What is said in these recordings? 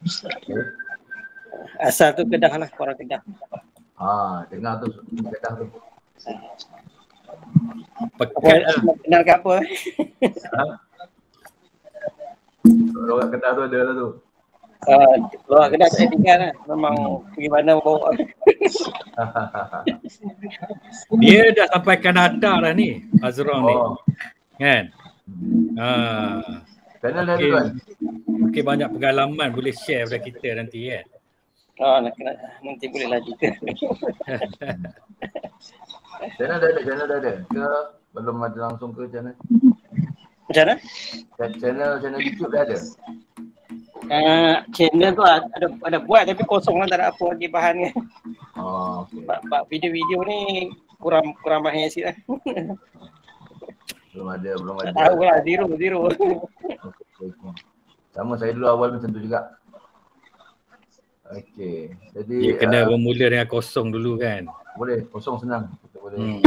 Okay. Asal tu Kedah lah, orang Kedah. Dengar tu Kedah tu. Pekat lah. Kenal ke apa? Orang Kedah tu ada lah tu. Luar Kedah tak tinggal lah. Memang pergi mana bawa. Dia dah sampai Kanada dah ni, Azrong ni. Kan? Channel dia ada kan? Mungkin banyak pengalaman boleh share pada kita nanti kan? Nanti boleh lah kita. Channel dah ada. Ke belum ada langsung ke channel? Macam mana? Channel YouTube dah ada? Channel tu ada buat tapi kosong lah, tak ada apa lagi bahan kan. Okay. Video-video ni kurang mahir sikit lah. Belum ada. Tak tahu lah, zero. Okay. Sama saya dulu awal macam tu juga. Okey. Jadi dia kena bermula dengan kosong dulu kan. Boleh, kosong senang. Kita boleh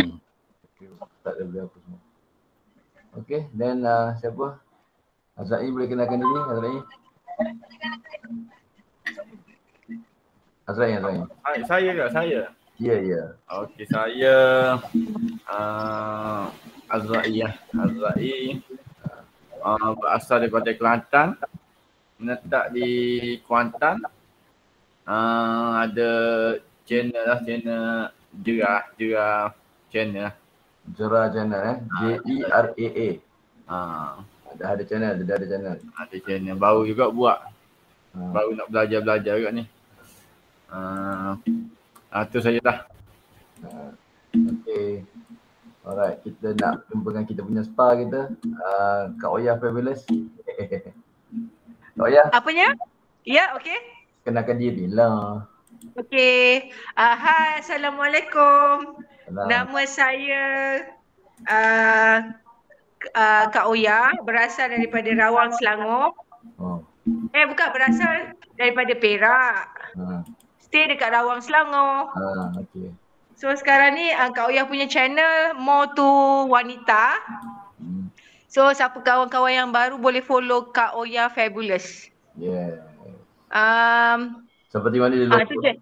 start dari apa semua. Okey, then siapa? Azrai boleh kenalkan diri, Azrai. Azrai. Saya ke? Saya? Ya. Okey, saya Azrai ya. Azrai berasal daripada Kelantan. Menetap di Kuantan. Ada channel Jera channel. Jera channel JERAA. Ada channel. Ada channel baru juga buat. Baru nak belajar juga ni. Tu saya dah. Okay. Alright, kita nak jumpa dengan kita punya star kita, Kak Oya Fabulous. Kak Oya. Apanya? Ya, okey. Kenalkan diri lah. Okey. Hai, Assalamualaikum. Salam. Nama saya Kak Oya, berasal daripada Rawang, Selangor. Bukan, berasal daripada Perak. Stay dekat Rawang, Selangor. Okay. So sekarang ni Kak Oya punya channel More to Wanita. So siapa kawan-kawan yang baru boleh follow Kak Oya Fabulous. Yeah. Seperti mana dia itu je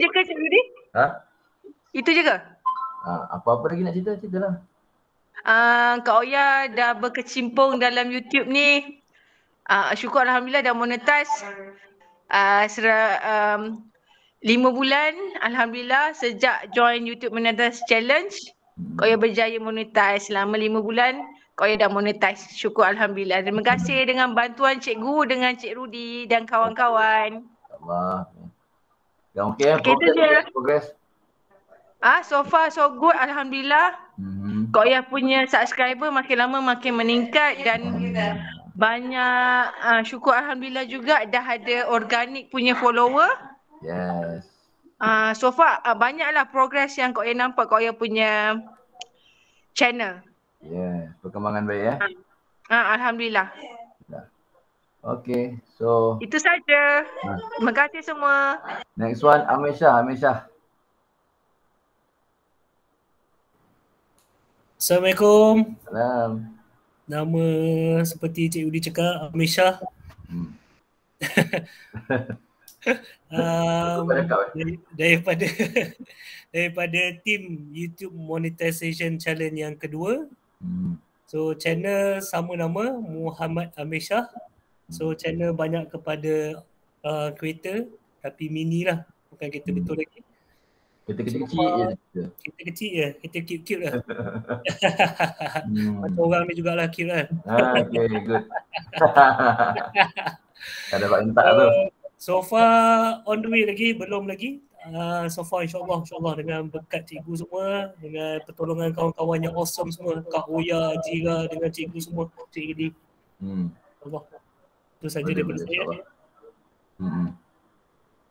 ke Cik Rudi? Itu je ke? Apa-apa lagi nak cerita lah. Kak Oya dah berkecimpung dalam YouTube ni. Syukur Alhamdulillah dah monetize 5 bulan Alhamdulillah sejak join YouTube Monetize Challenge. Kak Oya berjaya monetize selama 5 bulan. Kak Oya dah monetize. Syukur Alhamdulillah. Terima kasih dengan bantuan cikgu, dengan Cik Rudi dan kawan-kawan. Allah. Yang okey, progress. So far so good Alhamdulillah. Kak Oya punya subscriber makin lama makin meningkat dan banyak syukur Alhamdulillah juga dah ada organik punya follower. Yes. So far banyaklah progress yang Kak Oya nampak Kak Oya punya channel. Yes, perkembangan baik ya. Alhamdulillah. Okay, so itu saja. Terima kasih semua. Next one, Amesha. Assalamualaikum. Salam. Nama seperti Cik Udi cakap, Amesha. Daripada tim YouTube Monetization Challenge yang kedua. So channel sama nama, Muhammad Amesha. So channel banyak kepada kereta tapi mini lah, bukan kereta betul lagi. Kereta kecil-kecil je. Kereta kecil je, kereta cute-cute lah. Macam orang ni jugalah cute kan. Okay, good. Ada Pak Entak tu. So far on the way lagi, belum lagi. So far insyaAllah dengan berkat cikgu semua, dengan pertolongan kawan-kawan yang awesome semua, Kak Oya, Jira dengan cikgu semua, Cik Edi. Allah. Itu saja daripada saya.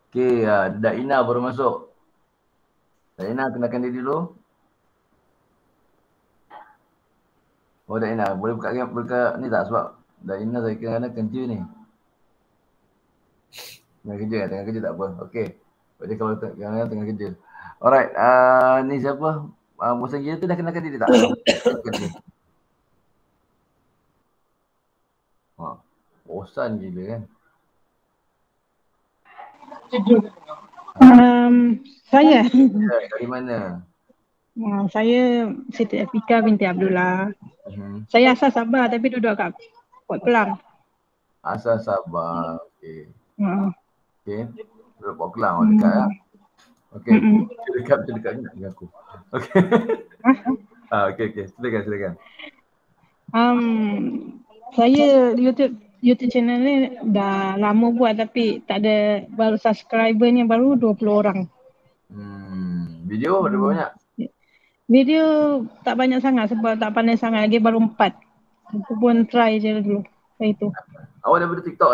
Okay, Daina baru masuk. Daina, kenalkan diri dulu. Daina, boleh buka ni tak, sebab Daina saya kena kerja ni. Tengah kerja tak apa. Okay. Jadi kalau tengah kerja. Alright, ni siapa? Bosan gila tu dah kenalkan diri tak? Bosan gila kan. Saya. Ya, dari mana? Saya Siti Afika binti Abdullah. Saya asal Sabah tapi duduk kat Port Klang. Asal Sabah. Okey. Okey. Duduk Port Klang dekat lah. Okey. Dekat dengan aku. Okey. Okey. Silakan. Saya YouTube channel ni dah lama buat tapi tak ada, baru subscribernya baru 20 orang. Video berapa banyak? Video tak banyak sangat sebab tak pandai sangat lagi, baru 4. Aku pun try je dulu. Itu. Awak daripada TikTok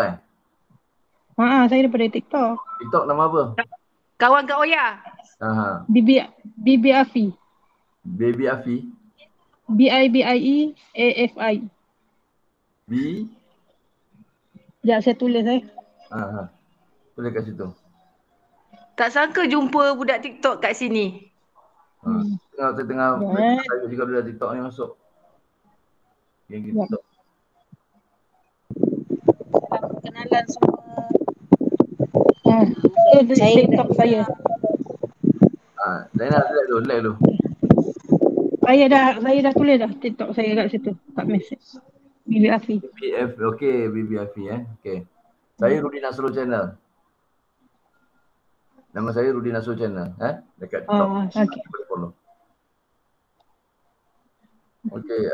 Saya daripada TikTok. TikTok nama apa? Kawan Kak Oya. Bibi Afi. Baby Afi. BIBIE AFI. B. Sekejap saya tulis Tulis kat situ. Tak sangka jumpa budak TikTok kat sini. Tengah saya juga budak TikTok ni masuk. Yang TikTok. Kenalan semua. Saya TikTok saya. Lain dulu. Saya dah tulis dah TikTok saya kat situ, kat message. Bibi Afi. Okey, Bibi Afi Okey. Saya Rudi Nasrul Channel. Nama saya Rudi Nasrul Channel, dekat TikTok. Okey. Boleh follow. Okey,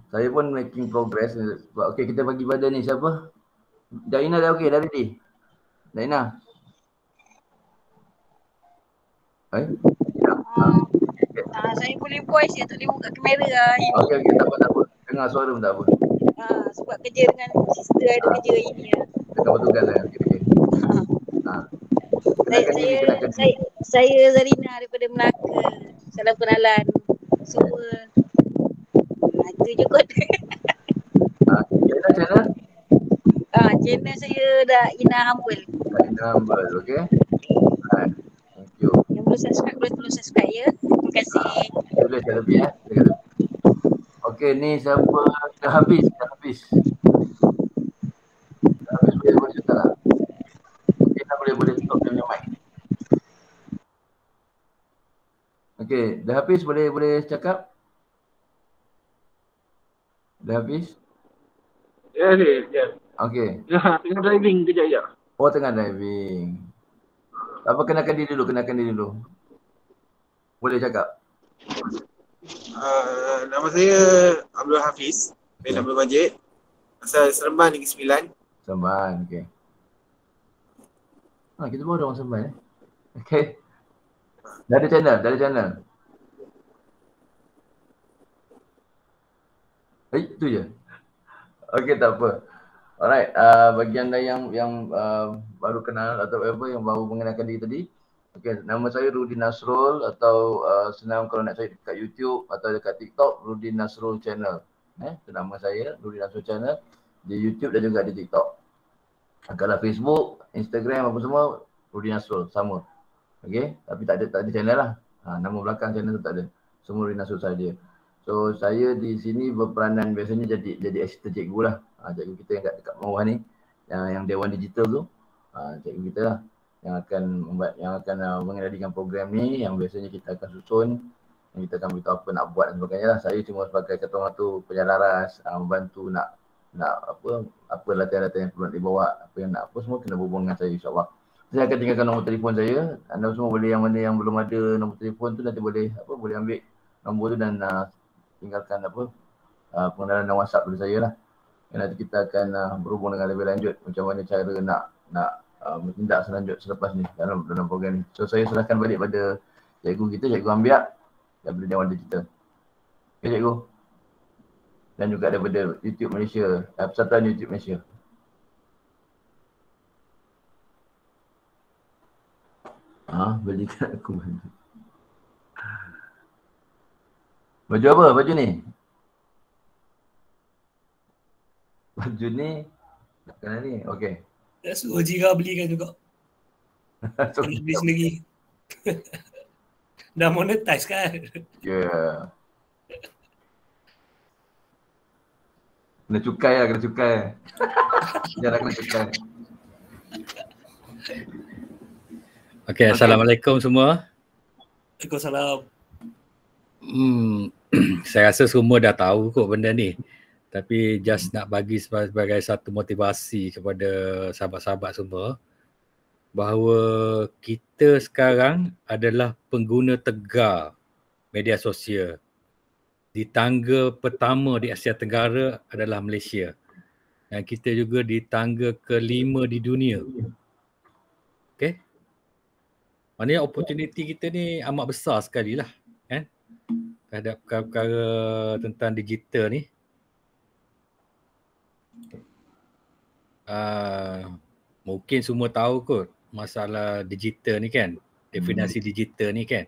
saya pun making progress. Okey, kita bagi pada ni siapa? Daina dah okey, dah ready. Daina. Saya boleh voice ya, tak boleh buka kamera lah. Okey, tak apa. Dengar suara pun tak apa. Sebab kerja dengan sister ada kerja ini ya. Dekat bertugas Okey. Saya Zarina daripada Melaka. Salam kenalan semua. Itu je kot. Channel? Channel saya dah Ina Humble. Okey. Thank you. Yang belum subscribe boleh tolong subscribe ya. Terima kasih. Boleh dah lebih Okey, ni siapa? Dah habis. Dah habis boleh cerita tak? Okey, dah boleh stop dia punya mic. Okey, dah habis boleh cakap? Dah habis? Ya. Okey. Tengah driving kejap je. Oh, tengah driving. Apa, kenalkan diri dulu. Boleh cakap? Nama saya Abdul Hafiz bin Abdul Majid. Asal Seremban Negeri Sembilan. Seremban, okey. Kita baru ada orang Seremban Okey. Dah ada channel. Itu je. Okey, tak apa. Alright, bagi anda yang baru kenal atau yang baru mengenalkan diri tadi. Okey, nama saya Rudi Nasrul atau senang kalau nak cari dekat YouTube atau dekat TikTok, Rudi Nasrul Channel. Itu nama saya, Rudi Nasrul Channel di YouTube dan juga di TikTok. Kalau Facebook, Instagram apa semua, Rudi Nasrul sama. Okey, tapi tak ada channel lah. Nama belakang channel tu tak ada. Semua Rudi Nasrul saja. So saya di sini berperanan biasanya jadi asisten cikgu lah. Cikgu kita yang dekat bawah ni, yang Dewan Digital tu, cikgu kita lah yang akan mengendalikan program ni, yang biasanya kita akan susun, yang kita akan beritahu apa nak buat dan sebagainya lah. Saya cuma sebagai ketua tu penyalaras, membantu nak apa latihan-latihan yang perlu dibawa, apa yang nak apa semua kena berhubung dengan saya, insyaAllah. Saya akan tinggalkan nombor telefon saya. Anda semua boleh, yang mana yang belum ada nombor telefon tu nanti boleh ambil nombor tu dan tinggalkan pengenalan dan WhatsApp dari saya lah. Dan nanti kita akan berhubung dengan lebih lanjut macam mana cara nak bertindak selanjutnya selepas ni dalam program ni. So saya serahkan balik pada cikgu kita, Cikgu Ambiak daripada Dewan Digital. Okay, cikgu. Dan juga daripada YouTube Malaysia, Persatuan YouTube Malaysia. Belikan aku baju. Baju apa? Baju ni? Baju ni? Kena ni? Okey. Dah suruh Jira belikan juga. Beli sendiri. Dah monetize kan? Ya. Kena cukai. Jangan kena cukai. Okay, Assalamualaikum semua. Waalaikumsalam. Saya rasa semua dah tahu kot benda ni. Tapi just nak bagi sebagai satu motivasi kepada sahabat-sahabat semua bahawa kita sekarang adalah pengguna tegar media sosial. Di tangga pertama di Asia Tenggara adalah Malaysia. Dan kita juga di tangga ke-5 di dunia. Okay? Maknanya opportunity kita ni amat besar sekali lah. Kan? Terhadap perkara tentang digital ni. Mungkin semua tahu kot masalah digital ni kan. Definisi digital ni kan.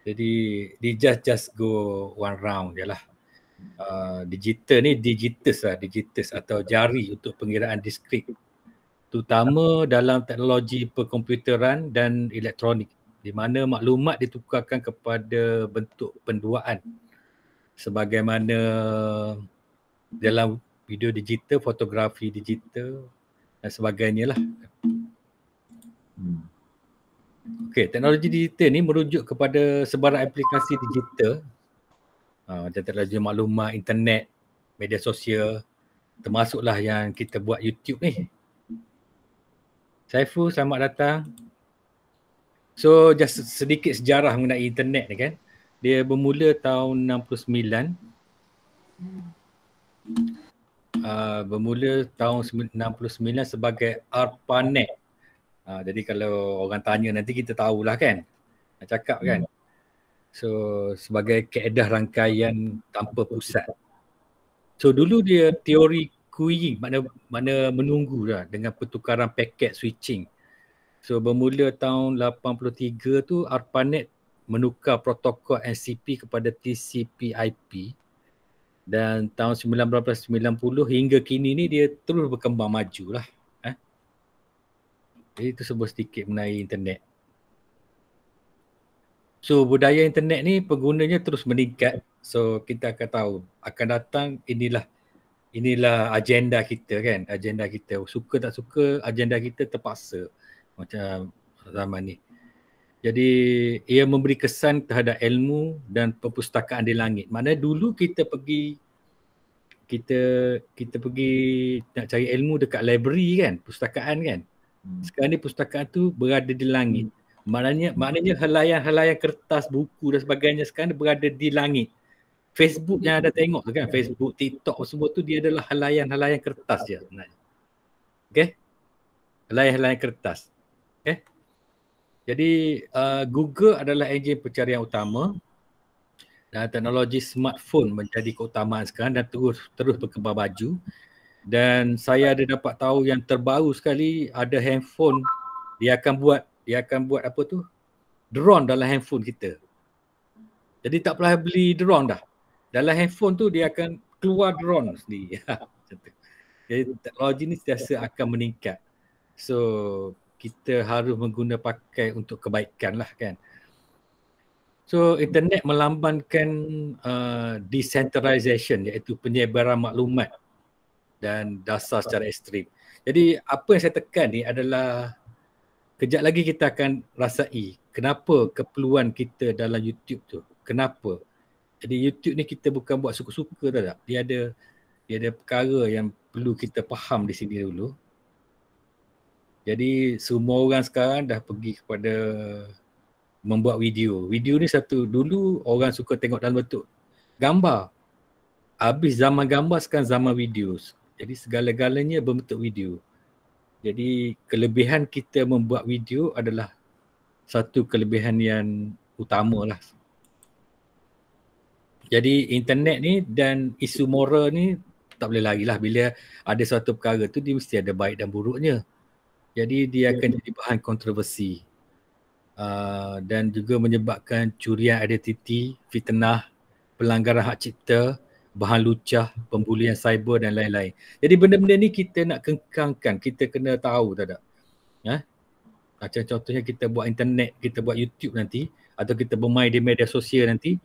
Jadi dia just go one round je lah. Digital ni digitus atau jari untuk pengiraan diskrit. Terutama dalam teknologi perkomputeran dan elektronik di mana maklumat ditukarkan kepada bentuk penduaan sebagaimana dalam video digital, fotografi digital dan sebagainya lah. Okey, teknologi digital ni merujuk kepada sebarang aplikasi digital macam teknologi maklumat, internet, media sosial, termasuklah yang kita buat YouTube ni. Saiful, selamat datang. So, just sedikit sejarah mengenai internet ni kan. Dia bermula tahun 69. Bermula tahun 69 sebagai ARPANET. Jadi kalau orang tanya nanti kita tahulah kan. Nak cakap kan. So, sebagai kaedah rangkaian tanpa pusat. So, dulu dia teori queuing, makna menunggu lah dengan pertukaran paket switching. So bermula tahun 83 tu ARPANET menukar protokol NCP kepada TCP/IP dan tahun 1990 hingga kini ni dia terus berkembang maju lah. Jadi itu sebuah sedikit mengenai internet. So budaya internet ni penggunanya terus meningkat. So kita akan tahu akan datang inilah agenda kita kan, agenda kita. Suka tak suka, agenda kita terpaksa macam zaman ni. Jadi ia memberi kesan terhadap ilmu dan perpustakaan di langit. Maknanya dulu kita pergi nak cari ilmu dekat library kan, pustakaan kan. Sekarang ni pustakaan tu berada di langit. Maknanya helaian-helaian kertas, buku dan sebagainya sekarang berada di langit. Facebook yang ada tengok tu kan, Facebook, TikTok semua tu dia adalah helaian-helaian kertas je sebenarnya. Okay? Helaian-helaian kertas. Okay? Jadi Google adalah enjin pencarian utama dan teknologi smartphone menjadi keutamaan sekarang dan terus berkembang maju. Dan saya ada dapat tahu yang terbaru sekali ada handphone dia akan buat apa tu? Drone dalam handphone kita. Jadi tak payah beli drone dah. Dalam handphone tu dia akan keluar drone sendiri. Jadi teknologi ni sentiasa akan meningkat. So kita harus pakai untuk kebaikan lah kan. So internet melambangkan decentralization iaitu penyebaran maklumat dan dasar secara ekstrim. Jadi apa yang saya tekan ni adalah kejap lagi kita akan rasai kenapa keperluan kita dalam YouTube tu. Kenapa? Jadi YouTube ni kita bukan buat suka-suka tak? Dia ada perkara yang perlu kita faham di sini dulu. Jadi semua orang sekarang dah pergi kepada membuat video. Video ni dulu orang suka tengok dalam bentuk gambar. Habis zaman gambar sekarang zaman video. Jadi segala-galanya berbentuk video. Jadi kelebihan kita membuat video adalah satu kelebihan yang utama lah. Jadi internet ni dan isu moral ni tak boleh lari lah. Bila ada satu perkara tu dia mesti ada baik dan buruknya. Jadi dia akan jadi bahan kontroversi dan juga menyebabkan curian identiti, fitnah, pelanggaran hak cipta, bahan lucah, pembulian cyber dan lain-lain. Jadi benda-benda ni kita nak kengkangkan, kita kena tahu tak? Macam contohnya kita buat internet, kita buat YouTube nanti atau kita bermain di media sosial nanti,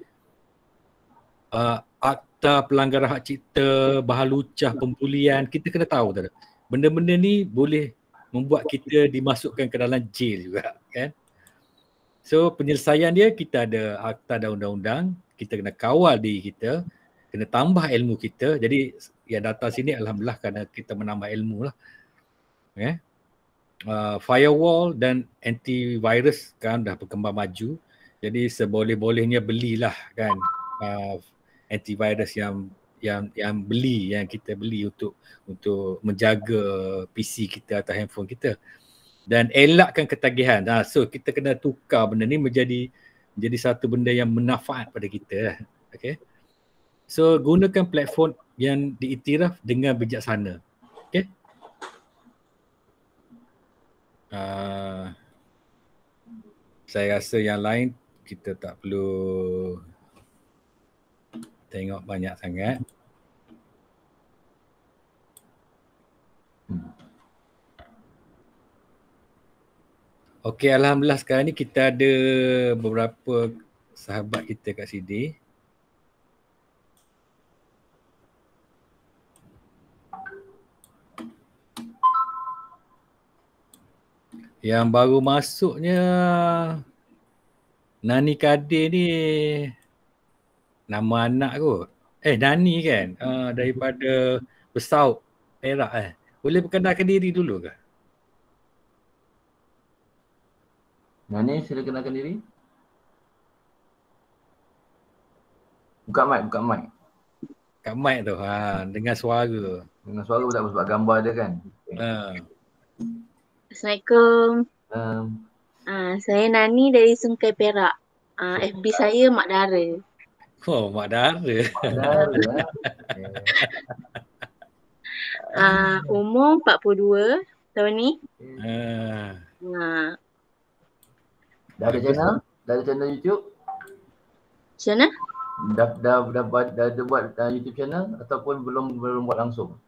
akta pelanggaran hak cipta, bahan lucah, pembulian, kita kena tahu tak? Benda-benda ni boleh membuat kita dimasukkan ke dalam jail juga kan. So penyelesaian dia, kita ada akta dan undang-undang, kita kena kawal diri kita, kena tambah ilmu kita. Jadi yang datang sini alhamdulillah kerana kita menambah ilmu lah. Okay. Firewall dan antivirus kan dah berkembang maju. Jadi seboleh-bolehnya belilah kan antivirus yang beli, yang kita beli untuk menjaga PC kita atau handphone kita. Dan elakkan ketagihan. So kita kena tukar benda ni menjadi satu benda yang bermanfaat pada kita. Okay. So gunakan platform yang diiktiraf dengan bijaksana. Okay. Saya rasa yang lain kita tak perlu tengok banyak sangat. Okey, alhamdulillah sekarang ni kita ada beberapa sahabat kita kat sini. Yang baru masuknya Nani Kadir ni nama anak kot. Nani kan? Daripada Besau, Perak . Boleh perkenalkan diri dulu ke? Nani, sila kenalkan diri. Buka mic, buka mic. Kat mic tu, dengan suara. Dengan suara tak sebab gambar dia kan. Assalamualaikum. Saya Nani dari Sungai Perak. FB saya Mak Dara. Oh, Mak Dara. Umur 42 tahun ni. Dah ada channel? Dah ada channel YouTube? Macam mana? Dah buat YouTube channel ataupun belum buat langsung?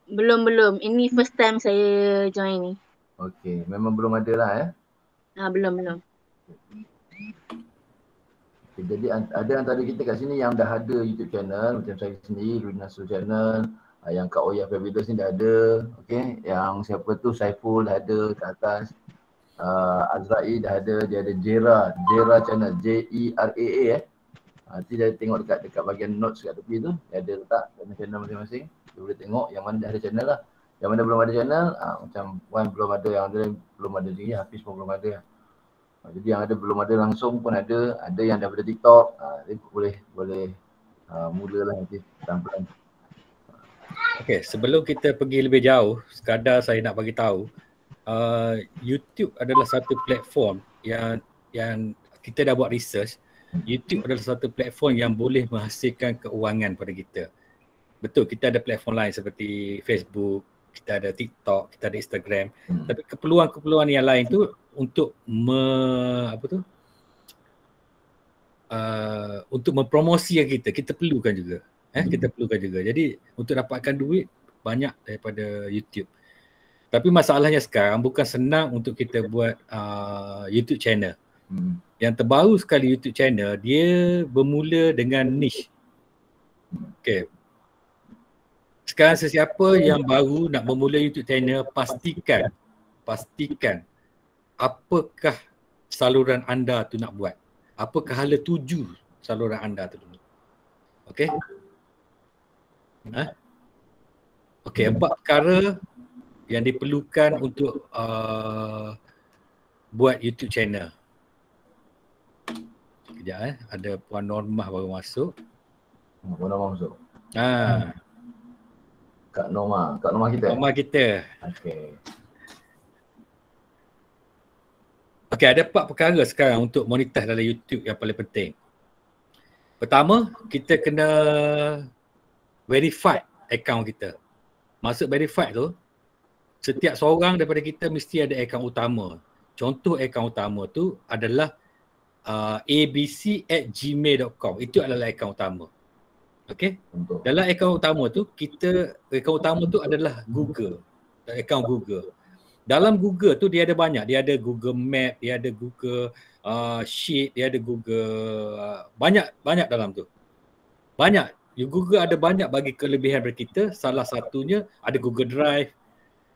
Belum. Ini first time saya join ni. Okey, memang belum ada lah Belum. Okay, jadi ada antara kita kat sini yang dah ada YouTube channel, macam saya sendiri, Rudi Nasrul channel, yang Kak Oya Fabulous ni dah ada, okey, yang siapa tu Saiful dah ada kat atas, Azra'i dah ada, dia ada Jera channel, J-E-R-A-A nanti dia tengok dekat bahagian notes kat tepi tu, dia ada letak channel masing-masing, dia boleh tengok yang mana dah ada channel lah. Yang mana belum ada channel, macam Wan belum ada, yang ada belum ada lagi, Hafiz pun belum ada. Jadi yang ada belum ada langsung pun ada yang daripada TikTok, boleh mulalah nanti pelan-pelan. Okey, sebelum kita pergi lebih jauh, sekadar saya nak bagi tahu, YouTube adalah satu platform yang kita dah buat research. YouTube adalah satu platform yang boleh menghasilkan keuangan pada kita. Betul, kita ada platform lain seperti Facebook, kita ada TikTok, kita ada Instagram. Tapi keperluan-keperluan yang lain tu untuk untuk mempromosikan kita perlukan juga. Kita perlukan juga. Jadi untuk dapatkan duit banyak daripada YouTube. Tapi masalahnya sekarang bukan senang untuk kita buat YouTube channel. Yang terbaru sekali YouTube channel, dia bermula dengan niche. Okay. Sekarang sesiapa yang baru nak memulai YouTube channel, pastikan apakah saluran anda tu nak buat. Apakah hala tuju saluran anda tu dulu. Okey? Okey, 4 perkara yang diperlukan untuk buat YouTube channel. Sekejap ada Puan Normah baru masuk. Puan Normah masuk. Kak Norma kita. Norma kita. Okey, ada 4 perkara sekarang untuk monetize dalam YouTube yang paling penting. Pertama, kita kena verify akaun kita. Maksud verify tu, setiap seorang daripada kita mesti ada akaun utama. Contoh akaun utama tu adalah abc@gmail.com. Itu adalah akaun utama. Okey. Dalam akaun utama tu akaun utama tu adalah Google. Akaun Google. Dalam Google tu dia ada banyak. Dia ada Google Map, dia ada Google Sheet, dia ada Google banyak dalam tu. Banyak. Google ada banyak bagi kelebihan daripada kita. Salah satunya ada Google Drive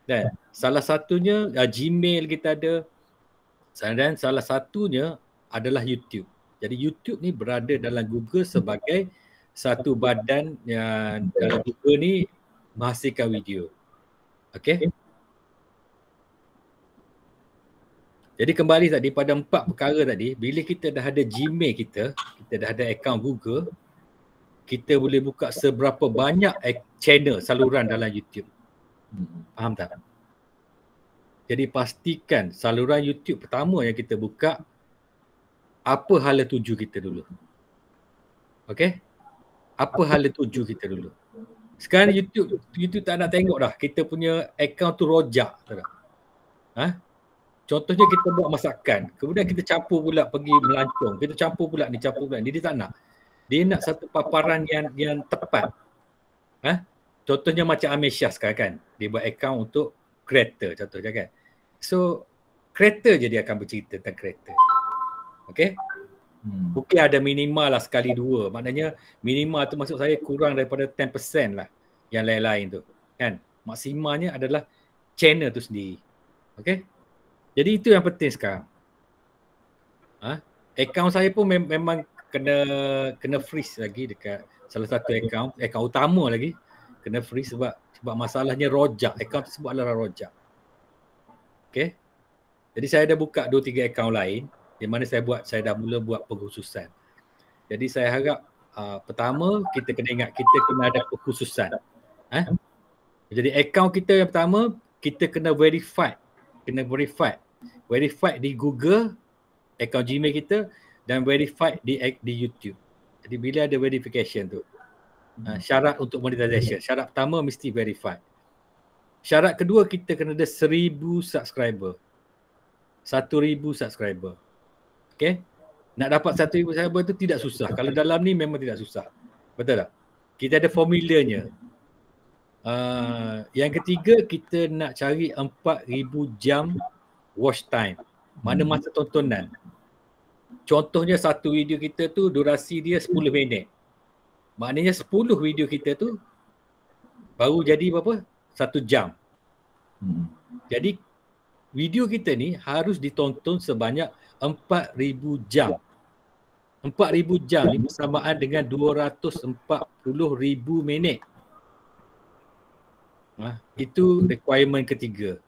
dan salah satunya Gmail kita ada. Dan salah satunya adalah YouTube. Jadi YouTube ni berada dalam Google sebagai satu badan yang dalam Google ni menghasilkan video. Okey. Jadi kembali tadi pada 4 perkara tadi, bila kita dah ada Gmail kita dah ada akaun Google, kita boleh buka seberapa banyak channel saluran dalam YouTube. Faham tak? Jadi pastikan saluran YouTube pertama yang kita buka, apa hala tuju kita dulu. Okey? Apa hala tuju kita dulu. Sekarang YouTube tak nak tengok dah kita punya akaun tu rojak. Tak? Ha? Contohnya kita buat masakan, kemudian kita campur pula pergi melancong, kita campur pula ni, dia tak nak. Dia nak satu paparan yang tepat. Ha? Contohnya macam Amesha sekarang kan, dia buat akaun untuk kereta contohnya kan. So kereta je dia akan bercerita tentang kereta. Okey? Mungkin ada minimal lah sekali dua, maknanya minimal tu maksud saya kurang daripada 10% lah yang lain-lain tu kan. Maksimalnya adalah channel tu sendiri. Okey? Jadi itu yang penting sekarang. Akaun saya pun memang kena freeze lagi dekat salah satu akaun utama lagi kena freeze sebab masalahnya rojak. Akaun tersebut adalah rojak. Okey. Jadi saya dah buka 2-3 akaun lain di mana saya dah mula buat pengkhususan. Jadi saya harap pertama kita kena ingat kita kena ada pengkhususan. Jadi akaun kita yang pertama kita kena verified di Google, akaun Gmail kita, dan verified di YouTube. Jadi bila ada verification tu, syarat untuk monetization, syarat pertama mesti verified. Syarat kedua kita kena ada 1,000 subscriber. 1,000 subscriber. Okay? Nak dapat 1,000 subscriber tu tidak susah. Kalau dalam ni memang tidak susah. Betul tak? Kita ada formulanya. Yang ketiga kita nak cari 4,000 jam watch time. Mana masa tontonan. Contohnya satu video kita tu durasi dia 10 minit. Maknanya 10 video kita tu baru jadi berapa? 1 jam. Jadi video kita ni harus ditonton sebanyak 4,000 jam. 4,000 jam ni bersamaan dengan 240,000 minit. Itu requirement ketiga.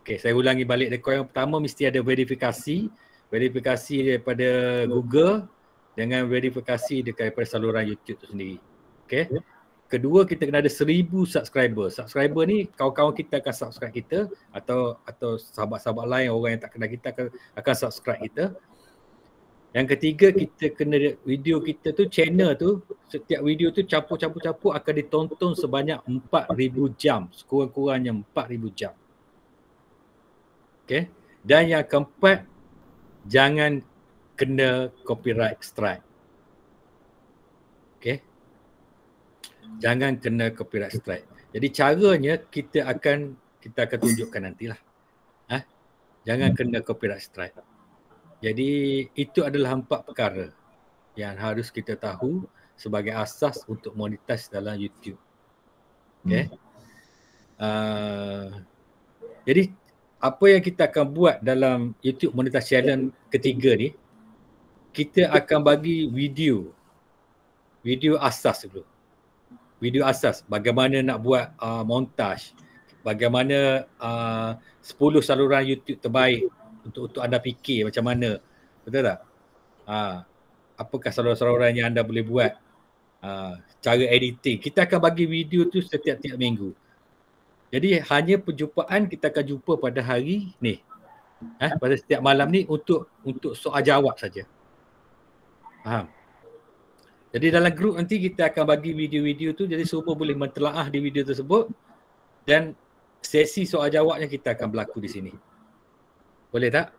Okey, saya ulangi balik. Requirement pertama mesti ada verifikasi daripada Google dengan verifikasi daripada saluran YouTube tu sendiri. Okey. Kedua, kita kena ada 1,000 subscriber. Subscriber ni kawan-kawan kita akan subscribe kita atau sahabat-sahabat lain, orang yang tak kenal kita akan subscribe kita. Yang ketiga, kita kena video kita tu, channel tu, setiap video tu campur akan ditonton sebanyak 4,000 jam. Sekurang-kurangnya 4,000 jam. Okay. Dan yang keempat, jangan kena copyright strike. Okay. Jangan kena copyright strike. Jadi caranya kita akan tunjukkan nantilah. Jangan kena copyright strike. Jadi itu adalah 4 perkara yang harus kita tahu sebagai asas untuk monetize dalam YouTube. Okay. Jadi apa yang kita akan buat dalam YouTube Monetize Challenge ketiga ni, kita akan bagi video asas dulu. Video asas bagaimana nak buat montage, bagaimana 10 saluran YouTube terbaik untuk anda fikir macam mana. Betul tak? Apakah saluran-saluran yang anda boleh buat, cara editing. Kita akan bagi video tu setiap-tiap minggu. Jadi hanya perjumpaan kita akan jumpa pada hari ni. Pada setiap malam ni untuk soal jawab saja. Faham? Jadi dalam grup nanti kita akan bagi video-video tu, jadi semua boleh mentelaah di video tersebut dan sesi soal jawabnya kita akan berlaku di sini. Boleh tak?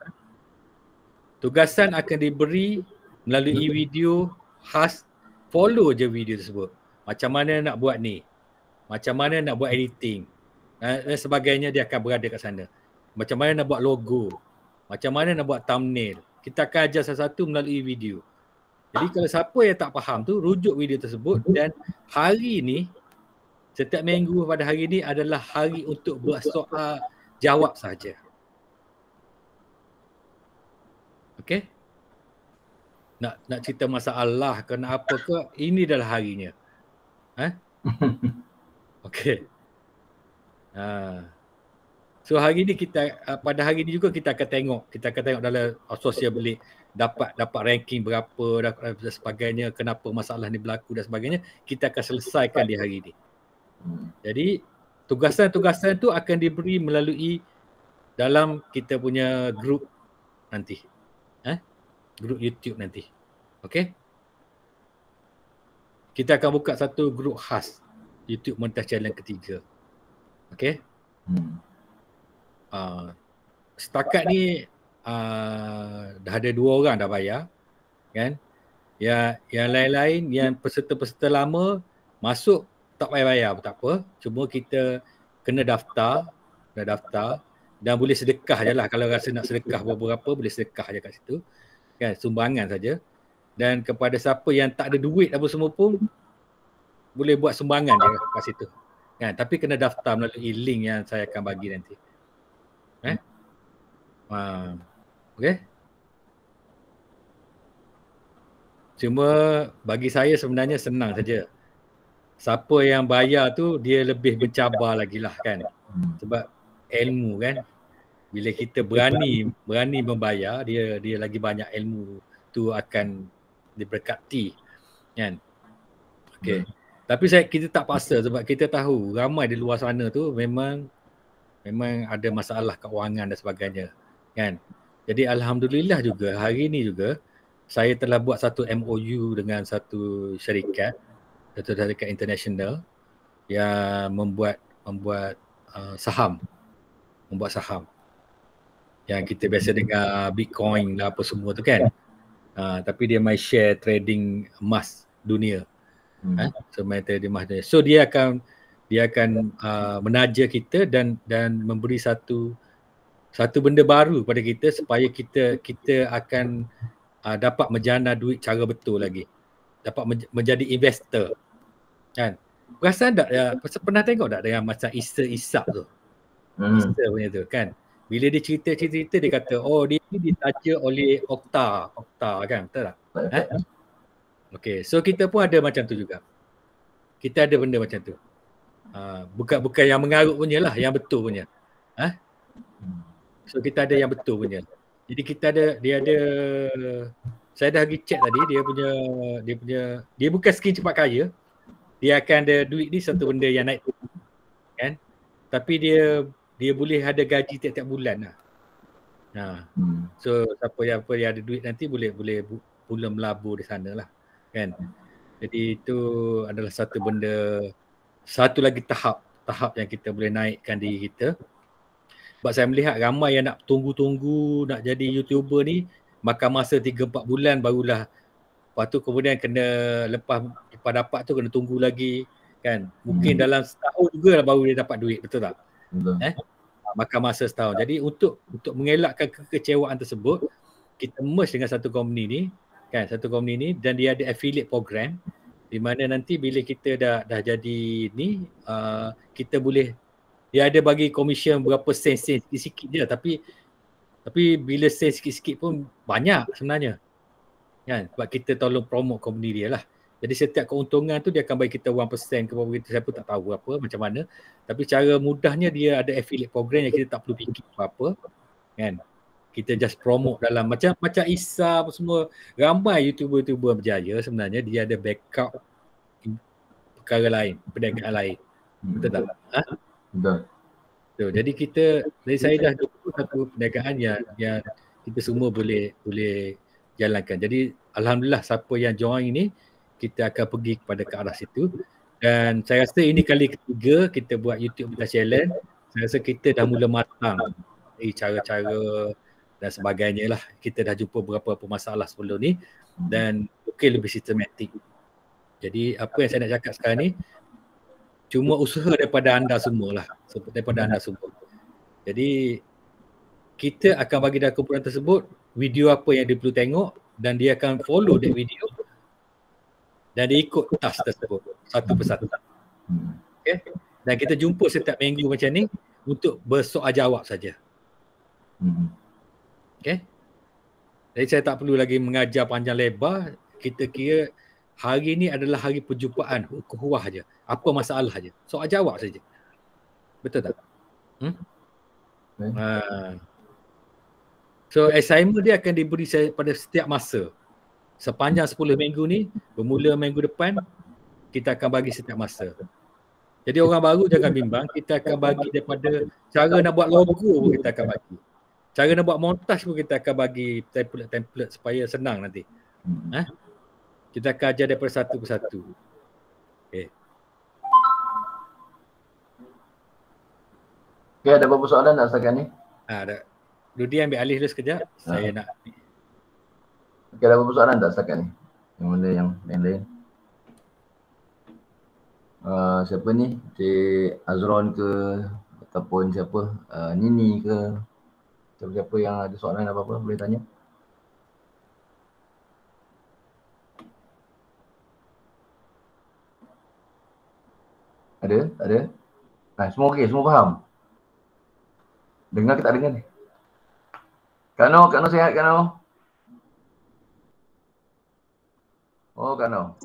Tugasan akan diberi melalui video khas, follow je video tersebut. Macam mana nak buat ni, macam mana nak buat editing dan sebagainya, dia akan berada kat sana. Macam mana nak buat logo, macam mana nak buat thumbnail. Kita akan ajar satu-satu melalui video. Jadi kalau siapa yang tak faham tu, rujuk video tersebut. Dan hari ni, setiap minggu pada hari ni adalah hari untuk buat soal jawab saja. Okey? Nak cerita masalah ke nak apa ke, ini adalah harinya. Okey. So hari ni kita pada hari ni juga kita akan tengok dalam sosial Belik dapat ranking berapa dan sebagainya, kenapa masalah ni berlaku dan sebagainya, kita akan selesaikan di hari ni. Jadi tugasan-tugasan tu akan diberi melalui dalam kita punya grup nanti. Grup YouTube nanti. Okey? Kita akan buka satu grup khas YouTube Monetize Challenge ketiga. Okey? Setakat ni dah ada 2 orang dah bayar, kan? Yang lain-lain, yang peserta-peserta lama masuk tak payah bayar pun tak apa. Cuma kita kena daftar dan boleh sedekah je lah. Kalau rasa nak sedekah berapa boleh sedekah je kat situ, kan? Sumbangan saja. Dan kepada siapa yang tak ada duit apa semua pun boleh buat sumbangan je kat situ, kan? Tapi kena daftar melalui link yang saya akan bagi nanti. Okey. Cuma bagi saya sebenarnya senang saja. Siapa yang bayar tu dia lebih mencabar lagi lah, kan? Sebab ilmu, kan? Bila kita berani membayar, dia lagi banyak ilmu tu akan diberkati, kan? Okey. Tapi kita tak paksa sebab kita tahu ramai di luar sana tu memang ada masalah keuangan dan sebagainya, kan? Jadi alhamdulillah juga hari ni juga saya telah buat satu MOU dengan satu syarikat international yang membuat saham. Membuat saham. Yang kita biasa dengar Bitcoin lah apa semua tu, kan? Tapi dia main share trading emas dunia. So main trading emas dunia. So dia akan menaja kita dan memberi satu benda baru pada kita supaya kita akan dapat menjana duit cara betul lagi. Dapat menjadi investor, kan? Perasan tak pernah tengok tak dengan macam Isa tu? Isa punya tu, kan? Bila dia cerita dia kata dia ni ditaja oleh Okta, kan? Betul tak? Okey, so kita pun ada macam tu juga. Kita ada benda macam tu. Bukan yang mengarut punya lah, yang betul punya. So kita ada yang betul punya. Jadi kita dia ada, saya dah pergi check tadi, dia bukan skim cepat kaya. Dia akan ada duit ni satu benda yang naik, kan? Tapi dia boleh ada gaji tiap-tiap bulan lah. So siapa yang ada duit nanti boleh mula melabur di sana lah, kan? Jadi itu adalah satu benda, satu lagi tahap yang kita boleh naikkan diri kita. Sebab saya melihat ramai yang nak tunggu nak jadi YouTuber ni makan masa 3-4 bulan barulah. Lepas tu kemudian kena lepas dapat tu kena tunggu lagi, kan? Mungkin dalam setahun juga baru dia dapat duit, betul tak? Betul. Makan masa setahun. Jadi untuk mengelakkan kekecewaan tersebut, kita merge dengan satu company ni, kan? Satu company ni, dan dia ada affiliate program di mana nanti bila kita dah jadi ni, kita boleh, dia ada bagi komisen berapa sen sikit-sikit je, tapi bila sen sikit-sikit pun banyak sebenarnya, kan? Sebab kita tolong promote company dia lah. Jadi setiap keuntungan tu dia akan bagi kita 1% ke apa begitu, saya pun tak tahu apa macam mana. Tapi cara mudahnya dia ada affiliate program yang kita tak perlu fikir apa-apa, kan? Kita just promote dalam macam Isa apa semua, ramai YouTuber berjaya sebenarnya dia ada backup perkara lain, perniagaan lain. Betul tak? Betul. So, jadi saya dah jumpa satu perniagaan yang kita semua boleh jalankan. Jadi alhamdulillah siapa yang join ni kita akan pergi kepada ke arah situ. Dan saya rasa ini kali ketiga kita buat YouTube Monetize Challenge. Saya rasa kita dah mula matang dari cara-cara dan sebagainya lah. Kita dah jumpa beberapa masalah sebelum ni dan mungkin lebih sistematik. Jadi apa yang saya nak cakap sekarang ni cuma usaha daripada anda semua lah. Daripada anda semua. Jadi kita akan bagi dalam kumpulan tersebut video apa yang dia perlu tengok dan dia akan follow that video dan dia ikut task tersebut satu persatu. Okay? Dan kita jumpa setiap minggu macam ni untuk bersoal jawab saja. Okay? Jadi saya tak perlu lagi mengajar panjang lebar. Kita kira hari ni adalah hari perjumpaan ukhuwah je. Apa masalah je. Soal jawab saja. Betul tak? So assignment dia akan diberi pada setiap masa. Sepanjang 10 minggu ni, bermula minggu depan, kita akan bagi setiap masa. Jadi orang baru jangan bimbang, kita akan bagi daripada cara nak buat logo pun kita akan bagi. Cara nak buat montaj pun kita akan bagi template supaya senang nanti. Kita akan ajar daripada satu persatu. Okay. Okay, ada beberapa soalan nak setakat ni? Ada. Rudi ambil alih dulu sekejap. Saya nak. Okay, ada beberapa soalan tak setakat ni? Yang mana yang lain-lain? Siapa ni? Cik Azron ke ataupun siapa? Nini ke? Siapa-siapa yang ada soalan apa-apa boleh tanya. Ada? Tak ada? Semua okey, semua faham? Dengar ke tak dengar ni? Kak Noh sihat Kak Noh? Oh Kak Noh.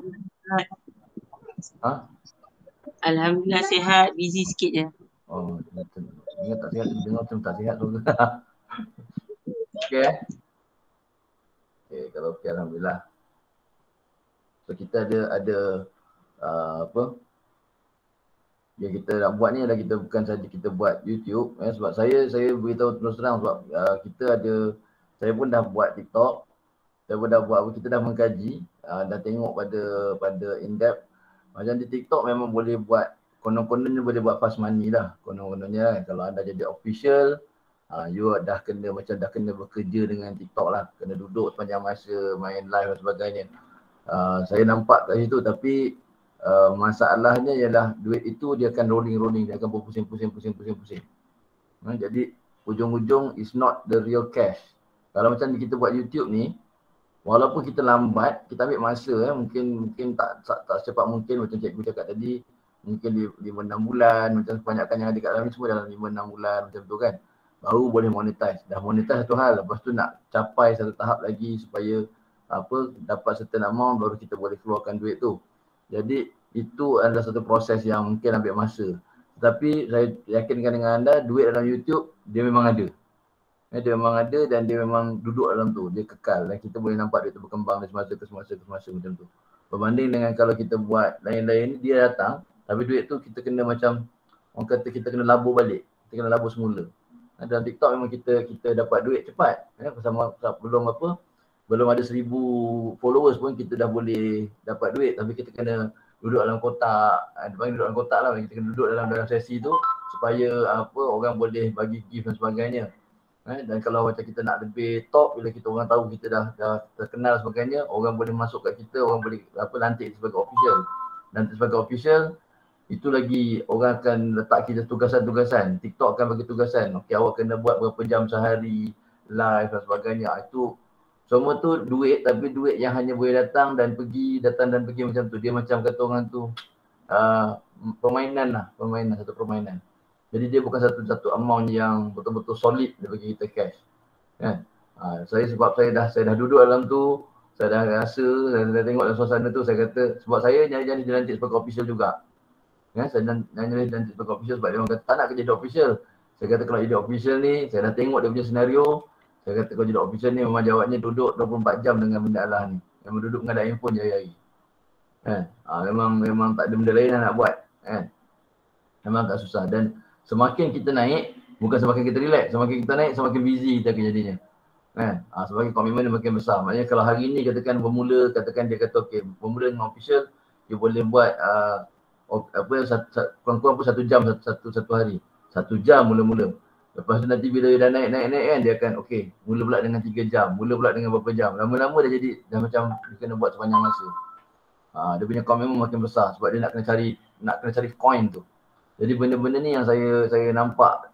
Alhamdulillah sihat, busy sikit je. Oh, ingat tak sihat, dengar macam tak sihat tu. Okey. Okey, kalau okey alhamdulillah. So kita ada apa? Yang kita nak buat ni adalah kita bukan saja kita buat YouTube sebab saya beritahu terus terang sebab saya pun dah buat TikTok. Saya pun dah buat, kita dah mengkaji dah tengok pada in-depth. Macam di TikTok memang boleh buat konon-kononnya boleh buat fast money dah. Konon-kononnya kalau anda jadi official you dah kena bekerja dengan TikTok lah. Kena duduk sepanjang masa main live dan sebagainya. Saya nampak kat situ tapi masalahnya ialah duit itu dia akan rolling, dia akan berpusing-pusing. Jadi ujung-ujung is not the real cash. Kalau macam kita buat YouTube ni, walaupun kita lambat, kita ambil masa mungkin tak secepat mungkin macam cikgu cakap tadi, mungkin 5-6 bulan, macam kebanyakan yang ada kat dalam ni semua dalam 5-6 bulan macam tu kan. Baru boleh monetize. Dah monetize satu hal, lepas tu nak capai satu tahap lagi supaya dapat certain amount baru kita boleh keluarkan duit tu. Jadi itu adalah satu proses yang mungkin ambil masa. Tapi saya yakinkan dengan anda, duit dalam YouTube dia memang ada. Dia memang ada dan dia memang duduk dalam tu, dia kekal dan kita boleh nampak dia tu berkembang dari semasa ke semasa macam tu. Berbanding dengan kalau kita buat lain-lain, dia datang tapi duit tu kita kena macam orang kata kita kena labur balik, kita kena labur semula. Dalam TikTok memang kita dapat duit cepat. Belum ada 1,000 followers pun kita dah boleh dapat duit, tapi kita kena duduk dalam kotak, duduk dalam kotak lah, kita kena duduk dalam sesi tu supaya orang boleh bagi gift dan sebagainya. Dan kalau macam kita nak lebih top, bila kita orang tahu kita dah terkenal sebagainya, orang boleh masuk kat kita, orang boleh lantik sebagai official. Nanti sebagai official, itu lagi orang akan letak kita tugasan-tugasan. TikTok akan bagi tugasan. Okey, awak kena buat berapa jam sehari, live dan sebagainya. Itu semua tu duit, tapi duit yang hanya boleh datang dan pergi macam tu. Dia macam kata orang tu permainan, satu permainan. Jadi dia bukan satu amount yang betul-betul solid dia bagi kita cash. Kan? Sebab saya dah duduk dalam tu, saya dah rasa, saya dah tengok dalam suasana tu, saya kata sebab saya nyari dilantik sebagai official juga. Saya nyari dilantik sebagai official sebab dia orang kata tak nak kerja di official. Saya kata kalau jadi official ni, saya dah tengok dia punya senario. Saya kata kalau jadi official ni memang jawabnya duduk 24 jam dengan benda Allah ni. Memang duduk mengadap handphone je hari-hari. Memang tak ada benda lain nak buat. Memang tak susah. Dan semakin kita naik, bukan semakin kita relax. Semakin kita naik, semakin busy kita akan jadinya. Semakin komitmen dia makin besar. Maknanya kalau hari ni katakan bermula, katakan dia kata okey, bermula dengan official, dia boleh buat kurang-kurang pun 1 jam satu hari. 1 jam mula-mula. Lepas tu nanti bila dia dah naik kan, dia akan okey, mula pula dengan 3 jam, mula pula dengan berapa jam. Lama-lama dah macam dia kena buat sepanjang masa. Dia punya komitmen makin besar sebab dia nak kena cari coin tu. Jadi benda-benda ni yang saya nampak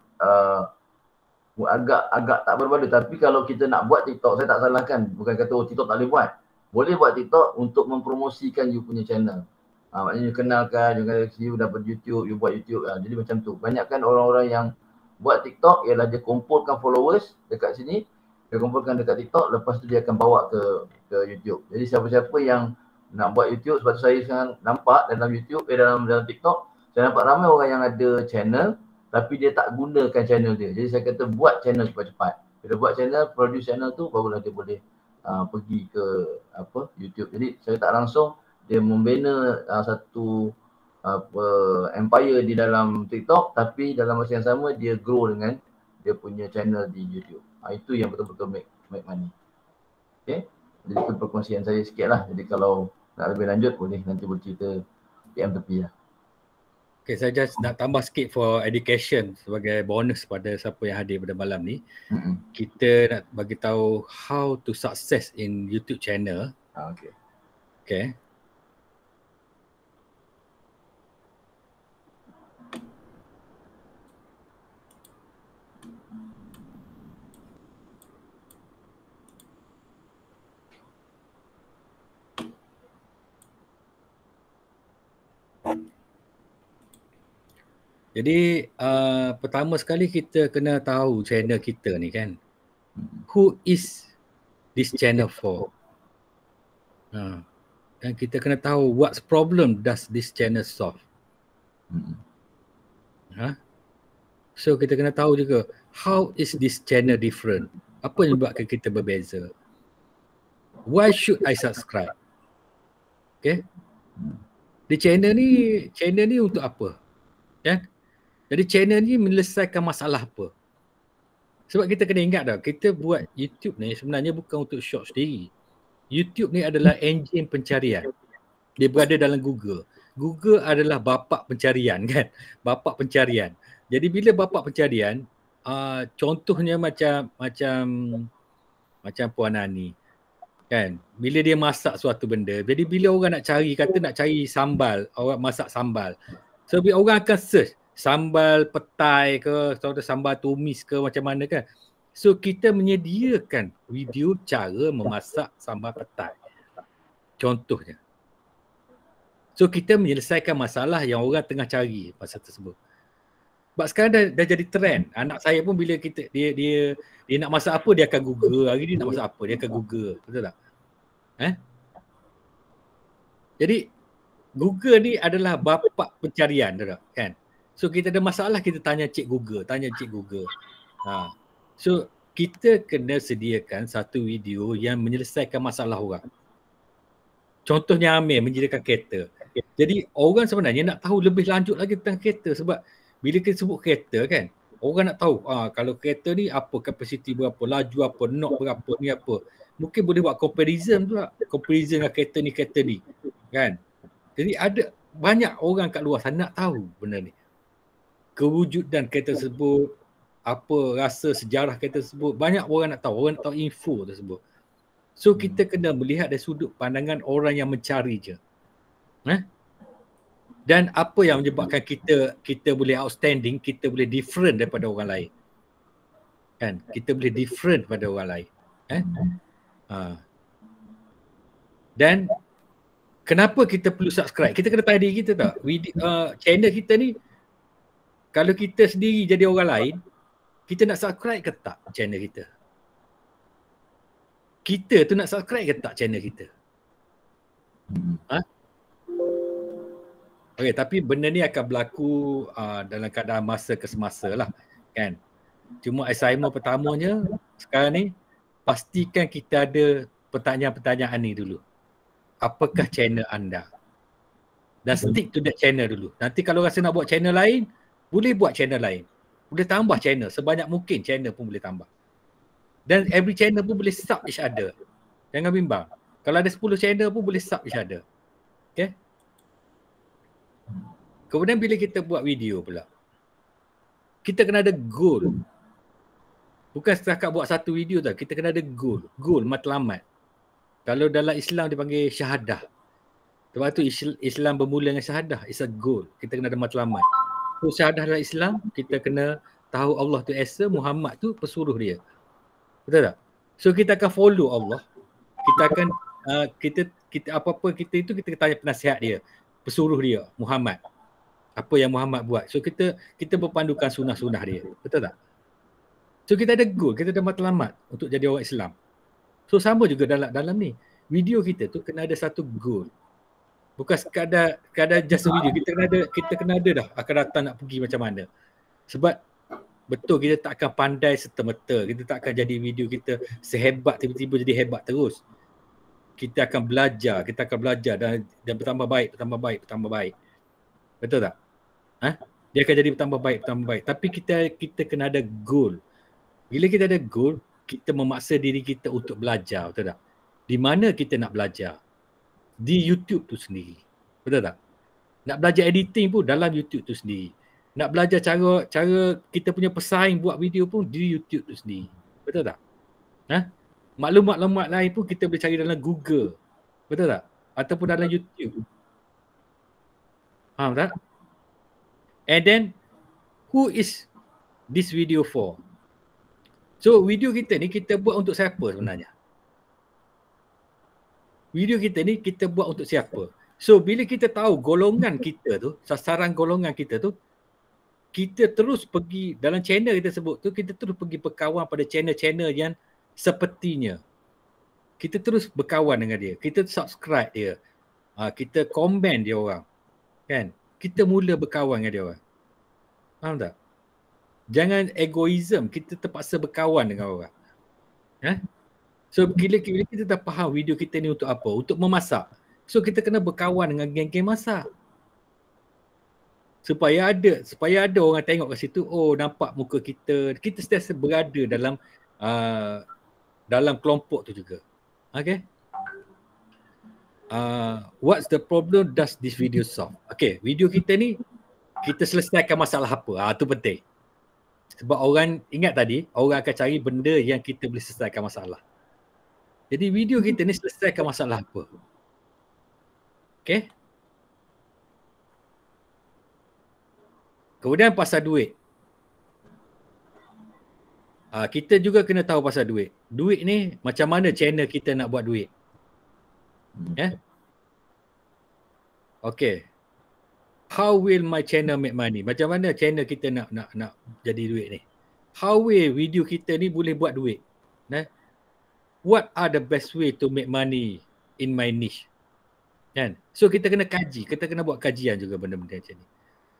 agak tak berbalik. Tapi kalau kita nak buat TikTok, saya tak salahkan. Bukan kata TikTok tak boleh buat. Boleh buat TikTok untuk mempromosikan you punya channel. Maknanya you kenalkan, you dapat YouTube, you buat YouTube. Jadi macam tu. Banyakkan orang-orang yang buat TikTok ialah dia kumpulkan followers dekat sini. Dia kumpulkan dekat TikTok, lepas tu dia akan bawa ke YouTube. Jadi siapa-siapa yang nak buat YouTube, sebab tu saya sekarang nampak dalam YouTube, dalam TikTok, saya nampak ramai orang yang ada channel tapi dia tak gunakan channel dia. Jadi saya kata buat channel cepat-cepat. Bila buat channel, produce channel tu, barulah dia boleh pergi ke YouTube. Jadi saya tak langsung dia membina satu empire di dalam TikTok, tapi dalam masa yang sama dia grow dengan dia punya channel di YouTube. Itu yang betul-betul make money. Okay. Jadi itu perkongsian saya sikit lah. Jadi kalau nak lebih lanjut boleh nanti bercerita PM tepi lah. Okay, saya just nak tambah sikit for education sebagai bonus pada siapa yang hadir pada malam ni. Kita nak bagi tahu how to success in YouTube channel. Okay. Okay. Jadi pertama sekali kita kena tahu channel kita ni kan. Who is this channel for? Dan kita kena tahu what problem does this channel solve. So kita kena tahu juga how is this channel different? Apa yang menyebabkan kita berbeza? Why should I subscribe? Okay. Di channel ni untuk apa? Kan? Jadi channel ni menyelesaikan masalah apa? Sebab kita kena ingat dah, kita buat YouTube ni sebenarnya bukan untuk short sendiri. YouTube ni adalah enjin pencarian. Dia berada dalam Google. Google adalah bapa pencarian kan? Bapa pencarian. Jadi bila bapa pencarian, contohnya macam Puan Nani kan? Bila dia masak suatu benda, jadi bila orang nak cari, kata nak cari sambal, orang masak sambal. So orang akan search sambal petai ke, atau sambal tumis ke, macam mana kan. So kita menyediakan video cara memasak sambal petai. Contohnya. So kita menyelesaikan masalah yang orang tengah cari masa tersebut. Sebab sekarang dah jadi trend. Anak saya pun bila dia nak masak apa, dia akan Google. Hari ni nak masak apa, dia akan Google. Betul tak? Jadi Google ni adalah bapa pencarian, kan? So kita ada masalah, kita tanya Cik Google. So kita kena sediakan satu video yang menyelesaikan masalah orang. Contohnya Amir menyediakan kereta. Jadi orang sebenarnya nak tahu lebih lanjut lagi tentang kereta, sebab bila kita sebut kereta kan, orang nak tahu kalau kereta ni apa kapasiti berapa, laju apa, knob berapa, ni apa. Mungkin boleh buat comparison pula. Comparison dengan kereta ni kan. Jadi ada banyak orang kat luar sana nak tahu benda ni. Kewujudan kereta tersebut, apa rasa sejarah kereta tersebut, banyak orang nak tahu info tersebut. So kita kena melihat dari sudut pandangan orang yang mencari je. Dan apa yang menyebabkan kita boleh outstanding, kita boleh different daripada orang lain. Kan? Kita boleh different daripada orang lain. Dan kenapa kita perlu subscribe? Kita kena tanya diri kita tak? Channel kita ni, kalau kita sendiri jadi orang lain, kita nak subscribe ke tak channel kita? Kita tu nak subscribe ke tak channel kita? Okay, tapi benda ni akan berlaku dalam keadaan masa ke semasa lah kan. Cuma assignment pertamanya sekarang ni, pastikan kita ada pertanyaan-pertanyaan ni dulu. Apakah channel anda? Dan stick to that channel dulu. Nanti kalau rasa nak buat channel lain, boleh buat channel lain. Boleh tambah channel. Sebanyak mungkin channel pun boleh tambah. Dan every channel pun boleh sub each other. Jangan bimbang. Kalau ada 10 channel pun boleh sub each other. Okay? Kemudian bila kita buat video pula, kita kena ada goal. Bukan setakat buat satu video tau. Kita kena ada goal. Goal, matlamat. Kalau dalam Islam dipanggil syahadah. Sebab tu Islam bermula dengan syahadah. It's a goal. Kita kena ada matlamat. So syahadah dalam Islam, kita kena tahu Allah tu Esa, Muhammad tu pesuruh dia. Betul tak? So kita akan follow Allah. Kita akan kita apa-apa kita tanya penasihat dia, pesuruh dia, Muhammad. Apa yang Muhammad buat. So kita berpandukan sunnah-sunnah dia. Betul tak? So kita ada goal, kita ada matlamat untuk jadi orang Islam. So sama juga dalam ni. Video kita tu kena ada satu goal. Bukan sekadar just a video. Kita kena ada dah akan datang nak pergi macam mana. Sebab betul kita tak akan pandai serta-merta. Kita tak akan jadi video kita sehebat tiba-tiba jadi hebat terus. Kita akan belajar dan bertambah baik. Betul tak? Dia akan jadi bertambah baik. Tapi kita kena ada goal. Bila kita ada goal, kita memaksa diri kita untuk belajar, betul tak? Di mana kita nak belajar? Di YouTube tu sendiri. Betul tak? Nak belajar editing pun dalam YouTube tu sendiri. Nak belajar cara kita punya pesaing buat video pun di YouTube tu sendiri. Betul tak? Maklumat-maklumat lain pun kita boleh cari dalam Google. Betul tak? Ataupun dalam YouTube. Faham tak? And then, who is this video for? So video kita ni kita buat untuk siapa sebenarnya? Video kita ni kita buat untuk siapa? So bila kita tahu golongan kita tu, sasaran golongan kita tu, kita terus pergi dalam channel kita sebut tu, kita terus pergi berkawan pada channel-channel yang sepertinya. Kita terus berkawan dengan dia, kita subscribe dia, kita komen dia orang, kan? Kita mula berkawan dengan dia orang. Faham tak? Jangan egoism, kita terpaksa berkawan dengan orang. So bila kita dah faham video kita ni untuk apa? Untuk memasak. So kita kena berkawan dengan geng-geng masak. Supaya ada orang tengok kat situ, oh nampak muka kita. Kita sentiasa berada dalam kelompok tu juga. Okay? What's the problem does this video solve? Okay, video kita ni kita selesaikan masalah apa? Tu penting. Sebab orang, ingat tadi, orang akan cari benda yang kita boleh selesaikan masalah. Jadi video kita ni selesaikan masalah apa? Okay? Kemudian pasal duit. Kita juga kena tahu pasal duit. Duit ni macam mana channel kita nak buat duit. Okay. How will my channel make money? Macam mana channel kita nak jadi duit ni? How will video kita ni boleh buat duit? What are the best way to make money in my niche? Kan? So kita kena kaji, kita kena buat kajian juga benda-benda macam ni.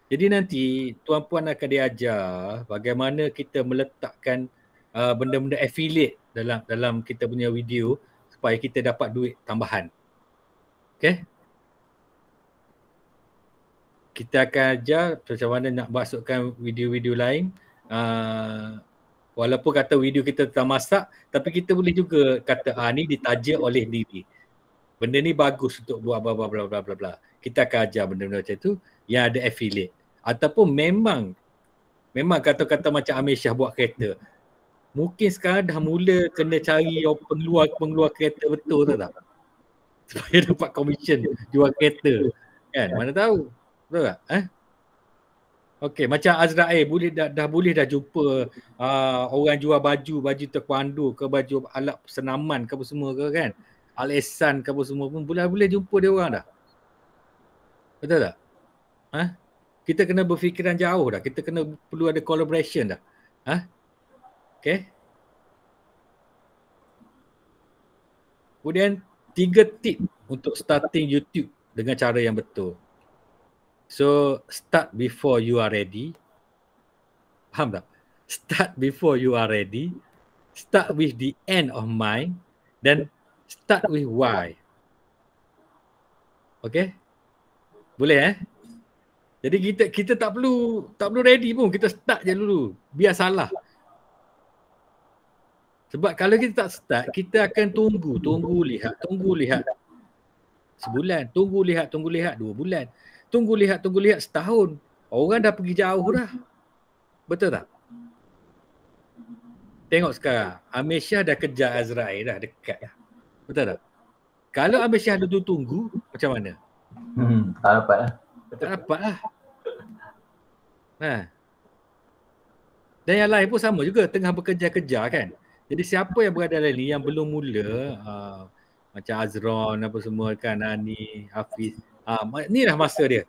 Jadi nanti tuan-puan akan diajar bagaimana kita meletakkan benda-benda affiliate dalam kita punya video supaya kita dapat duit tambahan. Okay? Kita akan ajar macam mana nak masukkan video-video lain. Walaupun kata video kita tentang masak, tapi kita boleh juga kata ni ditaja oleh diri. Benda ni bagus untuk buat bla bla bla bla bla. Kita akan ajar benda-benda macam tu yang ada affiliate. Ataupun memang kata-kata macam Amir Syah buat kereta. Mungkin sekarang dah mula kena cari pengeluar kereta betul tak? Supaya dapat komisen jual kereta. Kan? Mana tahu. Betul tak? Okey, macam Azrael boleh dah jumpa orang jual baju taekwondo ke, baju alat senaman ke apa semua ke kan? Al-Ihsan ke apa semua pun boleh jumpa dia orang dah. Betul tak? Kita kena berfikiran jauh dah. Kita kena perlu ada collaboration dah. Okey. Kemudian 3 tip untuk starting YouTube dengan cara yang betul. So, start before you are ready. Faham tak? Start before you are ready. Start with the end of mind. Then start with why. Okay? Boleh Jadi kita tak perlu ready pun. Kita start je dulu. Biar salah. Sebab kalau kita tak start, kita akan tunggu lihat. Sebulan. Tunggu lihat 2 bulan. Tunggu lihat setahun. Orang dah pergi jauh dah. Betul tak? Tengok sekarang. Amir Syah dah kejar Azrael dah dekat dah. Betul tak? Kalau Amir Syah dulu tunggu, macam mana? Tak dapat lah. Tak dapat lah. Dan yang lain pun sama juga. Tengah bekerja-kejar kan. Jadi siapa yang berada ni yang belum mula, macam Azron apa semua kan, Nani, Hafiz. Inilah masa dia.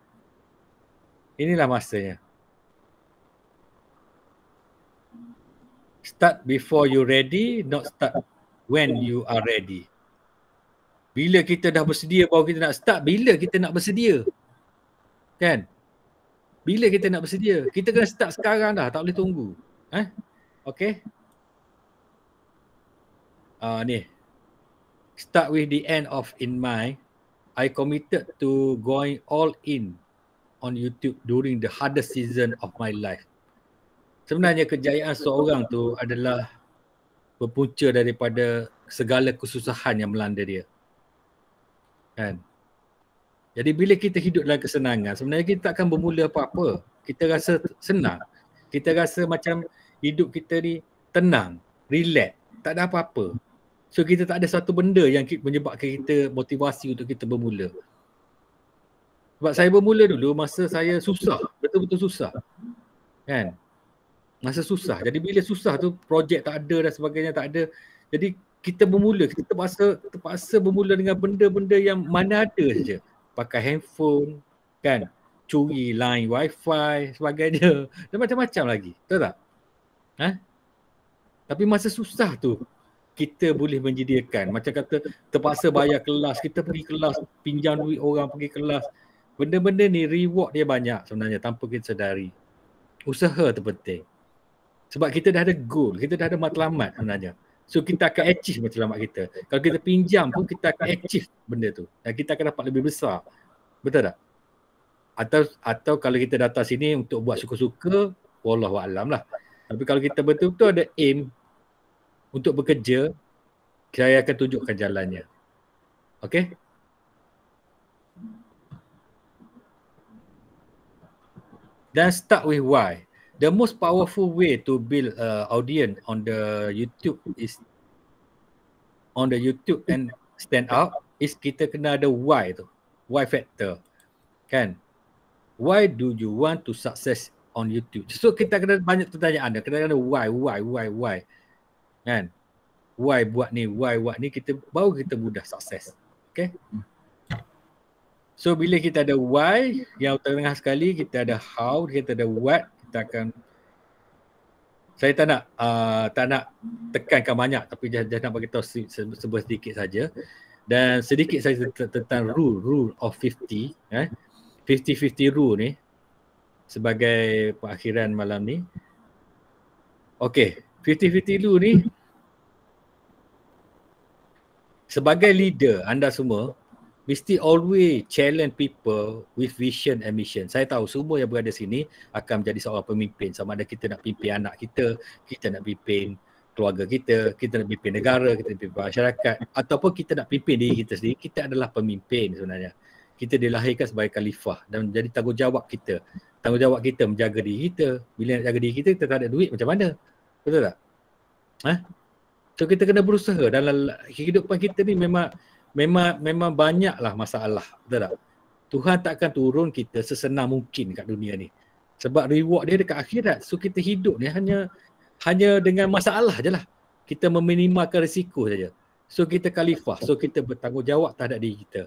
Inilah masanya. Start before you ready, not start when you are ready. Bila kita dah bersedia baru kita nak start, bila kita nak bersedia. Kan? Bila kita nak bersedia. Kita kena start sekarang dah, tak boleh tunggu. Okay. Ni. Start with the end of in mind. I committed to going all in on YouTube during the hardest season of my life. Sebenarnya kejayaan seorang tu adalah berpunca daripada segala kesusahan yang melanda dia. Kan? Jadi bila kita hidup dalam kesenangan, sebenarnya kita tak akan bermula apa-apa. Kita rasa senang. Kita rasa macam hidup kita ni tenang, relax, tak ada apa-apa. So kita tak ada satu benda yang menyebabkan kita motivasi untuk kita bermula. Sebab saya bermula dulu masa saya susah, betul-betul susah. Kan? Masa susah. Jadi bila susah tu projek tak ada dan sebagainya tak ada. Jadi kita bermula, kita terpaksa bermula dengan benda-benda yang mana ada saja. Pakai handphone, kan? Curi line wifi, sebagainya. Dan macam-macam lagi. Betul tak? Tapi masa susah tu, kita boleh menyediakan. Macam kata terpaksa bayar kelas, kita pergi kelas, pinjam duit orang pergi kelas. Benda-benda ni reward dia banyak sebenarnya tanpa kita sedari. Usaha tu penting. Sebab kita dah ada goal, kita dah ada matlamat sebenarnya. So kita akan achieve matlamat kita. Kalau kita pinjam pun kita akan achieve benda tu. Dan kita akan dapat lebih besar. Betul tak? Atau kalau kita datang sini untuk buat suka-suka, wallahualam lah. Tapi kalau kita betul-betul ada aim untuk bekerja, saya akan tunjukkan jalannya. Okay? Dan start with why. The most powerful way to build audience on the YouTube and stand out is kita kena ada why tu. Why factor. Kan? Why do you want to success on YouTube? So kita kena banyak pertanyaan dia. Kena ada why. Kan? Why buat ni, baru kita mudah sukses. Okay? So bila kita ada why, yang tengah sekali kita ada how, kita ada what, kita akan, saya tak nak tekankan banyak tapi just nak bagi tahu sebuah sedikit saja. Dan sedikit saya tentang rule of 50, 50-50 rule ni sebagai perakhiran malam ni. Okay, 50-50 rule ni sebagai leader anda semua mesti always challenge people with vision and mission. Saya tahu semua yang berada sini akan menjadi seorang pemimpin. Sama ada kita nak pimpin anak kita nak pimpin keluarga kita nak pimpin negara, kita nak pimpin masyarakat, ataupun kita nak pimpin diri kita sendiri. Kita adalah pemimpin sebenarnya. Kita dilahirkan sebagai khalifah dan menjadi tanggungjawab kita. Tanggungjawab kita menjaga diri kita. Bila nak jaga diri kita tak ada duit macam mana? Betul tak? So kita kena berusaha. Dalam kehidupan kita ni memang banyaklah masalah, betul tak? Tuhan tak akan turun kita sesenang mungkin kat dunia ni. Sebab reward dia dekat akhirat. So kita hidup ni hanya dengan masalah je lah. Kita meminimalkan risiko saja. So kita khalifah. So kita bertanggungjawab terhadap diri kita.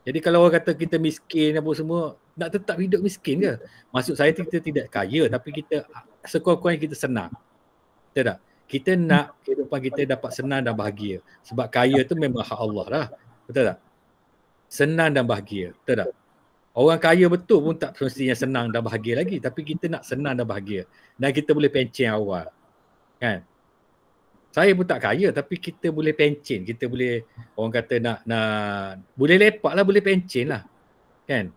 Jadi kalau orang kata kita miskin apa semua, nak tetap hidup miskin ke? Maksud saya kita tidak kaya tapi kita sekurang-kurangnya kita senang. Betul tak? Kita nak kehidupan kita dapat senang dan bahagia. Sebab kaya tu memang hak Allah lah. Betul tak? Senang dan bahagia. Betul tak? Orang kaya betul pun tak semestinya senang dan bahagia lagi. Tapi kita nak senang dan bahagia. Dan kita boleh pencen awal. Kan? Saya pun tak kaya tapi kita boleh pencen. Kita boleh, orang kata nak boleh lepak lah, boleh pencen lah. Kan?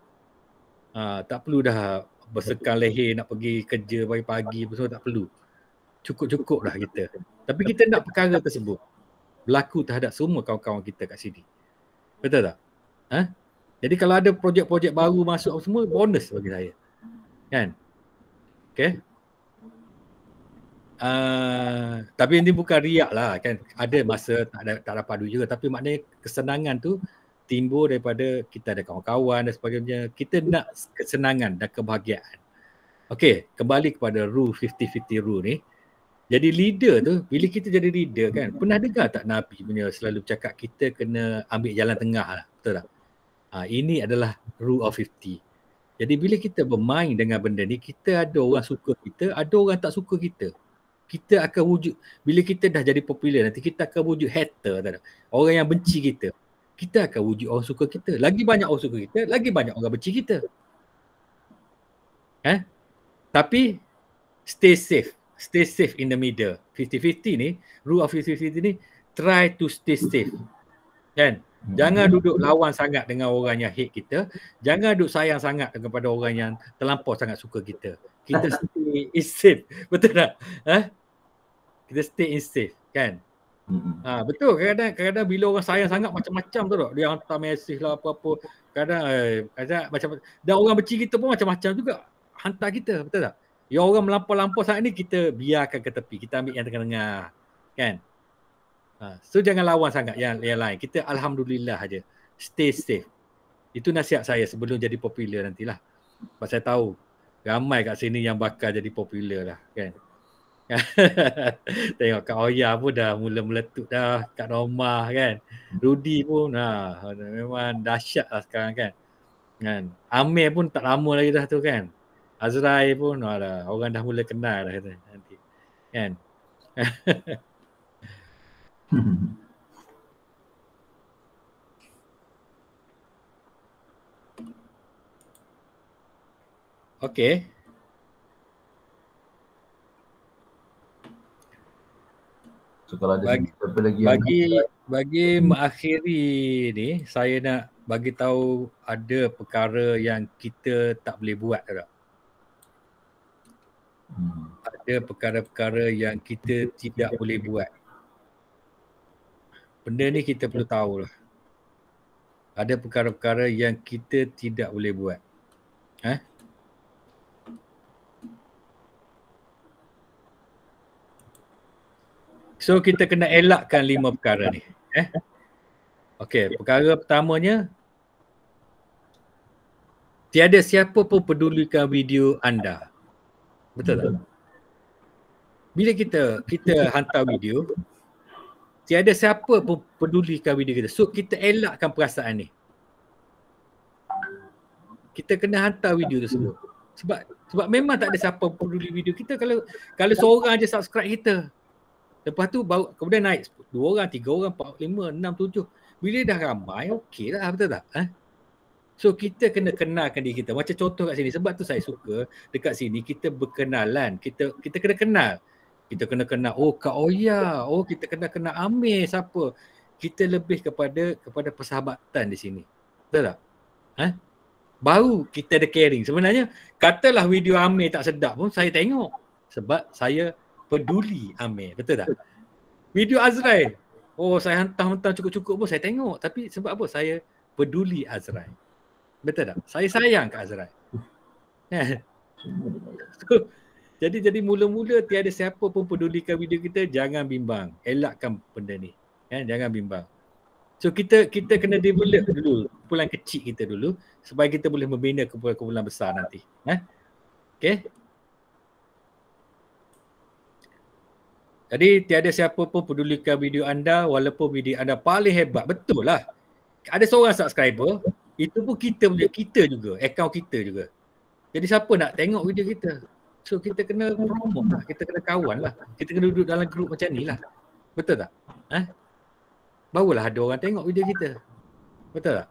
Tak perlu dah bersekang leher nak pergi kerja pagi-pagi apa semua, tak perlu. Cukup-cukup lah kita. Tapi kita nak perkara tersebut berlaku terhadap semua kawan-kawan kita kat sini. Betul tak? Jadi kalau ada projek-projek baru masuk semua, bonus bagi saya. Kan? Okay? Tapi ini bukan riak lah kan. Ada masa tak dapat duit juga. Tapi maknanya kesenangan tu timbul daripada kita ada kawan-kawan dan sebagainya. Kita nak kesenangan dan kebahagiaan. Okay, kembali kepada rule 50-50 rule ni. Jadi leader tu, bila kita jadi leader kan, pernah dengar tak Nabi punya selalu cakap kita kena ambil jalan tengah lah, betul tak? Ini adalah rule of 50. Jadi bila kita bermain dengan benda ni, kita ada orang suka kita, ada orang tak suka kita. kita akan wujud, bila kita dah jadi popular nanti kita akan wujud hater, tak ada? Orang yang benci kita. Kita akan wujud orang suka kita. Lagi banyak orang suka kita, lagi banyak orang benci kita. Tapi stay safe. Stay safe in the middle. 50-50 ni, rule of 50-50 ni, try to stay safe. Kan? Jangan duduk lawan sangat dengan orang yang hate kita. Jangan duduk sayang sangat kepada orang yang terlampau sangat suka kita. Kita stay in safe. Betul tak? Kita stay in safe. Kan? Betul. Kadang-kadang bila orang sayang sangat macam-macam tu tak. Dia hantar mesej lah apa-apa. Kadang macam, dan orang benci kita pun macam-macam juga hantar kita. Betul tak? Yang orang melampau-lampau sangat ni kita biarkan ke tepi. Kita ambil yang tengah-tengah. Kan? So jangan lawan sangat yang lain. Kita alhamdulillah aja. Stay safe. Itu nasihat saya sebelum jadi popular nantilah. Sebab saya tahu ramai kat sini yang bakal jadi popular lah kan. Tengok Kak Oya pun dah mula meletup dah, Kak Roma kan. Rudy pun memang dahsyat lah sekarang kan. Amir pun tak lama lagi dah tu kan. Azrai pun orang dah mula kenal dah kata nanti. Kan. Okey. So kalau ada bagi mengakhiri ni, saya nak bagi tahu ada perkara yang kita tak boleh buat tak? Ada perkara-perkara yang kita tidak boleh buat. Benda ni kita perlu tahu lah. Ada perkara-perkara yang kita tidak boleh buat. So kita kena elakkan 5 perkara ni. Okey, perkara pertamanya, tiada siapa pun pedulikan video anda. Betul tak? Bila kita hantar video, tiada siapa pun pedulikan video kita. So kita elakkan perasaan ni. Kita kena hantar video tersebut. Sebab memang tak ada siapa peduli video kita kalau seorang je subscribe kita. Lepas tu baru kemudian naik 2 orang, 3 orang, 4, 5, 6, 7. Bila dah ramai, okey lah, betul tak? So kita kena kenalkan diri kita. Macam contoh kat sini, sebab tu saya suka dekat sini kita berkenalan. Kita kena kenal. Kita kena kenal, oh Kak Oya, oh kita kena kenal Amir siapa. Kita lebih kepada persahabatan di sini. Betul tak? Baru kita ada caring. Sebenarnya katalah video Amir tak sedap pun saya tengok. Sebab saya peduli Amir. Betul tak? Video Azrai, oh saya hantar cukup-cukup pun saya tengok. Tapi sebab apa? Saya peduli Azrai. Betul tak? Saya sayang kat Azrai. So, jadi mula-mula tiada siapa pun pedulikan video kita, jangan bimbang. Elakkan benda ni. Jangan bimbang. So kita kena develop dulu kumpulan kecil kita dulu supaya kita boleh membina kumpulan besar nanti. Okay. Jadi tiada siapa pun pedulikan video anda walaupun video anda paling hebat. Betul lah. Ada seorang subscriber, itu pun kita juga, akaun kita juga. Jadi siapa nak tengok video kita? So kita kena promote lah, kita kena kawan lah. Kita kena duduk dalam grup macam ni lah. Betul tak? Barulah ada orang tengok video kita. Betul tak?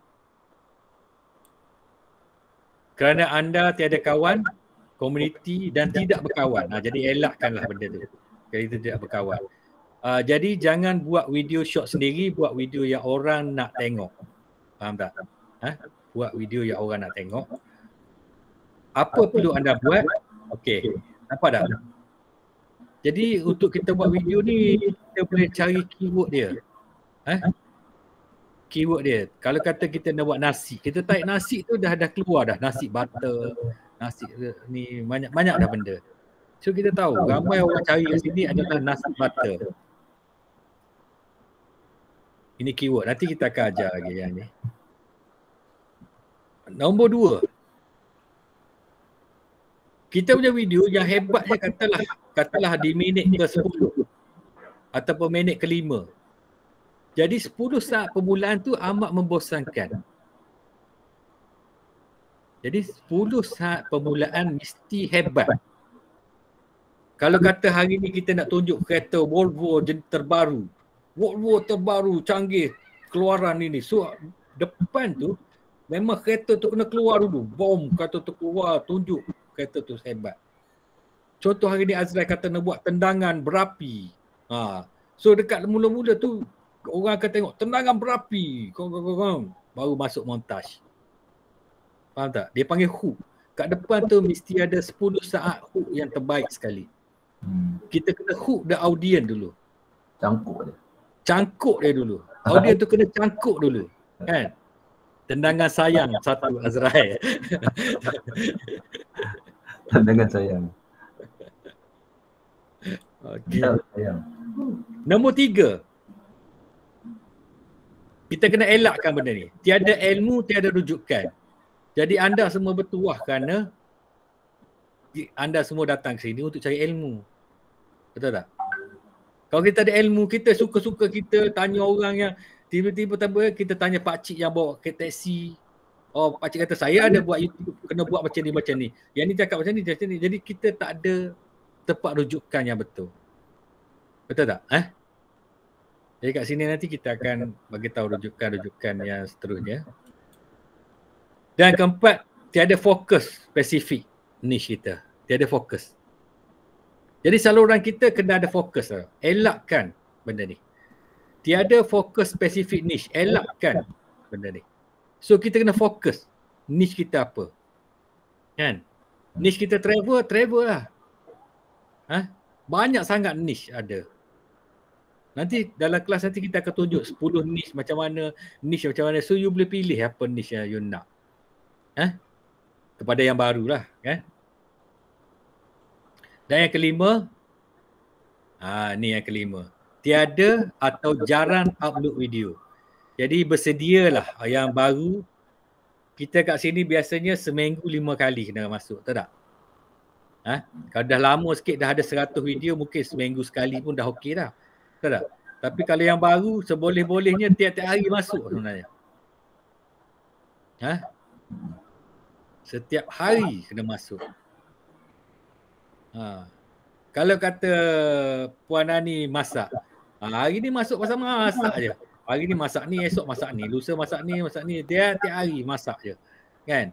Kerana anda tiada kawan, komuniti dan tidak berkawan. Jadi elakkanlah benda tu. Jadi tidak berkawan. Jadi jangan buat video short sendiri, buat video yang orang nak tengok. Faham tak? Buat video yang orang nak tengok. Apa perlu anda buat? Okey, nampak tak? Jadi untuk kita buat video ni, kita boleh cari keyword dia. Keyword dia. Kalau kata kita nak buat nasi, kita type nasi tu dah keluar dah. Nasi butter, nasi ni banyak dah benda. So kita tahu ramai orang cari kat sini adalah nasi butter. Ini keyword. Nanti kita akan ajar lagi yang ni. Nombor 2. Kita punya video yang hebatnya katalah di minit ke-10 ataupun minit ke-5. Jadi 10 saat permulaan tu amat membosankan. Jadi 10 saat permulaan mesti hebat. Kalau kata hari ni kita nak tunjuk kereta Volvo terbaru. Volvo terbaru, canggih, keluaran ini. So depan tu memang kereta tu kena keluar dulu. Bom kereta tu keluar, tunjuk kereta tu hebat. Contoh hari ni Azrai kata nak buat tendangan berapi. So dekat mula-mula tu orang akan tengok tendangan berapi. Baru masuk montaj. Faham tak? Dia panggil hook. Kat depan tu mesti ada 10 saat hook yang terbaik sekali. Kita kena hook the audience dulu. Cangkuk dia dulu. Audience tu kena cangkuk dulu. Kan? Tendangan sayang satu Azrai. Tendangan sayang. Okay. Nombor 3. Kita kena elakkan benda ni. Tiada ilmu, tiada rujukan. Jadi anda semua bertuah kerana anda semua datang ke sini untuk cari ilmu. Betul tak? Kalau kita ada ilmu, kita suka-suka kita tanya orang yang tiba-tiba kita tanya pakcik yang bawa ke taksi. Oh, pakcik kata saya ada buat YouTube, kena buat macam ni. Yang ni cakap macam ni. Jadi kita tak ada tempat rujukan yang betul. Betul tak? Jadi kat sini nanti kita akan bagi tahu rujukan-rujukan yang seterusnya. Dan keempat, tiada fokus spesifik niche kita. Tiada fokus. Jadi saluran kita kena ada fokus. Elakkan benda ni. Tiada fokus spesifik niche. Elakkan benda ni. So kita kena fokus. Niche kita apa? Kan? Niche kita travel lah. Banyak sangat niche ada. Nanti dalam kelas nanti kita akan tunjuk 10 niche macam mana. So you boleh pilih apa niche yang you nak. Kepada yang baru lah. Kan? Dan yang kelima, ni yang kelima. Tiada atau jarang upload video. Jadi bersedialah yang baru. Kita kat sini biasanya seminggu 5 kali kena masuk. Tahu tak? Kalau dah lama sikit dah ada 100 video, mungkin seminggu sekali pun dah okey dah. Tahu tak? Tapi kalau yang baru, seboleh-bolehnya tiap-tiap hari masuk sebenarnya. Setiap hari kena masuk. Kalau kata Puan Nani masak, hari ni masuk pasal masak je. Hari ni masak ni, esok masak ni, lusa masak ni, tiap-tiap hari masak je. Kan?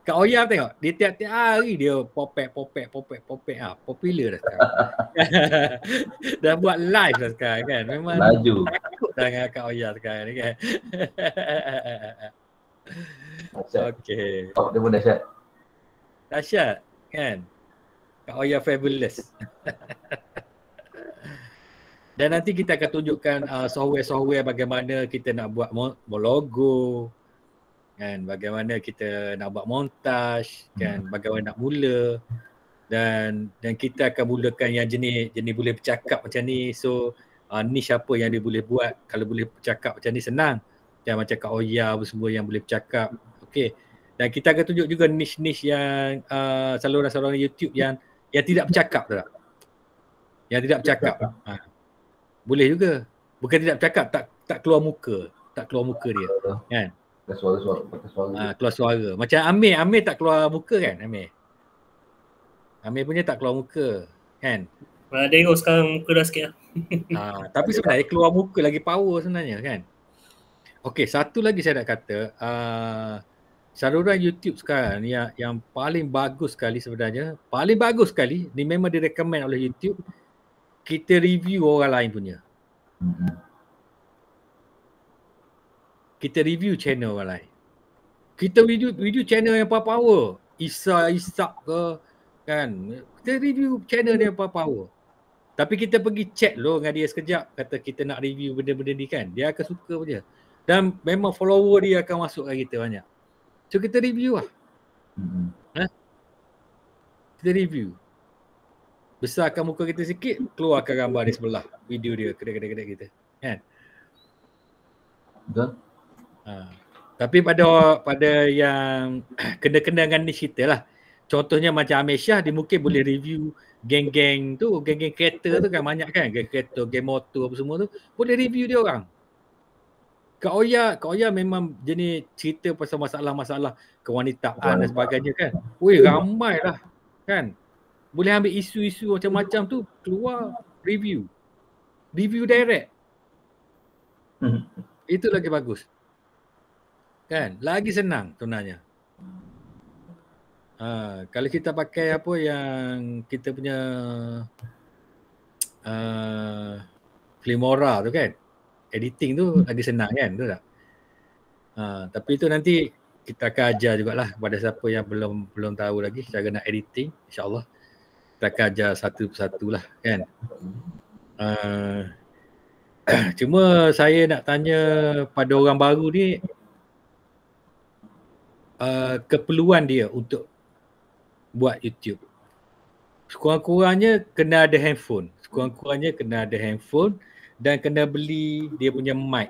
Kak Oya tengok, dia tiap-tiap hari dia popek. Popular dah sekarang. Dah buat live dah sekarang kan. Memang laju. Takut dah dengan Kak Oya sekarang ni kan. Okay. Dia pun dahsyat. Dahsyat kan. Kak Oya fabulous. Dan nanti kita akan tunjukkan software-software bagaimana kita nak buat logo kan, bagaimana kita nak buat montaj kan, bagaimana nak mula dan kita akan mulakan yang jenis boleh bercakap macam ni. So niche apa yang dia boleh buat. Kalau boleh bercakap macam ni senang. Yang macam Kak Oya apa semua yang boleh bercakap. Okey. Dan kita akan tunjuk juga niche-niche yang saluran-saluran YouTube yang tidak bercakap tak? Yang tidak bercakap. Boleh juga. Bukan tidak bercakap, tak keluar muka. Tak keluar muka dia. Kan? Keluar suara. Macam Amir tak keluar muka kan? Amir punya tak keluar muka. Kan? Tengok sekarang muka dah sikit lah. Tapi sebenarnya keluar muka lagi power sebenarnya kan? Okey, satu lagi saya nak kata. Saluran YouTube sekarang yang paling bagus sekali sebenarnya. Paling bagus sekali. Ni memang direkomend oleh YouTube. Kita review orang lain punya. Kita review channel orang lain. Kita review channel yang power. Isak ke kan. Kita review channel yang power. Tapi kita pergi chat dulu dengan dia sekejap. Kata kita nak review benda-benda ni kan. Dia akan suka je. Dan memang follower dia akan masukkan kita banyak. So kita review lah. Kita review. Besarkan muka kita sikit, keluarkan gambar di sebelah video dia, kedai-kedai kita. Kan? Betul. Tapi pada yang kena-kena dengan niche kita lah. Contohnya macam Amir Syah, dia mungkin boleh review geng-geng tu, geng-geng kereta tu kan banyak kan. Geng kereta, geng motor apa semua tu. Boleh review dia orang. Kak Oya memang jenis cerita pasal masalah-masalah kewanitaan dan sebagainya kan. Weh, ramai lah kan. boleh ambil isu-isu macam-macam tu keluar review direct. Itu lagi bagus. Kan? Lagi senang sebenarnya. Kalau kita pakai apa yang kita punya Filmora tu kan, editing tu lagi senang kan, betul tak? Tapi tu nanti kita akan ajar jugalah kepada siapa yang belum tahu lagi cara nak editing, insyaAllah kita akan ajar satu persatu lah kan. Cuma saya nak tanya pada orang baru ni, keperluan dia untuk buat YouTube. Sekurang-kurangnya kena ada handphone. Dan kena beli dia punya mic.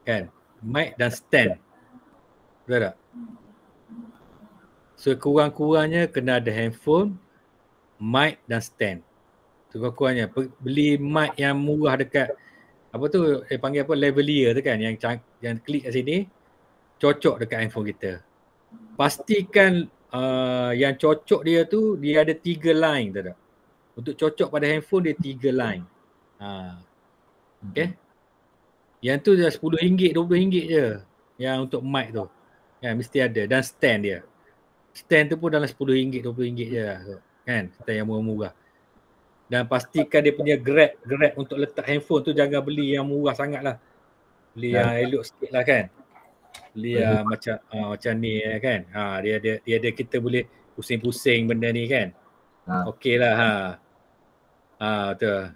Kan? Mic dan stand. Betul tak? Sekurang-kurangnya kena ada handphone, mic dan stand. Sekurang-kurangnya beli mic yang murah dekat apa tu panggil apa, lavalier tu kan, yang klik kat sini cocok dekat handphone kita. Pastikan yang cocok dia tu dia ada 3 line, tahu tak? Untuk cocok pada handphone dia 3 line. Okay. Yang tu dah RM10, RM20 je yang untuk mic tu. Kan mesti ada, dan stand dia. Stand tu pun dalam RM10, RM20 je lah, kan? Stand yang murah-murah. Dan pastikan dia punya grab untuk letak handphone tu jangan beli yang murah sangat lah. Beli yang elok sikit lah kan. Beli macam ni kan. Dia ada kita boleh pusing-pusing benda ni kan. Okey lah. Betul.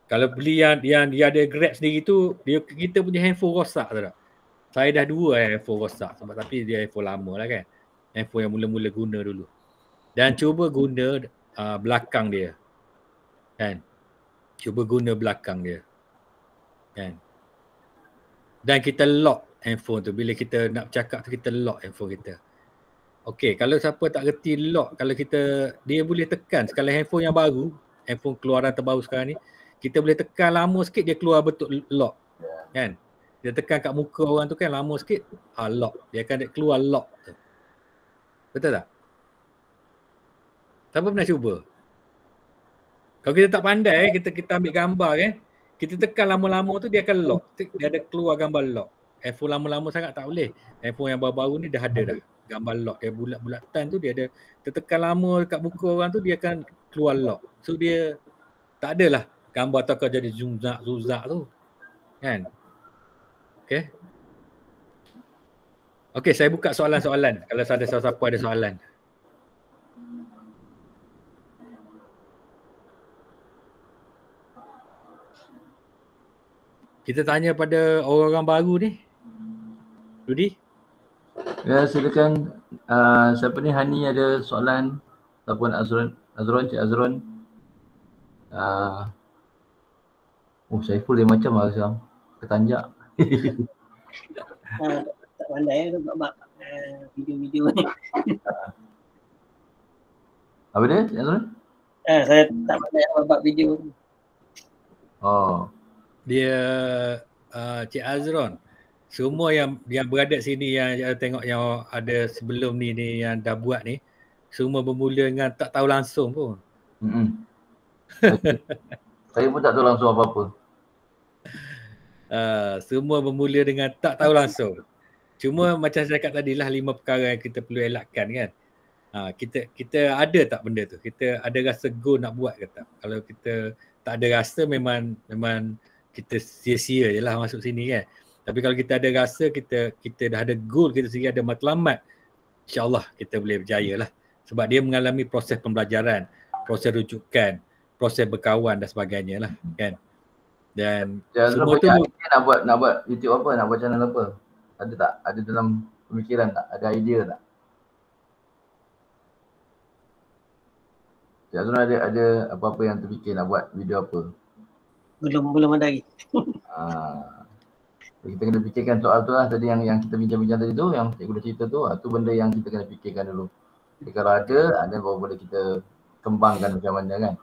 Kalau beli yang dia ada grab sendiri tu, kita punya handphone rosak tu tak? Saya dah 2 handphone rosak tapi dia handphone lama lah kan. Handphone yang mula-mula guna dulu. Dan cuba guna belakang dia. Kan? Cuba guna belakang dia. Kan? Dan kita lock handphone tu. Bila kita nak bercakap tu kita lock handphone kita. Okey, kalau siapa tak reti lock, kalau dia boleh tekan sekali handphone yang baru, handphone keluaran terbaru sekarang ni, kita boleh tekan lama sikit dia keluar betul lock. Kan? Dia tekan kat muka orang tu kan lama sikit, lock. Dia akan keluar lock tu. Betul tak? Siapa pernah cuba? Kalau kita tak pandai, kita ambil gambar kan, kita tekan lama-lama tu dia akan lock. Dia ada keluar gambar lock. Handphone lama-lama sangat tak boleh. Handphone yang baru-baru ni dah ada dah gambar lock. Dia bulat-bulatan tu dia ada, tertekan lama dekat muka orang tu dia akan keluar lock. So dia tak adalah gambar tu akan jadi zuzak tu. Kan? Okay. Okay, saya buka soalan-soalan. Kalau ada siapa ada soalan. Kita tanya pada orang-orang baru ni. Rudi? Ya, silakan. Siapa ni? Hani ada soalan ataupun Azron, Cik Azron. Saiful dia macam lah sekarang. Ketanjak. Tak pandai buat video-video ni. Apa dia, Cik Azron? Saya tak pandai buat video. Dia Cik Azron, semua yang berada sini yang tengok yang ada sebelum ni yang dah buat ni, semua bermula dengan tak tahu langsung pun. Saya pun tak tahu langsung apa-apa. Semua bermula dengan tak tahu langsung. Cuma macam saya cakap tadi lah 5 perkara yang kita perlu elakkan kan. Kita ada tak benda tu? Kita ada rasa go nak buat ke tak? Kalau kita tak ada rasa memang kita sia-sia je lah masuk sini kan. Tapi kalau kita ada rasa, kita dah ada goal, kita sendiri ada matlamat, insyaAllah kita boleh berjaya lah. Sebab dia mengalami proses pembelajaran, proses rujukan, proses berkawan dan sebagainya lah kan. Dan semua tu nak buat YouTube apa, nak buat channel apa? Ada tak? Ada dalam pemikiran tak? Ada idea tak? Cik Azrul ada apa-apa yang terfikir nak buat video apa? Belum ada lagi. Kita kena fikirkan soal tu lah tadi yang kita bincang-bincang tadi tu, yang cikgu dah cerita tu, tu benda yang kita kena fikirkan dulu. Jadi kalau ada baru boleh kita kembangkan macam mana kan.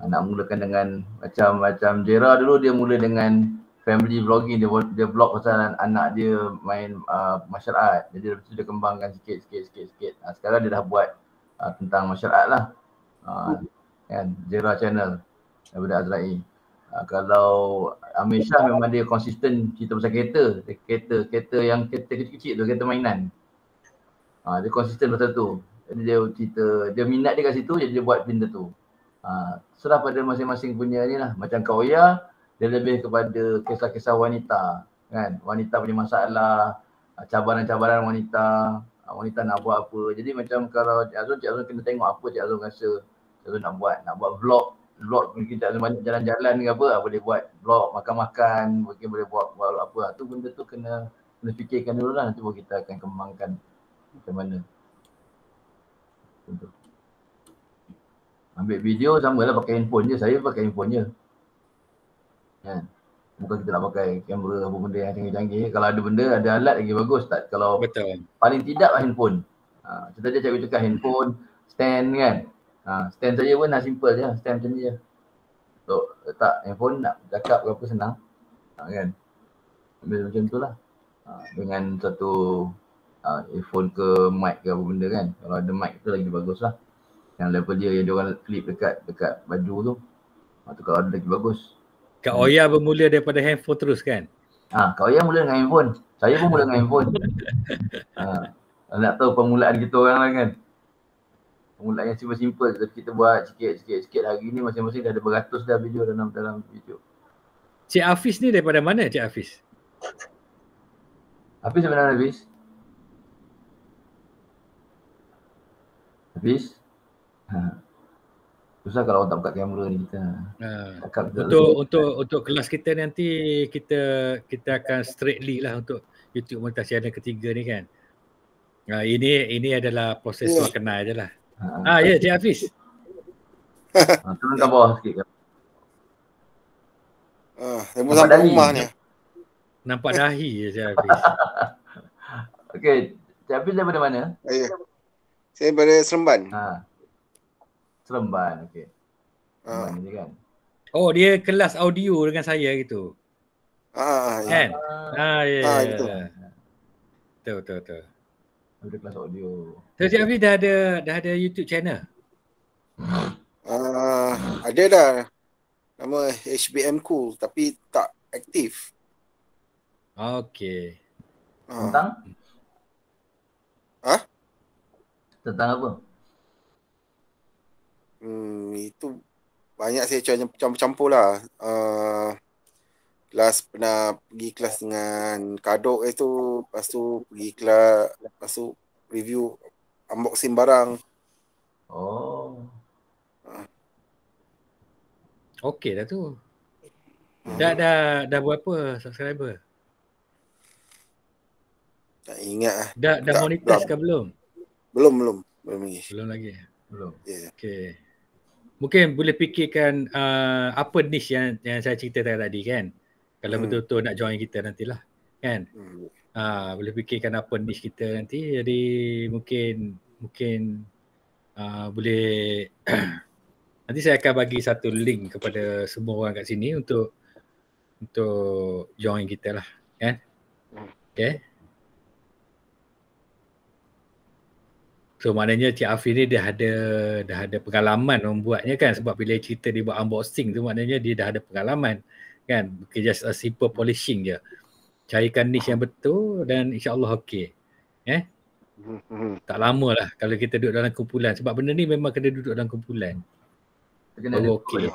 Nak mulakan dengan macam Jera dulu, dia mula dengan family vlogging, dia vlog pasal anak dia main martial art. Jadi lepas tu dia kembangkan sikit. Sekarang dia dah buat tentang martial art lah. Kan, Zera channel daripada Azrael. Kalau Amir Shah memang dia konsisten cerita pasal kereta yang kereta kecil-kecil tu, kereta mainan. Dia konsisten pasal tu. Jadi dia cerita, dia minat dia kat situ, jadi dia buat benda tu. Serah pada masing-masing punya ni lah. Macam Kak Oya, dia lebih kepada kisah-kisah wanita, kan? Wanita punya masalah, cabaran-cabaran wanita, wanita nak buat apa. Jadi macam kalau Cik Azrul kena tengok apa Cik Azrul rasa Cik Azrul nak buat vlog mungkin Cik Azrul banyak jalan-jalan ke apa, boleh buat vlog makan-makan, mungkin boleh buat apa. Tu benda tu kena fikirkan dulu lah, nanti baru kita akan kembangkan macam mana. Contoh. Ambil video sama lah, pakai handphone je. Saya pakai handphone je. Kan? Bukan kita nak pakai kamera apa benda yang canggih-canggih. Kalau ada benda, ada alat lagi bagus. Tak, kalau betul. Paling tidak handphone. Kita je cakap handphone, stand kan. Stand saja pun dah simple je. Stand macam ni je. So, letak handphone nak cakap ke apa senang. Kan? Ambil macam tu lah. Dengan satu earphone ke mic ke apa benda kan. Kalau ada mic tu lagi bagus lah. Yang level dia yang diorang clip dekat baju tu. Tu kalau ada lagi bagus. Kak Oya bermula daripada handphone terus kan? Kak Oya mula dengan handphone. Saya pun mula dengan handphone. Nak tahu permulaan kita orang lah kan. Permulaan yang simple-simple. Kita buat sikit-sikit. Hari ni masing-masing dah ada beratus dah video dalam video. Cik Hafiz ni daripada mana Cik Hafiz? Hafiz daripada mana Hafiz? Hafiz? Susah kalau orang tak buka kamera ni kita. Untuk kelas kita nanti kita akan straightly lah untuk YouTube Monetasi Channel ketiga ni kan. Ini adalah proses kenal je lah. Ya Cik Hafiz. Turunkan bawah sikit kan. Nampak dahi rumah ni. Nampak dahi je Cik Hafiz. Okey, Cik Hafiz daripada mana? Saya daripada Seremban. Seremban, okey. Seremban ni kan. Oh, dia kelas audio dengan saya gitu. Kan? Ya. Betul. Ada kelas audio. So Cik Hafiz dah ada YouTube channel? Ada dah. Nama HBM Cool tapi tak aktif. Okey. Tentang? Tentang apa? Itu banyak saya campur-campur lah. Pernah pergi kelas dengan Kadok itu, lepas tu pergi kelas, lepas tu review unboxing barang. Okey dah tu. Dah berapa subscriber? Tak ingat lah. Dah monetize ke belum? Belum lagi. Belum lagi. Yeah. Okey. Mungkin boleh fikirkan apa niche yang saya cerita tadi kan. Kalau betul-betul nak join kita nantilah kan. Boleh fikirkan apa niche kita nanti. Jadi mungkin boleh nanti saya akan bagi satu link kepada semua orang kat sini untuk join kita lah kan. Okay. So maknanya Cik Hafiz ni dah ada pengalaman membuatnya kan, sebab bila cerita dia buat unboxing tu maknanya dia dah ada pengalaman kan. Bukan just a simple polishing je. Carikan niche yang betul dan insya-Allah okey. Tak lama lah kalau kita duduk dalam kumpulan, sebab benda ni memang kena duduk dalam kumpulan. Baru okey.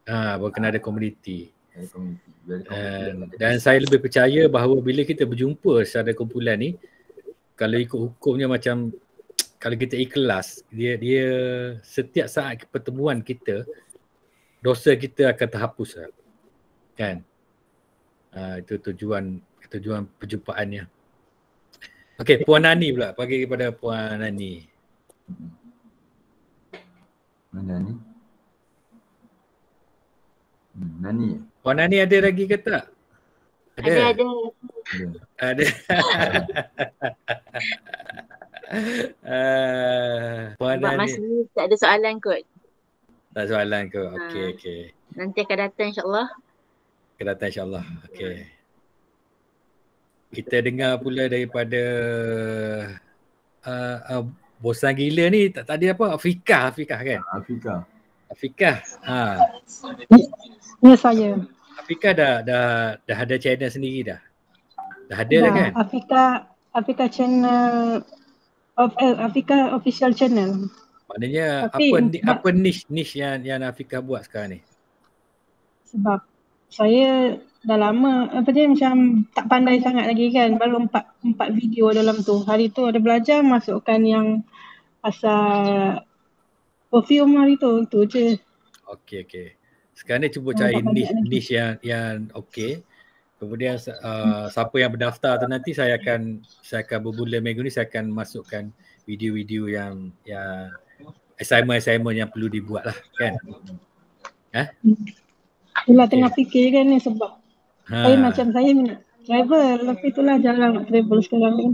Baru kena ada komuniti. Dan saya lebih percaya bahawa bila kita berjumpa secara kumpulan ni, kalau ikut hukumnya macam kalau kita ikhlas, dia setiap saat pertemuan kita, dosa kita akan terhapus kan. Itu tujuan perjumpaannya. Okey, Puan Nani pula, bagi kepada Puan Nani. Mana ni? Nani. Puan Nani ada lagi ke tak? Ada. Puan Sebab Nani. masa ni tak ada soalan kot. Tak soalan ke? Okey. Nanti akan datang insya-Allah. Akan datang insyaAllah. Okay. Kita dengar pula daripada bosan gila ni, tadi apa? Afiqah kan? Afiqah. Ya saya. Afiqah dah ada channel sendiri dah. Dah ada dah kan? Afiqah channel Afiqah official channel. Maknanya apa niche yang Afiqah buat sekarang ni? Sebab saya dah lama macam tak pandai sangat lagi kan, baru 4 video dalam tu. Hari tu ada belajar masukkan yang pasal perfume hari tu, itu je. Okey. Sekarang ni cuba cari niche yang okey. Kemudian siapa yang berdaftar tu nanti saya akan bermula minggu ni saya akan masukkan video-video yang assignment yang perlu dibuat lah kan. Itulah tengah fikir kan ni sebab saya macam saya nak travel, tapi itulah jarang nak travel sekarang ni.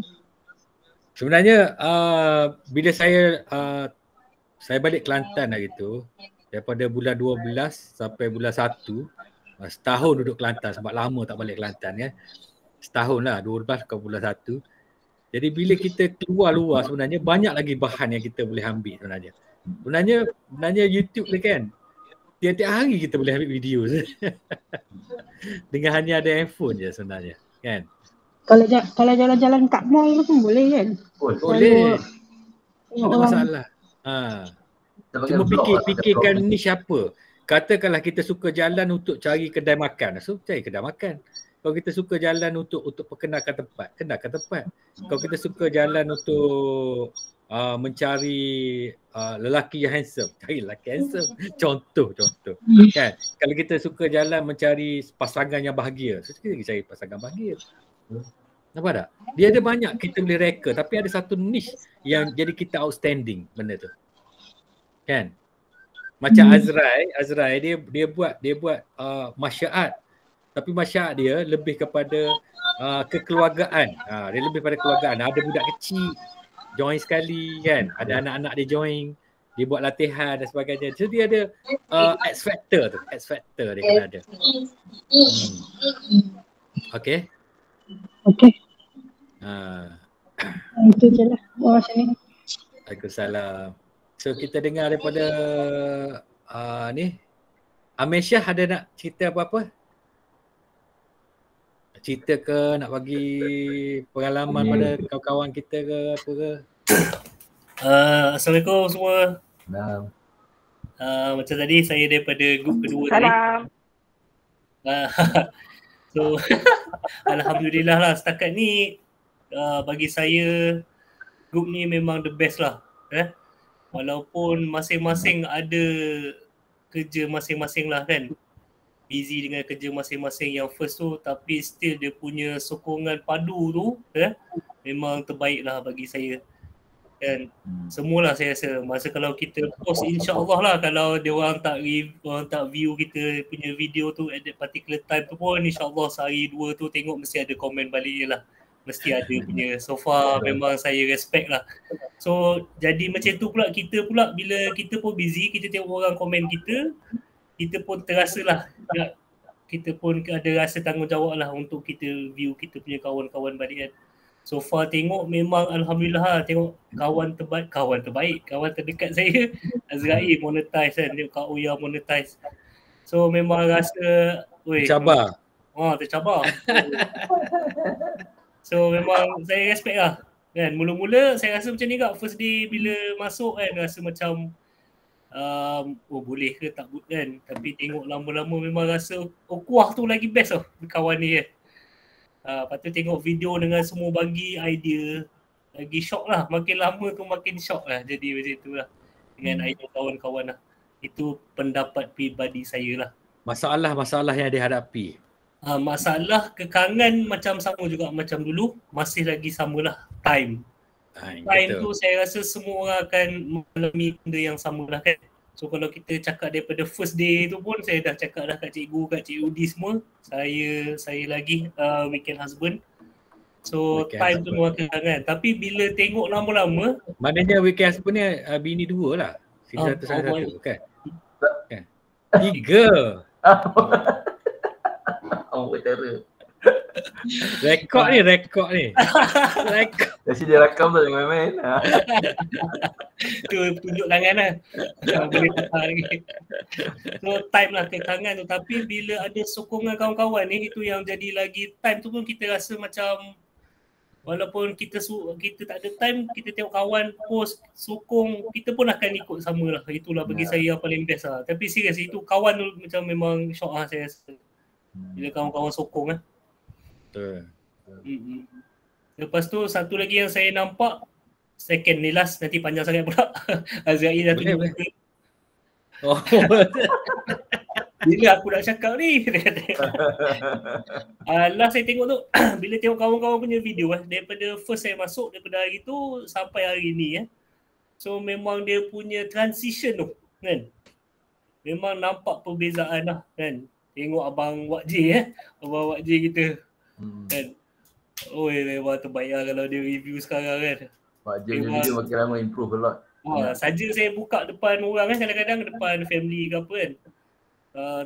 Sebenarnya bila saya balik Kelantan hari tu, daripada bulan 12 sampai bulan 1, setahun duduk Kelantan sebab lama tak balik Kelantan kan. Setahun lah, 12 ke bulan 1. Jadi bila kita keluar luar sebenarnya banyak lagi bahan yang kita boleh ambil sebenarnya. Sebenarnya YouTube ni kan, tiap-tiap hari kita boleh ambil video dengan hanya ada handphone je sebenarnya kan. Kalau jalan-jalan kat mall tu pun boleh kan? Boleh. Tak ada masalah. Cuma fikirkan niche apa. Katakanlah kita suka jalan untuk cari kedai makan. So cari kedai makan. Kalau kita suka jalan untuk perkenalkan tempat, kenalkan tempat. Kalau kita suka jalan untuk mencari lelaki yang handsome, cari lelaki handsome. Contoh kan. Kalau kita suka jalan mencari pasangan yang bahagia, so kita cari pasangan bahagia. Nampak tak? Dia ada banyak kita boleh reka, tapi ada satu niche yang jadi kita outstanding benda tu. Kan? Macam Azrai dia buat martial art. Tapi martial art dia lebih kepada kekeluargaan. Dia lebih pada kekeluargaan. Ada budak kecil join sekali kan. Ada anak-anak dia join. Dia buat latihan dan sebagainya. So dia ada X factor tu. X factor dia kena ada. Okay. Itu je lah. Waalaikumsalam. So kita dengar daripada ni. Ameshah ada nak cerita apa-apa? Cerita ke, nak bagi pengalaman pada kawan-kawan kita ke apa ke? Assalamualaikum semua. Macam tadi saya daripada grup kedua tadi. So alhamdulillah lah setakat ni bagi saya grup ni memang the best lah. Walaupun masing-masing ada kerja masing-masing lah kan. Busy dengan kerja masing-masing yang first tu, tapi still dia punya sokongan padu tu memang terbaik lah bagi saya. Kan semualah saya rasa masa kalau kita post, insya-Allah lah kalau dia orang tak view kita punya video tu at that particular time tu pun, insya-Allah sehari dua tu tengok mesti ada komen balik lah. Mesti ada punya. So far memang saya respect lah. So jadi macam tu pula kita pula, bila kita pun busy, kita tengok orang komen kita pun terasa lah, kita pun ada rasa tanggungjawab lah untuk kita view kita punya kawan-kawan balik kan. So far tengok memang alhamdulillah, tengok kawan terbaik, kawan terdekat saya Azrai monetize kan, tengok Kak Uya monetize. So memang rasa tercabar. Tercabar. So memang saya respect lah kan. Mula-mula saya rasa macam ni kak, first day bila masuk kan rasa macam boleh ke tak kan, tapi tengok lama-lama memang rasa kuah tu lagi best tau kawan ni kan. Lepas tu tengok video dengan semua bagi idea, lagi shock lah, makin lama tu makin shock lah jadi macam tu lah dengan idea kawan-kawan lah. Itu pendapat pribadi saya lah. Masalah yang dihadapi, masalah kekangan macam sama juga macam dulu, masih lagi samalah time tu saya rasa semua orang akan mengalami benda yang sama lah kan. So kalau kita cakap daripada first day tu pun saya dah cakap dah kat cikgu, kat Cik Udi semua, saya lagi weekend husband. So weekend time husband tu memang kekangan, tapi bila tengok lama-lama, maknanya weekend husband ni bini dua lah, satu kan? 3 orang buat terror. Rekod ni. Rekod. Jadi dia rakam tu jangan main. Tu tunjuk tangan lah. Boleh tahan lagi. So time lah tangan tu. Tapi bila ada sokongan kawan-kawan ni, itu yang jadi lagi time tu pun kita rasa macam walaupun kita tak ada time, kita tengok kawan post sokong, kita pun akan ikut sama lah. Itulah bagi saya yang paling best lah. Tapi serius itu kawan tu macam memang syok lah saya rasa. Bila kawan-kawan sokong lah. Betul. Lepas tu satu lagi yang saya nampak, second ni last, nanti panjang sangat pula. Azrael dah tunjuk muka. Oh. Bila aku nak cakap ni? Last saya tengok tu, bila tengok kawan-kawan punya video daripada first saya masuk, daripada hari tu sampai hari ni so memang dia punya transition tu kan, memang nampak perbezaan lah kan. Tengok Abang Wak J Abang Wak J kita kan, memang terbaik lah kalau dia review sekarang kan. Wak J punya video makin lama improve a lot. Saja saya buka depan orang kan, kadang-kadang depan family ke apa kan,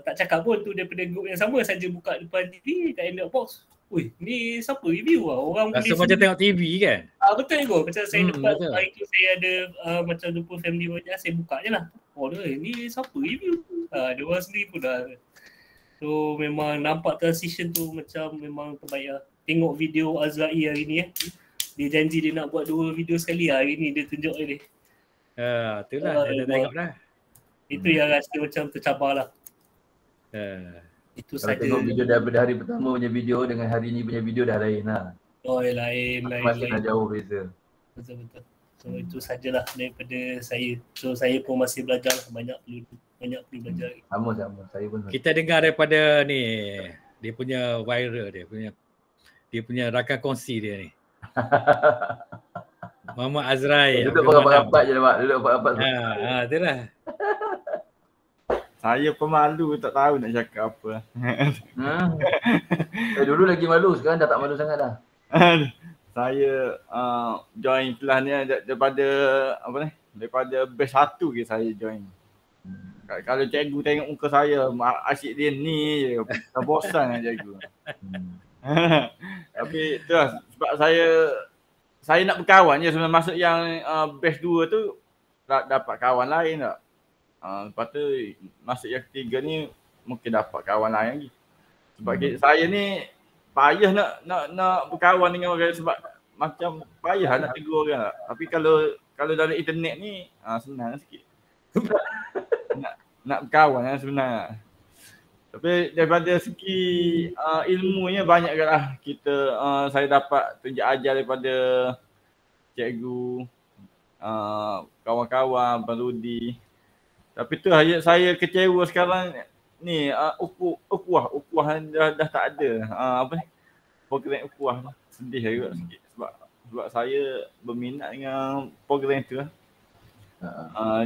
tak cakap pun tu daripada group yang sama, saja buka depan TV kat inbox box. Ui, ni siapa review lah? Orang rasa macam tengok TV kan? Betul juga. Macam saya depan hari tu saya ada macam jumpa family banyak, saya buka je lah. Oh ni siapa review? Dia orang sendiri pun dah. So memang nampak transition tu macam memang terbaik lah. Tengok video Azrael hari ni dia janji dia nak buat 2 video sekali, hari ni dia tunjuk dia. Itulah dah tengok dah. Itu yang rasa macam tercabar lah. Itu kalau saja. Tengok video daripada hari pertama punya video dengan hari ni punya video dah lain lah. Lain. Masih dah jauh beza. Betul. So itu sajalah daripada saya. So saya pun masih belajar, banyak perlu belajar. Sama. Saya pun. Kita dengar daripada ni, dia punya viral dia punya rakan kongsi dia ni. Muhammad Azrael. Duduk rapat-rapat je Pak. Duduk rapat-rapat. Itulah. Saya pemalu, tak tahu nak cakap apa. Dulu lagi malu, sekarang dah tak malu sangat dah. Saya join kelas ni daripada batch 1 ke saya join. Kalau cikgu tengok muka saya, asyik dia ni je, dah bosan dengan cikgu. Tapi itulah sebab saya nak berkawan je sebenarnya. Masuk yang batch 2 tu dapat kawan lain tak. Lepas tu masuk yang ketiga ni mungkin dapat kawan lain lagi. Sebab saya ni payah nak berkawan dengan orang sebab macam payah nak tegur orang. Tapi kalau dalam internet ni senang sikit. nak berkawan senang. Tapi daripada segi ilmunya banyak lah saya dapat tunjuk ajar daripada cikgu, kawan-kawan, Abang Rudi. Tapi tu saya kecewa sekarang ni ukuah dah tak ada. Program ukuah sedih juga sikit sebab saya berminat dengan program tu.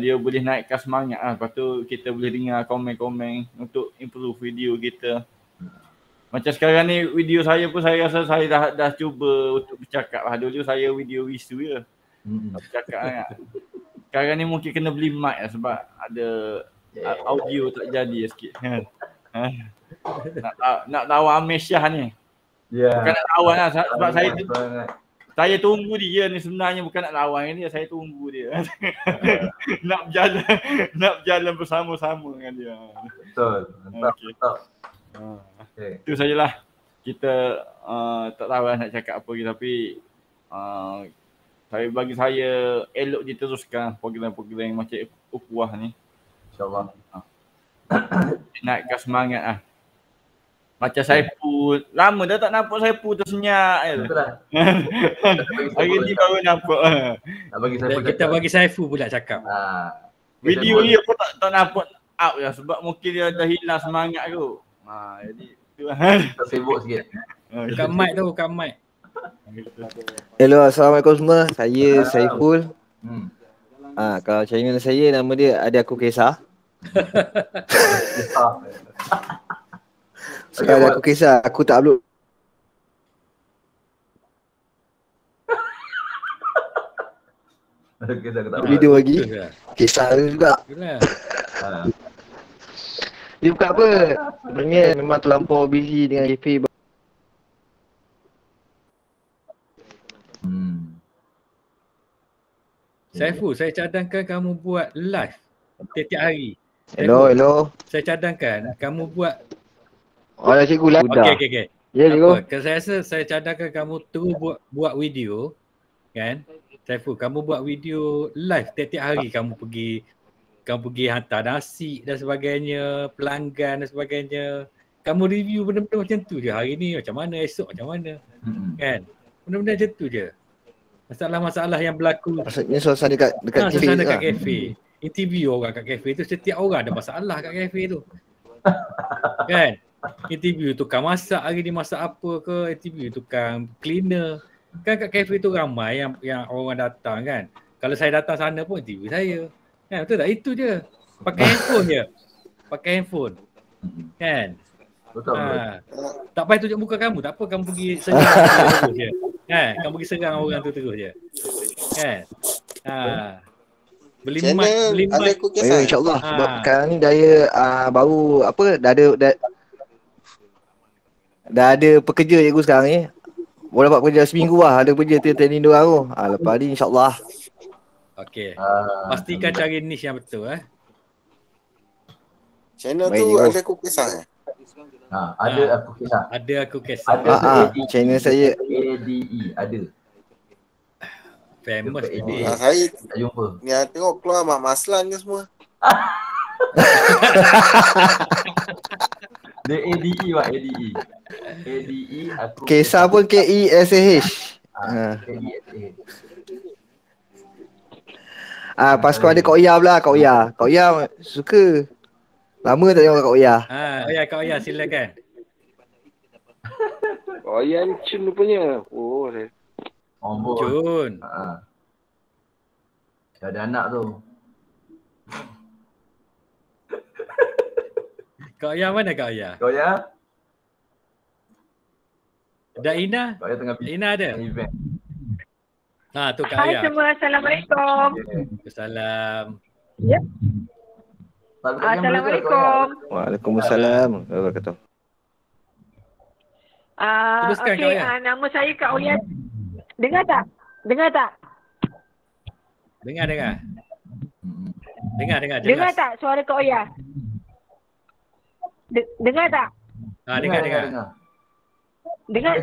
Dia boleh naikkan semangat lah. Lepas tu kita boleh dengar komen-komen untuk improve video kita. Macam sekarang ni video saya pun saya rasa saya dah cuba untuk bercakap lah. Dulu saya video wisu je. Bercakap sangat. Sekarang ni mungkin kena beli mic lah sebab ada audio tak jadi sikit. Nak lawan Ameshah ni. Bukan nak lawan lah sebab saya tunggu dia ni sebenarnya, bukan nak lawan dia, saya tunggu dia. nak berjalan bersama-sama dengan dia. Betul. Itu sajalah. Kita tak tahu lah nak cakap apa lagi, tapi bagi saya elok diteruskan program-program macam ukuah ni. InsyaAllah. Naikkan semangat lah. Macam Saiful, lama dah tak nampak Saiful tersenyap. Betul lah. Hari ni baru nampak. Kita bagi Saiful pula cakap. Video dia pun tak nampak out lah sebab mungkin dia dah hilang semangat tu. Jadi tu lah. Tak sibuk sikit. Bukan mic tu, bukan mic. Hello, Assalamualaikum semua. Saya Saiful. Kalau channel saya nama dia Ada Aku Kisah. Ada Aku Kisah, aku tak upload. Video lagi. Kisah juga. Dia bukan apa. Sebenarnya memang terlampau busy dengan kafe. Saiful, saya cadangkan kamu buat live tiap-tiap hari. Hello, Saiful, hello. saya cadangkan kamu buat. Oh, dah cikgu lah. Okey. Ya, cikgu. Apa? Saya rasa saya cadangkan kamu terus buat video, kan? Saiful, kamu buat video live tiap-tiap hari. Kamu pergi hantar nasi dan sebagainya, pelanggan dan sebagainya. Kamu review benda-benda macam tu je. Hari ni macam mana, esok macam mana. Kan? Benda-benda macam tu je. Masalah-masalah yang berlaku. Maksudnya suasana dekat kafe. Suasana dekat kafe. Interview orang kat kafe tu, setiap orang ada masalah kat kafe tu. Kan? Interview tukang masak hari ni masak apa ke, interview tukang cleaner. Kan kat kafe tu ramai yang orang datang kan. Kalau saya datang sana pun interview saya. Kan, betul tak? Itu je. Pakai handphone je. Pakai handphone. Kan? Betul. Tak payah tunjuk muka kamu. Tak apa, kamu pergi serang orang terus je. Kan? Kamu pergi serang orang tu terus je. Kan? Beli mic. InsyaAllah. Sebab sekarang ni daya baru apa, dah ada pekerja cikgu sekarang ni. Boleh dapat pekerja seminggu lah. Ada pekerja training diorang tu. Lepas ni insyaAllah. Okey. Pastikan cari niche yang betul Channel tu ada aku kisah ada aku kisah. Ada aku kisah. Channel saya ADE ada. Famous ni. Saya jumpa. Ni tengok keluar Mak Maslan ke semua. Dia ADE Pak, ADE. ADE aku kisah pun KESAH. Pas kau ada Kak Oya pula, Kak Oya. Kak Oya suka. Lama tak tengok Kak Oya. Kak Oya silakan. Kak Oya ni Cun rupanya. Oh, Cun. Dah ada anak tu. Kak Oya mana Kak Oya? Kak Oya? Ada Ina? Kak Oya tengah Ina ada? Event. Tu Kak Hai Oya. semua, Assalamualaikum. Assalam. Ya. Assalamualaikum. Waalaikumsalam. Wabarakatuh. Teruskan, Kak Oya. Nama saya Kak Oya. Dengar tak? Dengar. Jelas. Dengar tak suara Kak Oya? Dengar tak? Dengar. Dengar.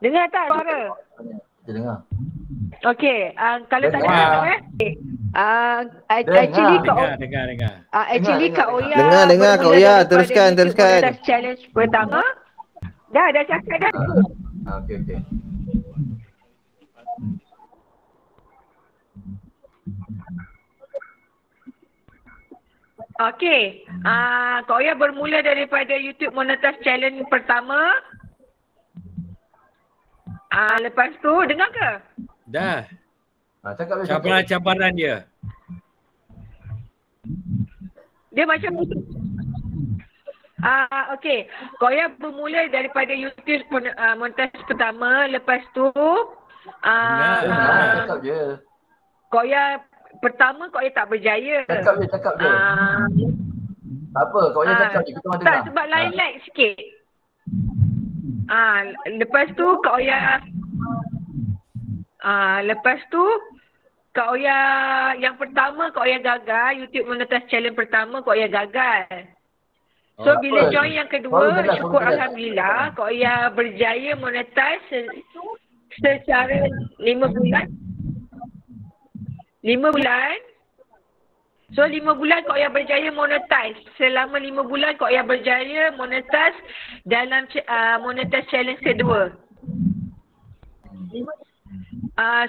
Dengar tak suara? Dengar. Okey, kalau tak dengar actually Kak Oya. Dengar. Actually Kak Oya. Dengar Kak Oya, teruskan. Challenge pertama. Dah cakap dah. Okey. Okey. Kak Oya bermula daripada YouTube Monetize Challenge pertama. Lepas tu dengar ke? Dah. Cakap cabaran dia. Dia macam okey. Kak Oya bermula daripada YouTube Monetize pertama. Lepas tu cakap je. Kak Oya pertama Kak Oya tak berjaya. Cakap je. Tak apa, Kak Oya cakap je. Kita orang dengar. Tak, sebab lain lag sikit. Lepas tu Kak Oya Kak Oya yang pertama Kak Oya gagal. YouTube Monetize Challenge pertama Kak Oya gagal. So bila join yang kedua, syukur Alhamdulillah Kak Oya berjaya monetize secara 5 bulan. 5 bulan. So 5 bulan Kak Oya berjaya monetize. Selama 5 bulan Kak Oya berjaya monetize dalam monetize challenge kedua.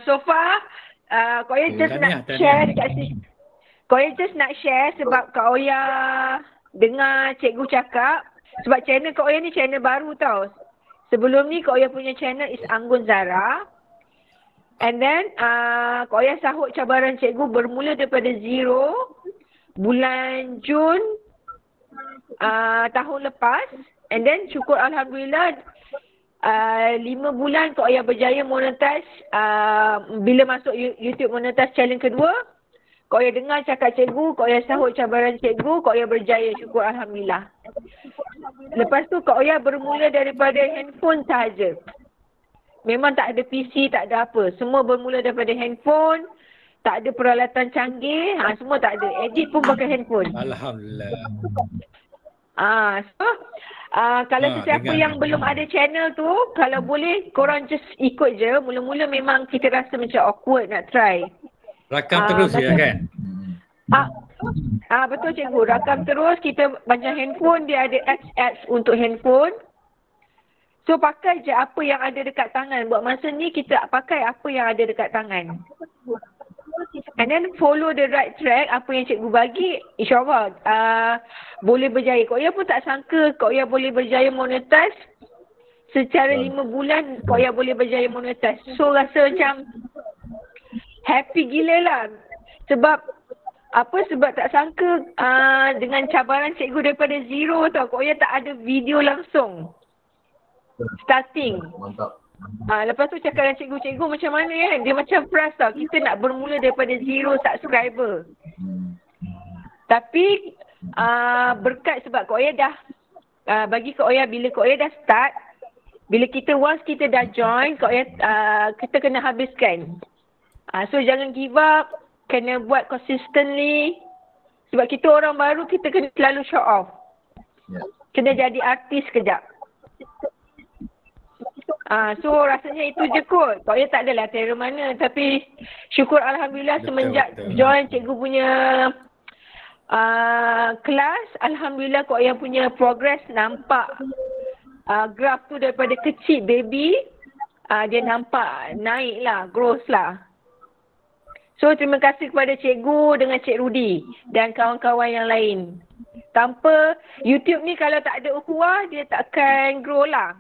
So far Kak Oya just nak share dekat sini. Kak Oya just nak share sebab Kak Oya dengar cikgu cakap. Sebab channel Kak Oya ni channel baru tau. Sebelum ni Kak Oya punya channel is Anggun Zara. And then Kak Oya sahut cabaran cikgu bermula daripada zero bulan Jun tahun lepas. And then syukur Alhamdulillah 5 bulan Kak Oya berjaya monetize. Bila masuk YouTube Monetize Challenge kedua, Kak Kak Oya dengar cakap cikgu, Kak Oya sahut cabaran cikgu, Kak Oya berjaya, syukur Alhamdulillah. Lepas tu Kak Oya bermula daripada handphone sahaja. Memang tak ada PC, tak ada apa. Semua bermula daripada handphone, tak ada peralatan canggih, semua tak ada. Edit pun pakai handphone. Alhamdulillah. Kalau sesiapa yang belum ada channel tu, kalau boleh korang just ikut je. Mula-mula memang kita rasa macam awkward nak try. Rakam terus ya kan? Betul cikgu, rakam terus. Kita macam handphone dia ada apps untuk handphone. So pakai je apa yang ada dekat tangan. Buat masa ni kita pakai apa yang ada dekat tangan. And then follow the right track, apa yang cikgu bagi, insyaAllah boleh berjaya. Kak Oya pun tak sangka Kak Oya boleh berjaya monetize. Secara 5 bulan Kak Oya boleh berjaya monetize. So rasa macam happy gila lah. Sebab tak sangka dengan cabaran cikgu daripada zero tau. Kak Oya tak ada video langsung starting. Mantap. Lepas tu cakap dengan cikgu macam mana kan? Dia macam frust tau. Kita nak bermula daripada zero subscriber. Tapi berkat sebab Kak Oya dah bagi Kak Oya, bila Kak Oya dah start, bila once kita dah join, Kak Oya kita kena habiskan. So jangan give up, kena buat consistently. Sebab kita orang baru, kita kena selalu show off. Kena jadi artis kejap. So rasanya itu je kot. Kak Oya tak adalah terror mana. Tapi syukur Alhamdulillah semenjak join cikgu punya kelas, Alhamdulillah Kak Oya punya progress nampak. Graf tu daripada kecil baby, dia nampak naik lah, growth lah. So terima kasih kepada cikgu dengan Cik Rudy dan kawan-kawan yang lain. Tanpa YouTube ni kalau tak ada ukhuwah, dia takkan grow lah.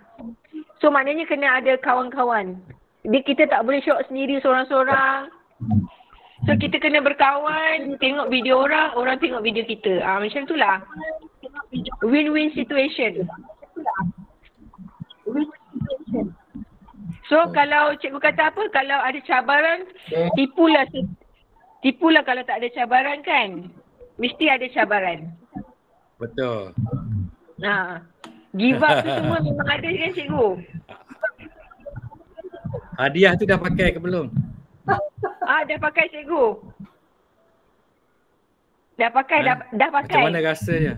So maknanya kena ada kawan-kawan. Kita tak boleh shock sendiri seorang-seorang. So kita kena berkawan, tengok video orang, orang tengok video kita. Macam tu lah. Win-win situation. So kalau cikgu kata apa, kalau ada cabaran, tipulah kalau tak ada cabaran kan. Mesti ada cabaran. Betul. Give up tu semua memang ada kan cikgu? Hadiah tu dah pakai ke belum? Dah pakai cikgu. Dah pakai. Macam mana rasanya?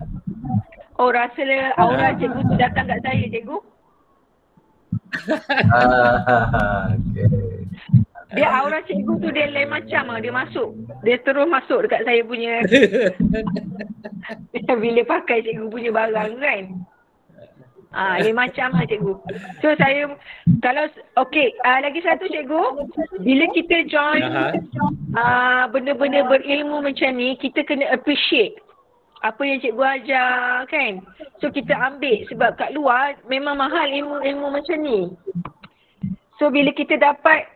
Oh, rasa aura cikgu tu datang kat saya cikgu. Dia aura cikgu tu dia lain macam dia masuk. Dia terus masuk dekat saya punya. Bila pakai cikgu punya barang kan. Lain macam lah cikgu. So saya kalau lagi satu cikgu, bila kita join benda-benda berilmu macam ni, kita kena appreciate apa yang cikgu ajar kan. So kita ambil sebab kat luar memang mahal ilmu-ilmu macam ni. So bila kita dapat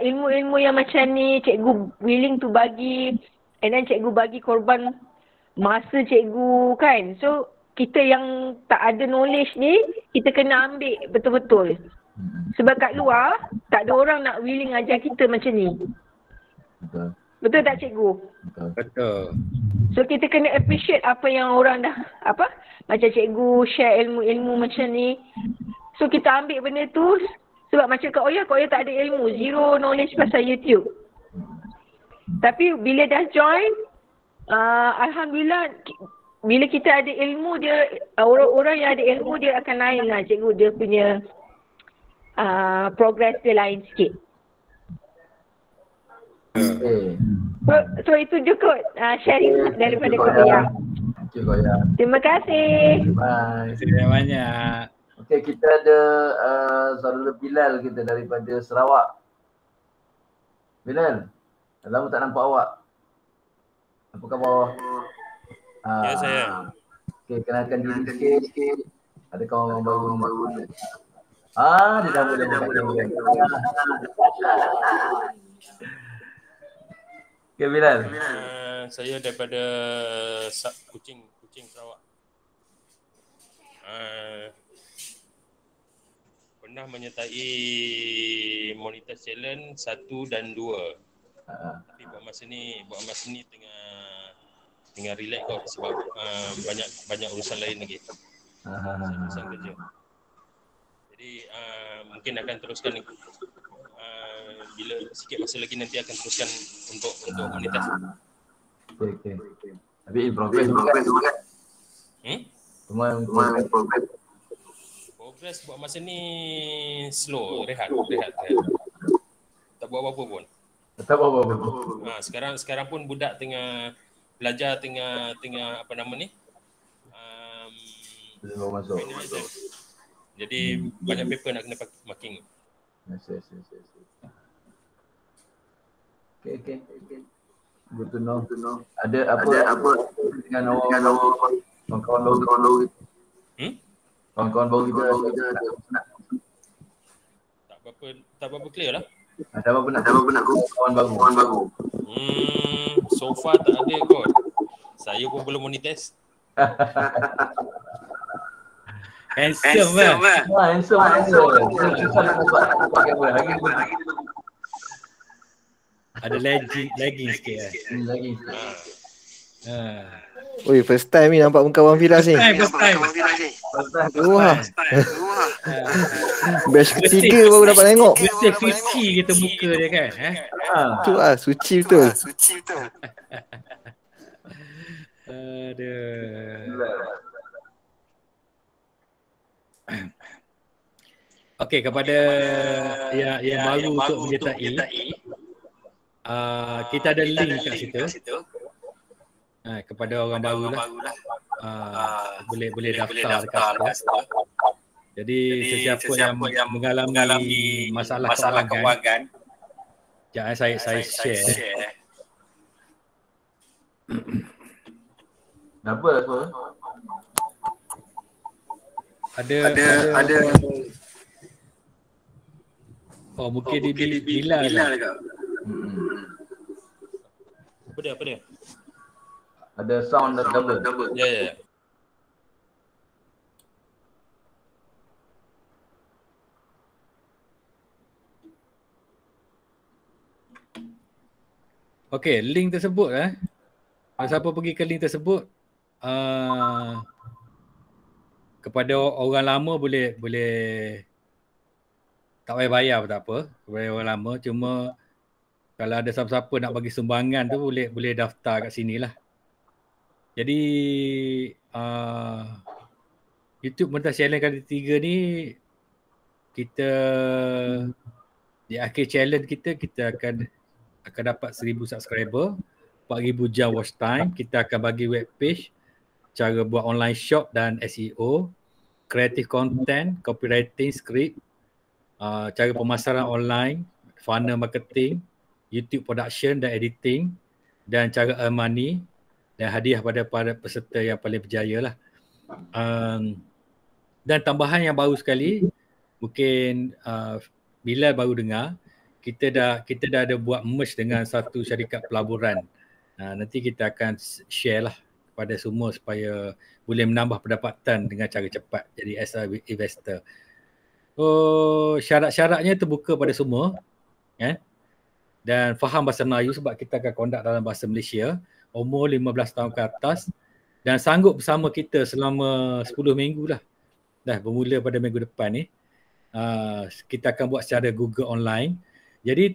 ilmu-ilmu yang macam ni, cikgu willing to bagi, and then cikgu bagi korban masa cikgu kan. So kita yang tak ada knowledge ni, kita kena ambil betul-betul. Sebab kat luar, tak ada orang nak willing ajar kita macam ni. Betul tak cikgu? Betul. So kita kena appreciate apa yang orang dah, macam cikgu share ilmu-ilmu macam ni. So kita ambil benda tu, sebab macam Kak Oya tak ada ilmu, zero knowledge pasal YouTube. Tapi bila dah join, Alhamdulillah, bila kita ada ilmu, dia orang-orang yang ada ilmu dia akan lain lah cikgu, dia punya progress dia lain sikit. So itu je kot sharing daripada Kak Oya. Terima kasih. Bye. Terima kasih banyak. Okey, kita ada Saudara Bilal kita daripada Sarawak. Bilal, lama tak nampak awak. Apa khabar? Ya saya. Okey, kenalkan diri sikit. Ada kawan baru. Dia dah boleh buka. Okey Bilal. Saya daripada Kuching Sarawak. Pernah menyertai Monetize Challenge 1 dan 2. Tapi buat masa ni tengah relax kot sebab banyak urusan lain lagi. Urusan kerja. Jadi mungkin akan teruskan bila sikit masa lagi nanti akan teruskan untuk monetas. Okey. Tapi in progress juga. Progress buat masa ni slow, rehat. Tak buat apa-apa pun. Sekarang pun budak tengah belajar, tengah apa nama ni? Masuk. Jadi banyak paper nak kena marking. Yes. Okay. Good to know. Ada apa dengan kawan-kawan baru? Kawan-kawan baru kita tak berapa clear lah. Ada apa nak kawan baru? So far tak ada kot. Saya pun belum monetize. Handsome lah. Ada lagging sikit lah. Oi, first time ni nampak muka Abang Firas ni. First time. Wah. Batch ketiga baru dapat tengok. Betul suci kita muka dia kan. Tu lah, suci betul. Okey, kepada yang baru untuk menyertai, kita ada link kat situ. Kepada orang baru lah, boleh daftar dekat situ. Jadi sesiapa yang mengalami masalah kewangan, jangan saya share. Apa? Ada. Oh, mungkin di Bilal ke? Apa dia? Ada sound double. Ya. Okey, link tersebut siapa pergi ke link tersebut, kepada orang lama boleh tak payah bayar pun tak apa kepada orang lama, cuma kalau ada siapa-siapa nak bagi sumbangan tu boleh daftar kat sini lah. Jadi YouTube Monetas Challenge kali 3 ni, kita di akhir challenge kita akan dapat 1000 subscriber, 4000 jam watch time. Kita akan bagi web page, cara buat online shop dan SEO, creative content, copywriting, script, cara pemasaran online, funnel marketing, YouTube production dan editing, dan cara earn money, dan hadiah pada para peserta yang paling berjaya lah. Dan tambahan yang baru sekali, mungkin Bilal baru dengar, kita dah ada buat merge dengan satu syarikat pelaburan. Nanti kita akan share lah kepada semua supaya boleh menambah pendapatan dengan cara cepat jadi as a investor. So syarat-syaratnya terbuka pada semua, dan faham bahasa Melayu sebab kita akan conduct dalam bahasa Malaysia, umur 15 tahun ke atas, dan sanggup bersama kita selama 10 minggu lah. Dah bermula pada minggu depan ni. Kita akan buat secara Google online. Jadi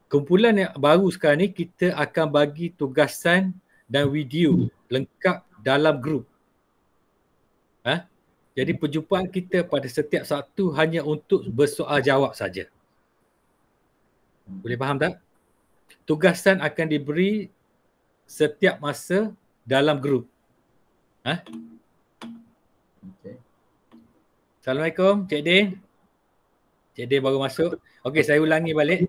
kumpulan yang baru sekarang ni, kita akan bagi tugasan dan video lengkap dalam grup. Jadi perjumpaan kita pada setiap Sabtu hanya untuk bersoal jawab saja. Boleh faham tak? Tugasan akan diberi setiap masa dalam grup. Okay. Assalamualaikum, Cik Din. Cik Din baru masuk. Okey, saya ulangi balik.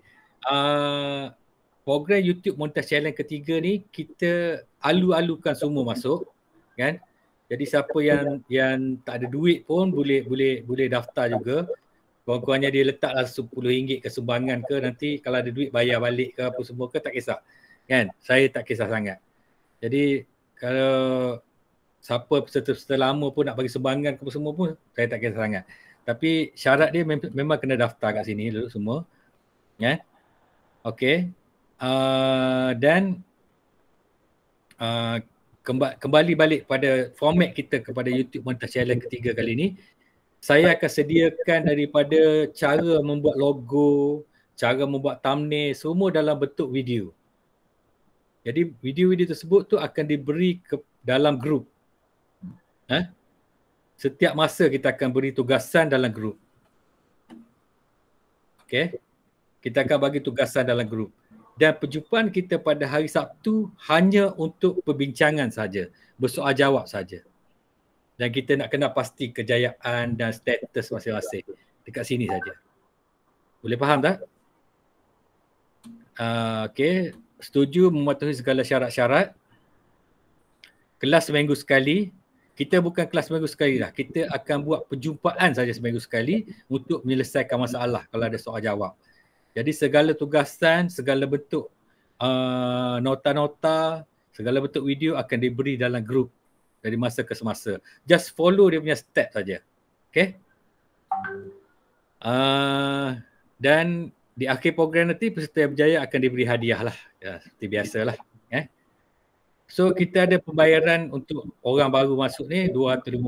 Program YouTube Monetas Challenge ketiga ni, kita alu-alukan semua masuk, kan? Jadi siapa yang tak ada duit pun boleh daftar juga. Kurang-kurangnya dia letaklah RM10 ke sumbangan ke, nanti kalau ada duit bayar balik ke apa semua ke, tak kisah. Kan? Saya tak kisah sangat. Jadi kalau siapa peserta-peserta lama pun nak bagi sumbangan ke apa semua pun, saya tak kisah sangat. Tapi syarat dia memang kena daftar kat sini dulu semua. Okey. Dan kembali balik pada format kita kepada YouTube Monetize Challenge ketiga kali ni, saya akan sediakan daripada cara membuat logo, cara membuat thumbnail, semua dalam bentuk video. Jadi video-video tersebut tu akan diberi ke dalam grup. Setiap masa kita akan beri tugasan dalam grup. Okay. Kita akan bagi tugasan dalam grup. Dan perjumpaan kita pada hari Sabtu hanya untuk perbincangan saja, bersoal jawab saja. Dan kita nak kena pasti kejayaan dan status masing-masing. Dekat sini saja. Boleh faham tak? Okey, setuju mematuhi segala syarat-syarat. Kelas seminggu sekali. Kita bukan kelas seminggu sekali lah. Kita akan buat perjumpaan saja seminggu sekali untuk menyelesaikan masalah kalau ada soal jawab. Jadi segala tugasan, segala bentuk nota-nota, segala bentuk video akan diberi dalam grup dari masa ke semasa. Just follow dia punya step saja. Okay? Dan di akhir program nanti peserta yang berjaya akan diberi hadiah lah. Ya, seperti biasalah. So kita ada pembayaran untuk orang baru masuk ni 250.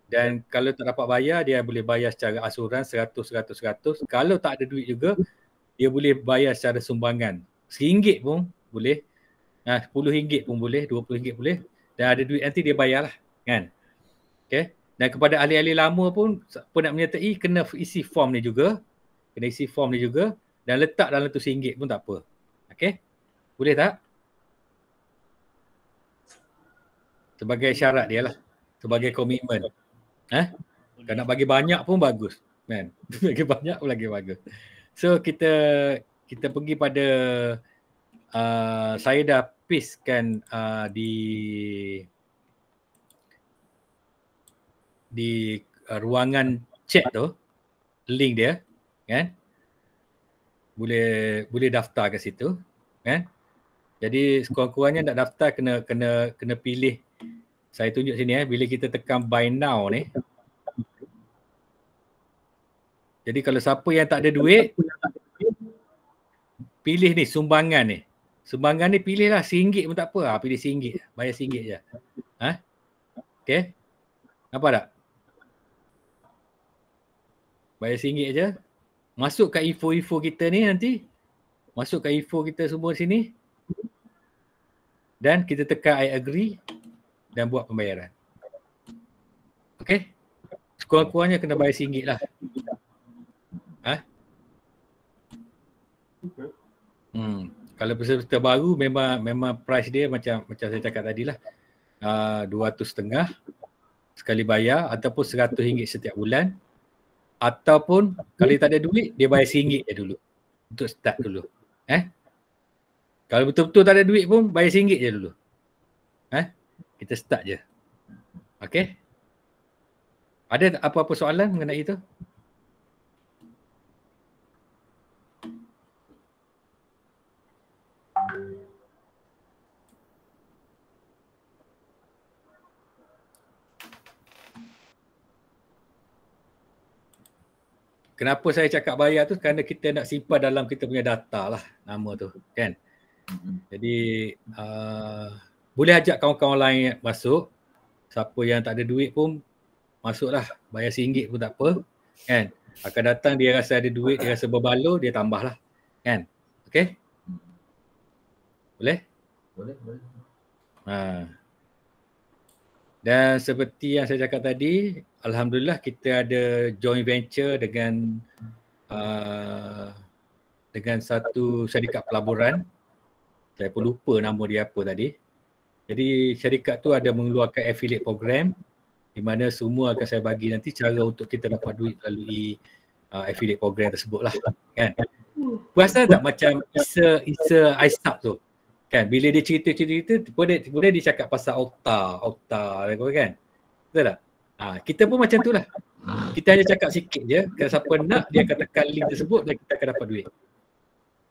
Dan kalau tak dapat bayar, dia boleh bayar secara asuran 100. Kalau tak ada duit juga, dia boleh bayar secara sumbangan. RM1 pun boleh. RM10 pun boleh, RM20 boleh. Dan ada duit nanti dia bayar lah. Kan? Okay. Dan kepada ahli-ahli lama pun, siapa nak menyertai, kena isi form ni juga. Dan letak dalam tu RM1 pun tak apa. Okay? Boleh tak? Sebagai syarat dia lah. Sebagai komitmen. Kalau nak bagi banyak pun bagus. Kan? Bagi banyak pun lagi bagus. So kita pergi pada saya dah pastekan di ruangan chat tu link dia, kan? Boleh daftar kat situ, kan? Jadi sekurang-kurangnya nak daftar kena pilih. Saya tunjuk sini bila kita tekan buy now ni. Jadi kalau siapa yang tak ada duit, pilih ni sumbangan ni. Sumbangan ni pilihlah RM1 pun tak apa. Pilih RM1, bayar RM1 je. Okay? Nampak tak? Bayar RM1 je. Masuk kat info-info kita ni nanti. Masuk kat info kita semua sini. Dan kita tekan I agree. Dan buat pembayaran. Okay? Sekurang-kurangnya kena bayar RM1 lah. Kalau peserta baru memang price dia macam saya cakap tadi lah. 200.5 sekali bayar ataupun RM100 setiap bulan. Ataupun kalau tak ada duit, dia bayar RM1 je dulu. Untuk start dulu. Kalau betul-betul tak ada duit pun, bayar RM1 je dulu. Kita start je. Okay? Ada apa-apa soalan mengenai itu? Kenapa saya cakap bayar tu? Kerana kita nak simpan dalam kita punya data lah nama tu, kan? Jadi boleh ajak kawan-kawan lain masuk. Siapa yang tak ada duit pun masuklah, bayar RM1 pun tak apa, kan? Akan datang dia rasa ada duit, dia rasa berbaloi, dia tambahlah, kan? Okey? Boleh? Boleh. Dan seperti yang saya cakap tadi, alhamdulillah kita ada joint venture dengan satu syarikat pelaburan. Saya pun lupa nama dia apa tadi. Jadi syarikat tu ada mengeluarkan affiliate program di mana semua akan saya bagi nanti cara untuk kita dapat duit melalui affiliate program tersebut lah, kan? Perasan tak macam Isa Aisab tu? Kan bila dia cerita boleh dia cakap pasal Okta kan? Betul tak? Kita pun macam tu lah. Kita hanya cakap sikit je, kalau siapa nak dia akan tekan link tersebut dan kita akan dapat duit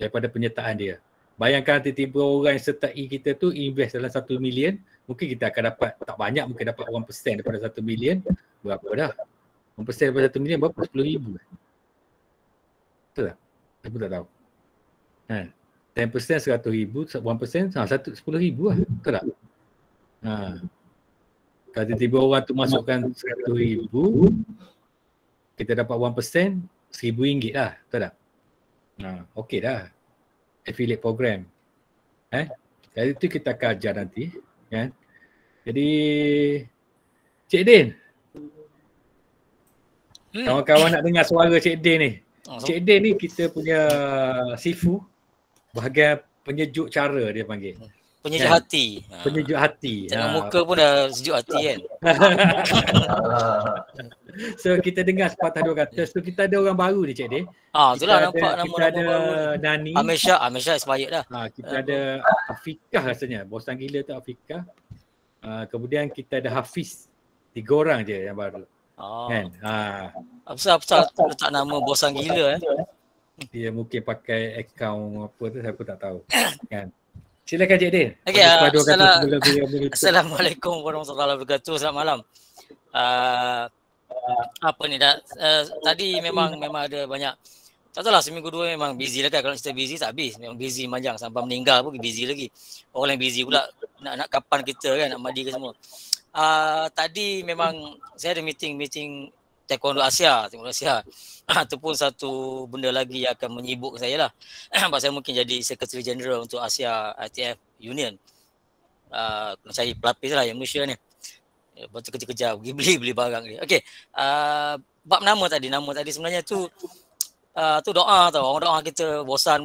daripada penyertaan dia. Bayangkan tiba-tiba orang yang sertai kita tu invest dalam 1 million, mungkin kita akan dapat, tak banyak, mungkin dapat 1% daripada 1 million. Berapa dah? 1% daripada 1 million berapa? 10,000. Betul tak? Aku tak tahu. 10% 100,000, 1% 10,000 lah. Betul tak? Kalau tiba-tiba orang tu masukkan 100,000, kita dapat 1%, RM1,000 lah. Betul tak? Okey dah. Affiliate program. Jadi itu kita akan ajar nanti. Kan? Jadi Cik Din, kawan-kawan nak dengar suara Cik Din ni. Cik Din ni kita punya sifu bahagian penyejuk cara dia panggil. Penyejuk hati. Penyejuk hati. Tengok muka pun dah sejuk hati kan. So kita dengar sepatah dua kata. So kita ada orang baru ni Cik Din. Itulah nampak nama-nama baru. Kita ada Nani. Amisha expired dah. Kita ada Afikah rasanya. Bosan gila tu Afikah. Kemudian kita ada Hafiz. 3 orang je yang baru. Kan? Apa letak nama bosan gila Dia mungkin pakai akaun apa tu, saya pun tak tahu. Kan? Silakan Cik Din. Okay, Assalamualaikum warahmatullahi wabarakatuh. Selamat malam. Apa ni dah tadi memang ada banyak, tak tahulah, seminggu dua memang busy lah kan. Kalau kita busy tak habis, memang busy panjang sampai meninggal pun busy lagi. Orang yang busy pula nak kapan kita kan nak mandi ke semua. Tadi memang saya ada meeting Taekwondo Asia. Itu pun satu benda lagi yang akan menyibuk saya lah. Sebab saya mungkin jadi Secretary General untuk Asia ITF Union. Kena cari pelapis lah yang Malaysia ni. Lepas tu kerja-kerja pergi beli barang dia. Okey. Bab nama tadi sebenarnya tu doa tau. Orang doa kita bosan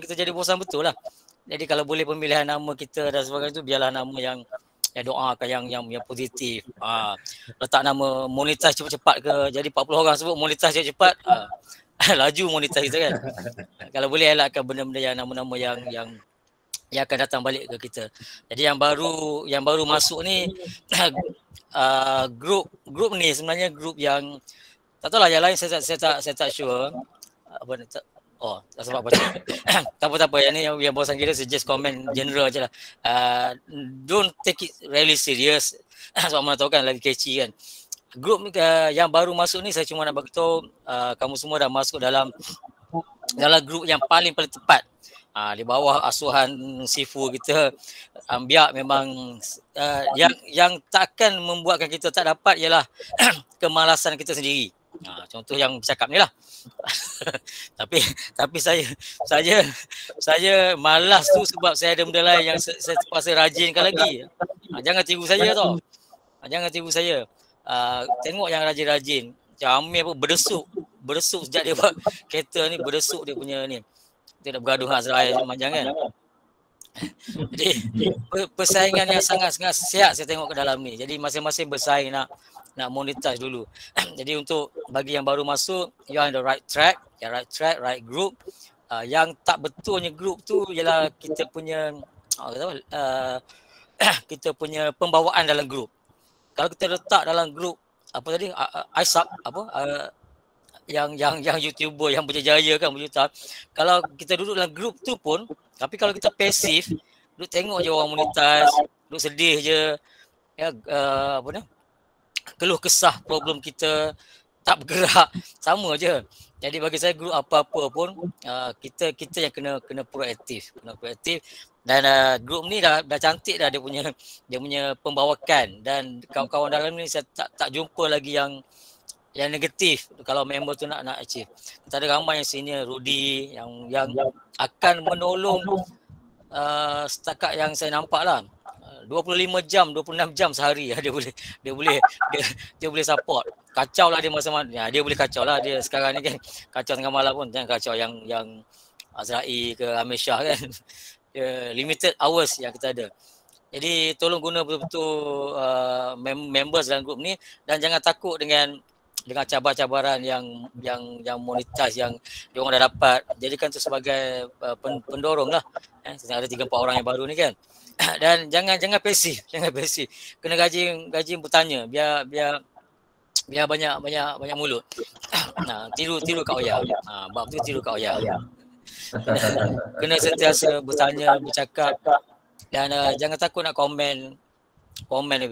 kita jadi bosan betul lah. Jadi kalau boleh pemilihan nama kita dan sebagainya tu biarlah nama yang doakan yang positif. Letak nama monetize cepat-cepat ke. Jadi 40 orang sebut monetize cepat-cepat. Laju monetize kita kan. Kalau boleh elakkan benda-benda yang nama-nama yang akan datang balik ke kita. Jadi yang baru masuk ni grup ni sebenarnya grup yang tak tahulah yang lain saya tak sure. Tak sebab baca. Tak apa. Yang ni yang bosan gila suggest comment general je lah. Don't take it really serious. Sebab mana tahu kan lagi catchy kan. Grup yang baru masuk ni saya cuma nak beritahu kamu semua dah masuk dalam grup yang paling tepat. Di bawah asuhan sifu kita. Biar memang yang takkan membuatkan kita tak dapat ialah kemalasan kita sendiri. Contoh yang bercakap ni lah. tapi saya malas tu sebab saya ada benda lain yang saya terpaksa rajinkan lagi. Jangan tiru saya tau. Jangan tiru saya. Tengok yang rajin-rajin. Macam Amir pun berdesuk sejak dia buat kereta ni, berdesuk dia punya ni. Dia nak bergaduh dengan Azrael panjang kan. Jadi persaingan yang sangat sihat saya tengok ke dalam ni. Jadi masing-masing bersaing nak monetize dulu. Jadi untuk bagi yang baru masuk, you are on the right track, right group. Yang tak betulnya group tu ialah kita punya kita punya pembawaan dalam group. Kalau kita letak dalam group apa tadi ISAP yang YouTuber yang berjaya kan berjuta. Kalau kita duduk dalam group tu pun, tapi kalau kita pasif, duduk tengok je orang monetize, duduk sedih je, keluh kesah problem kita, tak bergerak, sama je. Jadi bagi saya grup apa-apa pun kita yang kena proaktif, dan grup ni dah cantik dah dia punya pembawakan, dan kawan-kawan dalam ni saya tak jumpa lagi yang negatif kalau member tu nak achieve. Kita ada ramai yang senior, Rudy yang akan menolong setakat yang saya nampak lah. 25 jam, 26 jam sehari dia boleh support. Kacau lah dia masa-masa. Dia boleh kacau lah dia sekarang ni kan. Kacau tengah malam pun. Jangan kacau yang Azrael ke Amir Shah kan. Limited hours yang kita ada. Jadi tolong guna betul-betul members dalam grup ni, dan jangan takut dengan cabaran-cabaran yang monetize yang diorang dah dapat. Jadikan tu sebagai pendorong lah. Ada 3-4 orang yang baru ni kan. Dan jangan pasif. Kena gaji bertanya biar banyak mulut. Tiru Kak Oya. Bab tu tiru Kak Oya. Kena sentiasa bertanya, bercakap, dan jangan takut nak komen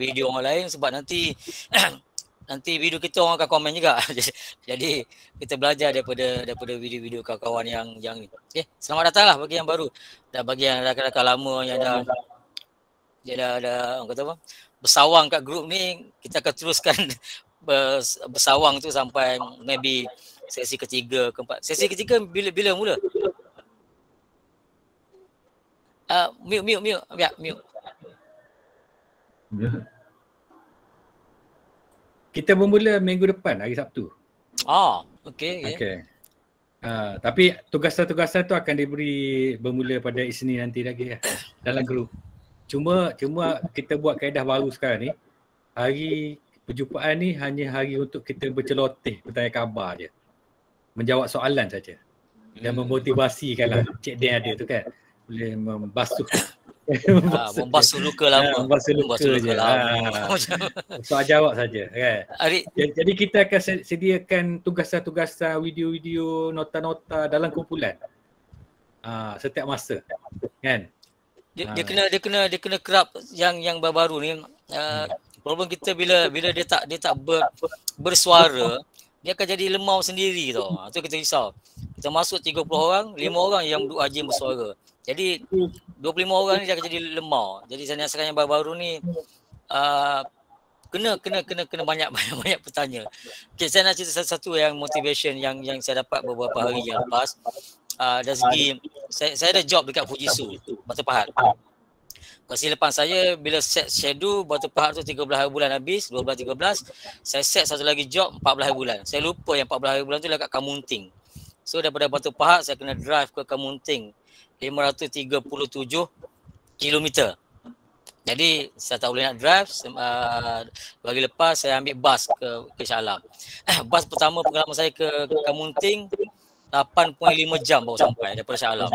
video orang lain, sebab nanti nanti video kita orang akan komen juga. Jadi kita belajar daripada video-video kawan-kawan yang ni. Okay, selamat datang lah bagi yang baru. Dan bagi yang rakan-rakan lama yang dah orang kata apa, bersawang kat grup ni, kita akan teruskan bersawang tu sampai maybe sesi ketiga, keempat. Sesi ketiga bila mula? Mute. Ya, mute. Kita bermula minggu depan, hari Sabtu. Okay. Tapi tugasan-tugasan tu akan diberi bermula pada Isnin nanti lagi lah, dalam grup. Cuma kita buat kaedah baru sekarang ni. Hari perjumpaan ni hanya hari untuk kita berceloteh, bertanya khabar je. Menjawab soalan saja. Dan memotivasikan lah. Cik Dan ada tu kan. Boleh membasuh. Membasuh luka lama. Membasuh luka je. Soal jawab saja kan. Jadi kita akan sediakan tugasan-tugasan, video-video, nota-nota dalam kumpulan. Setiap masa. Kan? Dia kena kerap yang baru-baru ni. Problem kita bila dia tak bersuara, dia akan jadi lemau sendiri tau. Itu kita risau. Kita masuk 30 orang, 5 orang yang duk rajin bersuara. Jadi 25 orang ni dia akan jadi lemau. Jadi saya nasehatkan yang baru-baru ni kena banyak bertanya. Okay, saya nak cerita satu yang motivation yang saya dapat beberapa hari yang lepas. Dari segi saya ada job dekat Fujitsu, Batu Pahat. Kesilapan saya bila set schedule Batu Pahat tu 13 hari bulan habis, 12-13, saya set satu lagi job 14 hari bulan. Saya lupa yang 14 hari bulan tu dekat Kamunting. So daripada Batu Pahat saya kena drive ke Kamunting 537 km. Jadi saya tak boleh nak drive. Bagi lepas saya ambil bas ke Shah Alam. Bas pertama pengalaman saya ke Kamunting 8.5 jam baru sampai daripada Shah Alam.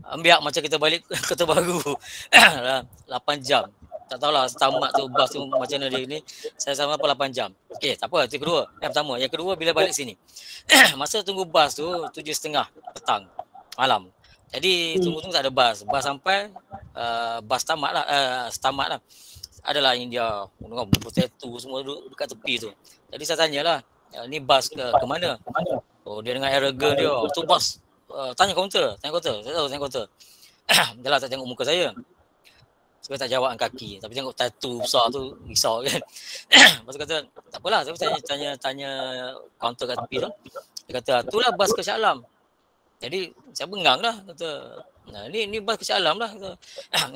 Ambil macam kita balik Kota Baru 8 jam. Tak tahulah tamat tu bas tu macam mana dia ni. Saya sama apa 8 jam. Okey, tak apa, itu kedua. Yang pertama, yang kedua bila balik sini. Masa tunggu bas tu 7.30 petang malam. Jadi tunggu tak ada bas. Bas sampai bas tamat lah. Adalah yang dia dengan potato semua duduk dekat tepi tu. Jadi saya tanyalah, ni bas ke mana? Oh, dia dengan arrogant dia. Tu bas. Tanya kaunter. Saya tahu tanya kaunter. Dia lah tak tengok muka saya. Saya tak jawab angkat kaki. Tapi tengok tattoo besar tu risau kan. Lepas tu kata, tak apalah. Saya tanya kaunter kat tepi tu. Dia kata, itulah bas ke Shah Alam. Jadi saya bengang lah. Kata, ni bas ke Shah Alam lah. Kata,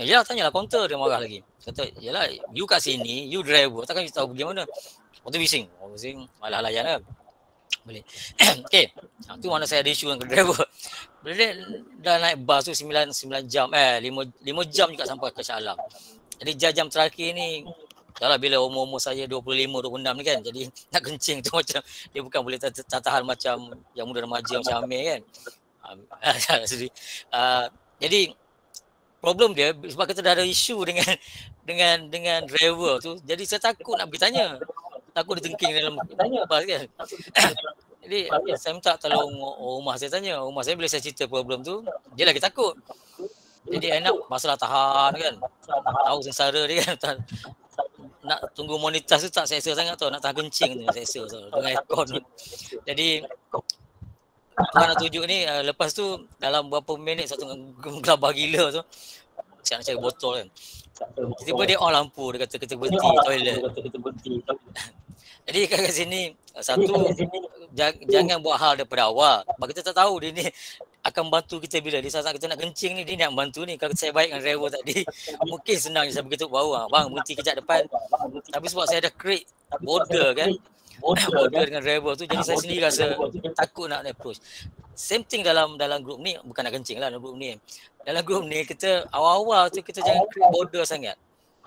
yalah tanyalah kaunter. Dia marah lagi. Kata, yalah you kat sini, you driver. Takkan you tahu pergi mana. Lepas tu bising. Malah layan lah. Boleh. Okay. Tu mana saya ada isu dengan driver. Bila dia dah naik bas tu 9 jam. 5 jam juga sampai ke Shah Alam. Jadi jam-jam terakhir ni, dah lah bila umur saya 25-26 ni kan. Jadi nak kencing tu macam, dia bukan boleh tahan macam yang muda remaja macam Amir kan. Jadi problem dia sebab kita dah ada isu dengan driver tu. Jadi saya takut nak pergi tanya. Takut dia tengking dalam bas kan. Jadi saya minta tolong rumah saya tanya. Rumah saya bila saya cerita problem tu, dia lagi takut. Jadi enak masalah tahan kan. Tahu sengsara dia kan. Nak tunggu monitor tu tak selesa sangat tau. Nak tahan kencing tu selesa tau. Dengan aircon tu. Jadi Tuan nak tunjuk ni, lepas tu dalam beberapa minit satu gelabah gila tu, saya nak cari botol kan. Tiba-tiba dia on lampu, dia kata kita berhenti toilet. Jadi kat sini, satu, jangan buat hal daripada awal. Sebab kita tak tahu dia ni akan bantu kita bila di saat kita nak kencing ni, dia nak bantu ni. Kalau saya baik dengan driver tadi, mungkin senang je saya beritahu baru, bang berhenti kejap depan. Tapi sebab saya ada create border kan, border dengan driver tu, jadi saya sendiri rasa takut nak approach. Same thing dalam grup ni, bukan nak kencing lah dalam grup ni. Dalam grup ni kita awal-awal tu kita jangan create border sangat.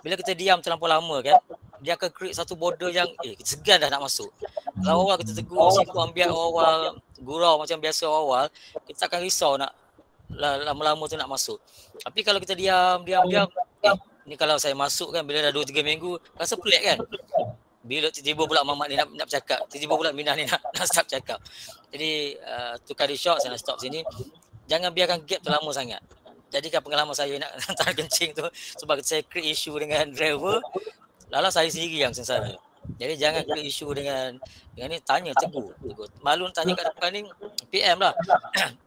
Bila kita diam terlampau lama kan, dia akan create satu border yang kita segan dah nak masuk. Kalau awal kita tegur, siku ambil awal gurau macam biasa awal, kita akan risau nak lama-lama tu nak masuk. Tapi kalau kita diam, ni kalau saya masuk kan bila dah 2-3 minggu, rasa pelik kan. Bila tiba-tiba pula mamat ni nak bercakap, tiba-tiba pula Minah ni nak stop cakap. Jadi tukar di shot, saya nak stop sini. Jangan biarkan gap terlama sangat. Jadikan pengalaman saya nak tahan kencing tu sebab saya create issue dengan driver, lala saya sendiri yang sengsara. Jadi jangan ke isu dengan ni, tanya tegur. Malu nak tanya kat depan ni, PM lah.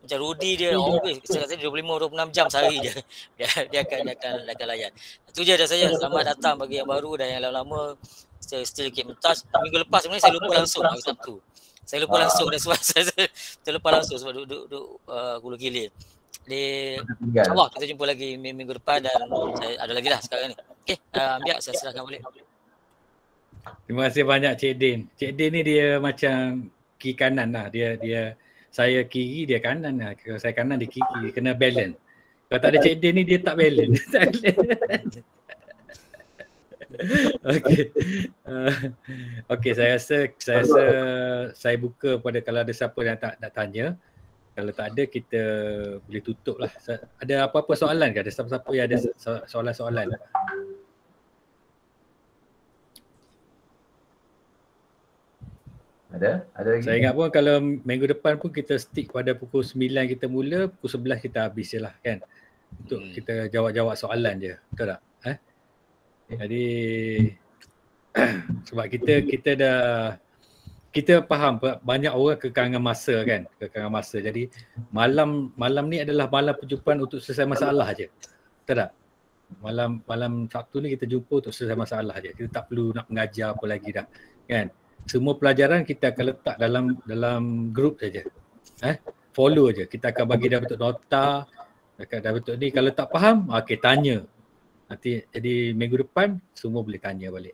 Macam Rudy dia always saya kata 25-26 jam sehari dia akan layan. Itu je dah saya. Selamat datang bagi yang baru dan yang lama-lama. Still keep in touch. Minggu lepas sebenarnya saya lupa langsung hari Sabtu. Saya lupa langsung dan sebab saya lupa langsung sebab duduk Hulu Gilir. Di Allah kita jumpa lagi minggu depan dan saya ada lagi lah sekarang ni. Okey, biar saya serahkan balik. Terima kasih banyak Cik Din. Cik Din ni dia macam kiri kanan lah. Dia saya kiri, dia kanan lah. Kalau saya kanan, dia kiri. Kena balance. Kalau tak ada Cik Din ni, dia tak balance. Okey. Okey, saya rasa saya buka pada kalau ada siapa yang nak tanya. Kalau tak ada, kita boleh tutup lah. Ada apa-apa soalan ke? Ada siapa-siapa yang ada soalan-soalan? Ada lagi. Saya ingat pun kalau minggu depan pun kita stick pada pukul 9 kita mula, pukul 11 kita habis je lah kan. Untuk kita jawab-jawab soalan je. Betul tak? Jadi sebab kita faham banyak orang kekangan masa kan. Kekangan masa. Jadi malam ni adalah malam perjumpaan untuk selesai masalah je. Betul tak? Malam Sabtu ni kita jumpa untuk selesai masalah je. Kita tak perlu nak mengajar apa lagi dah. Kan? Semua pelajaran kita akan letak dalam grup saja. Follow je. Kita akan bagi dah bentuk nota, dah bentuk ni. Kalau tak faham, okey tanya. Nanti jadi minggu depan semua boleh tanya balik.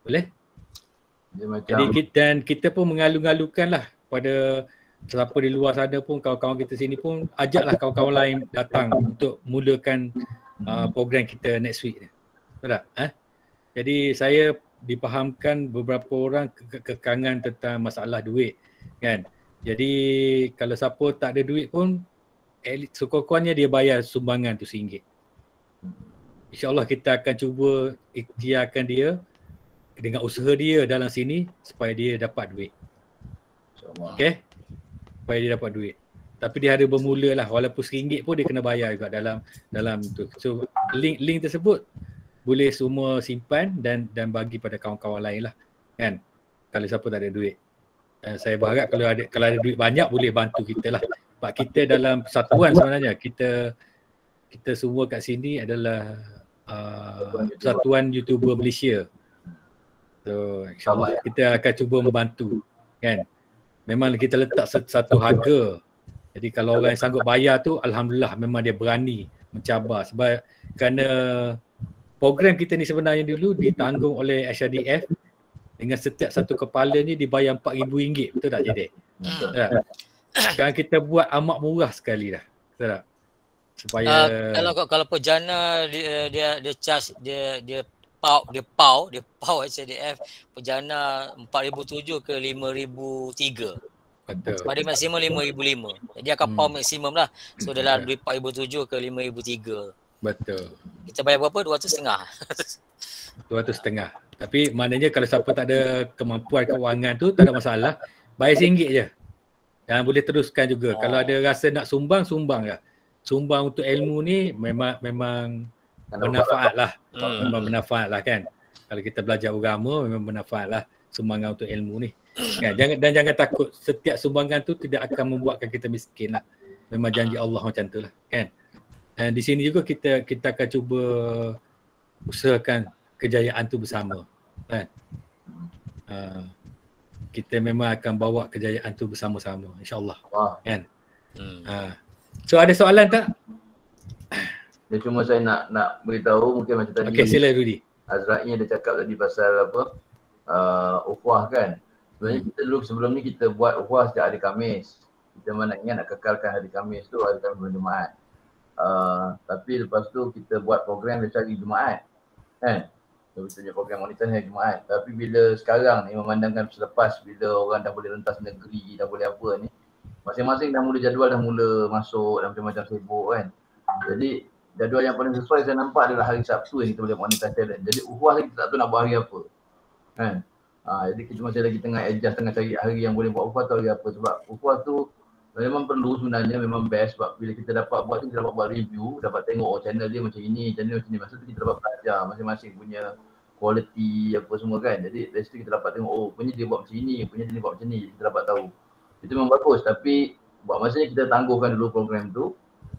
Boleh? Jadi kita pun mengalu-alukan lah pada siapa di luar sana pun, kawan-kawan kita sini pun, ajaklah kawan-kawan lain datang untuk mulakan program kita next week ni. Betul tak? Jadi saya dipahamkan beberapa orang kekangan tentang masalah duit kan. Jadi kalau siapa tak ada duit pun sekurang-kurangnya dia bayar sumbangan tu RM1. InsyaAllah kita akan cuba ikhtiarkan dia dengan usaha dia dalam sini supaya dia dapat duit. Okay? Supaya dia dapat duit. Tapi dia ada bermula lah, walaupun RM1 pun dia kena bayar juga dalam tu. So link tersebut boleh semua simpan dan bagi pada kawan-kawan lain lah kan, kalau siapa tak ada duit. Saya berharap kalau ada duit banyak boleh bantu kita lah. Sebab kita dalam persatuan sebenarnya, kita semua kat sini adalah persatuan YouTuber Malaysia. So insyaAllah kita akan cuba membantu kan. Memang kita letak satu harga. Jadi kalau orang yang sanggup bayar tu, alhamdulillah memang dia berani mencabar. Sebab kerana program kita ni sebenarnya dulu ditanggung oleh HRDF dengan setiap satu kepala ni dibayar RM4,000. Betul tak Jadi? Betul tak? Sekarang kita buat amat murah sekali dah. Betul tak? Supaya kalau pejana dia charge dia pau HRDF pejana 4,007 ke 5,003. Betul. Pada maksimum 5,005. Jadi akan pau maksimum lah. So dalam duit 4,007 ke 5,003. Betul. Kita bayar berapa? 200.5. 200.5. Tapi maknanya kalau siapa tak ada kemampuan keuangan tu tak ada masalah. Bayar RM1 je. Dan boleh teruskan juga. Kalau ada rasa nak sumbang lah. Sumbang untuk ilmu ni memang bermanfaat lah. Memang bermanfaat lah kan. Kalau kita belajar agama memang bermanfaat lah sumbangan untuk ilmu ni. Kan? Jangan takut, setiap sumbangan tu tidak akan membuatkan kita miskin lah. Memang janji Allah macam tu lah kan. Dan di sini juga kita akan cuba usahakan kejayaan tu bersama kan. Kita memang akan bawa kejayaan tu bersama-sama insyaAllah kan. So ada soalan tak? Dia cuma saya nak beritahu mungkin macam tadi. Okey, sila Rudy. Azra'i dia cakap tadi pasal apa? Ukhuwah kan. Sebenarnya kita dulu sebelum ni kita buat ukhuwah setiap hari Khamis. Kita mana ingat nak kekalkan hari Khamis tu, hari Khamis berjemaat. Tapi lepas tu kita buat program dia cari Jumaat kan. Kita punya program monitor hari Jumaat. Tapi bila sekarang ni memandangkan selepas bila orang dah boleh rentas negeri, dah boleh apa ni, masing-masing dah mula jadual, dah mula masuk dan macam-macam sibuk kan. Jadi jadual yang paling sesuai saya nampak adalah hari Sabtu yang kita boleh monitor talent. Jadi ukhuwah lagi kita tak tahu nak buat hari apa kan. Jadi kita masih lagi tengah adjust, tengah cari hari yang boleh buat ukhuwah tu hari apa. Sebab ukhuwah tu memang perlu sebenarnya, memang best sebab bila kita dapat buat tu, kita dapat buat review, dapat tengok channel dia macam ini, channel macam ni. Masa tu kita dapat belajar masing-masing punya quality apa semua kan. Jadi dari situ kita dapat tengok, oh punya dia buat macam ni, punya dia buat macam ni, kita dapat tahu. Itu memang bagus, tapi buat masanya kita tangguhkan dulu program tu.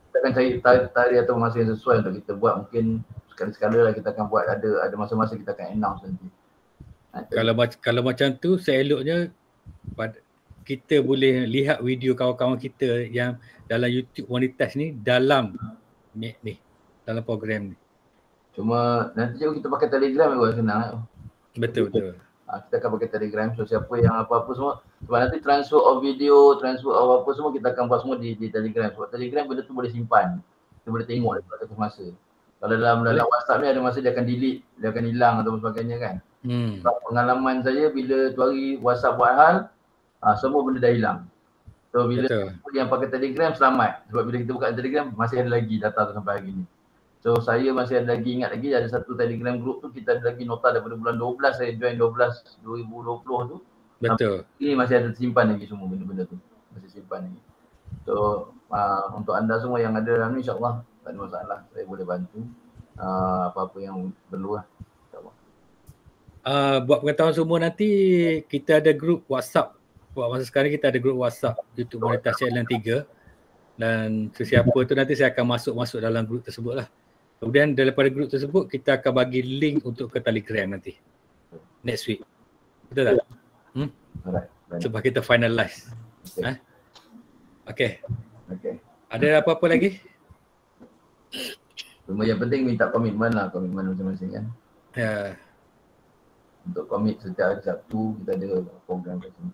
Kita akan cari tarikh atau masa yang sesuai untuk kita buat. Mungkin sekali-sekala lah kita akan buat, ada masa-masa kita akan announce nanti. Kalau macam tu, seeloknya kita boleh lihat video kawan-kawan kita yang dalam YouTube Monetize ni dalam dalam program ni. Cuma nanti juga kita pakai Telegram yang buat senang. Betul. Kita akan pakai Telegram, so siapa yang apa-apa semua, sebab nanti transfer of video, transfer of apa semua kita akan buat semua di Telegram. Sebab Telegram benda tu boleh simpan, kita boleh tengok dalam satu masa. Kalau dalam WhatsApp ni ada masa dia akan delete, dia akan hilang atau sebagainya kan. Sebab pengalaman saya bila tu hari WhatsApp buat hal, semua benda dah hilang. So bila yang pakai Telegram selamat. Sebab bila kita buka Telegram masih ada lagi data tu sampai hari ni. So saya masih ada lagi, ingat lagi ada satu Telegram group tu, kita ada lagi nota daripada bulan 12, saya join 12 2020 tu. Betul. Ini masih ada tersimpan lagi semua benda-benda tu. Masih simpan lagi. So untuk anda semua yang ada dalam ni, insyaAllah tak ada masalah. Saya boleh bantu apa-apa yang perlu lah. Buat pengetahuan semua, nanti kita ada grup WhatsApp. Buat masa sekarang kita ada grup WhatsApp YouTube Monetize Challenge 3. Dan sesiapa tu nanti saya akan masuk dalam grup tersebut lah. Kemudian daripada grup tersebut kita akan bagi link untuk ke Telegram nanti. Next week. Betul tak? Sebab kita finalize. Okay. Ada apa-apa lagi? Cuma yang penting minta komitmen lah, komitmen masing-masing kan. Ya. Untuk komit setiap hari Sabtu kita ada program kat sini.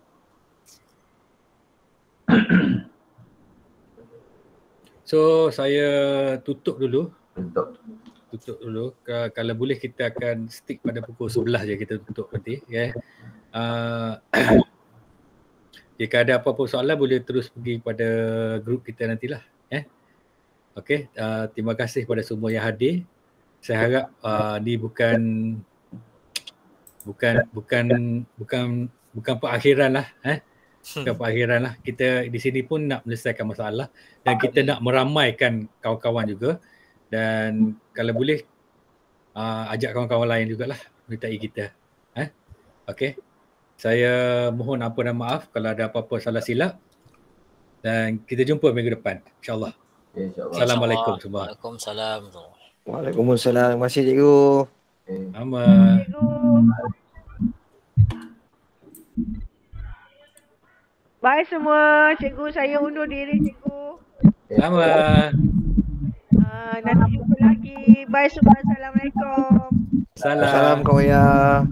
So saya tutup dulu. Tutup dulu. Kalau boleh kita akan stick pada pukul 11 je kita tutup nanti. Jika ada apa-apa soalan boleh terus pergi pada grup kita nantilah. Okay, terima kasih kepada semua yang hadir. Saya harap ni bukan perakhiran lah. Bukan perakhiran lah. Kita di sini pun nak menyelesaikan masalah dan kita nak meramaikan kawan-kawan juga. Dan kalau boleh ajak kawan-kawan lain jugalah menyertai kita. Okay. Saya mohon ampun dan maaf kalau ada apa-apa salah silap. Dan kita jumpa minggu depan. InsyaAllah. Assalamualaikum semua. Waalaikumsalam. Waalaikumsalam. Terima kasih cikgu. Aman. Bye semua. Cikgu saya undur diri cikgu. Aman. Nanti jumpa lagi. Bye semua. Assalamualaikum. Salam. Salam kau ya.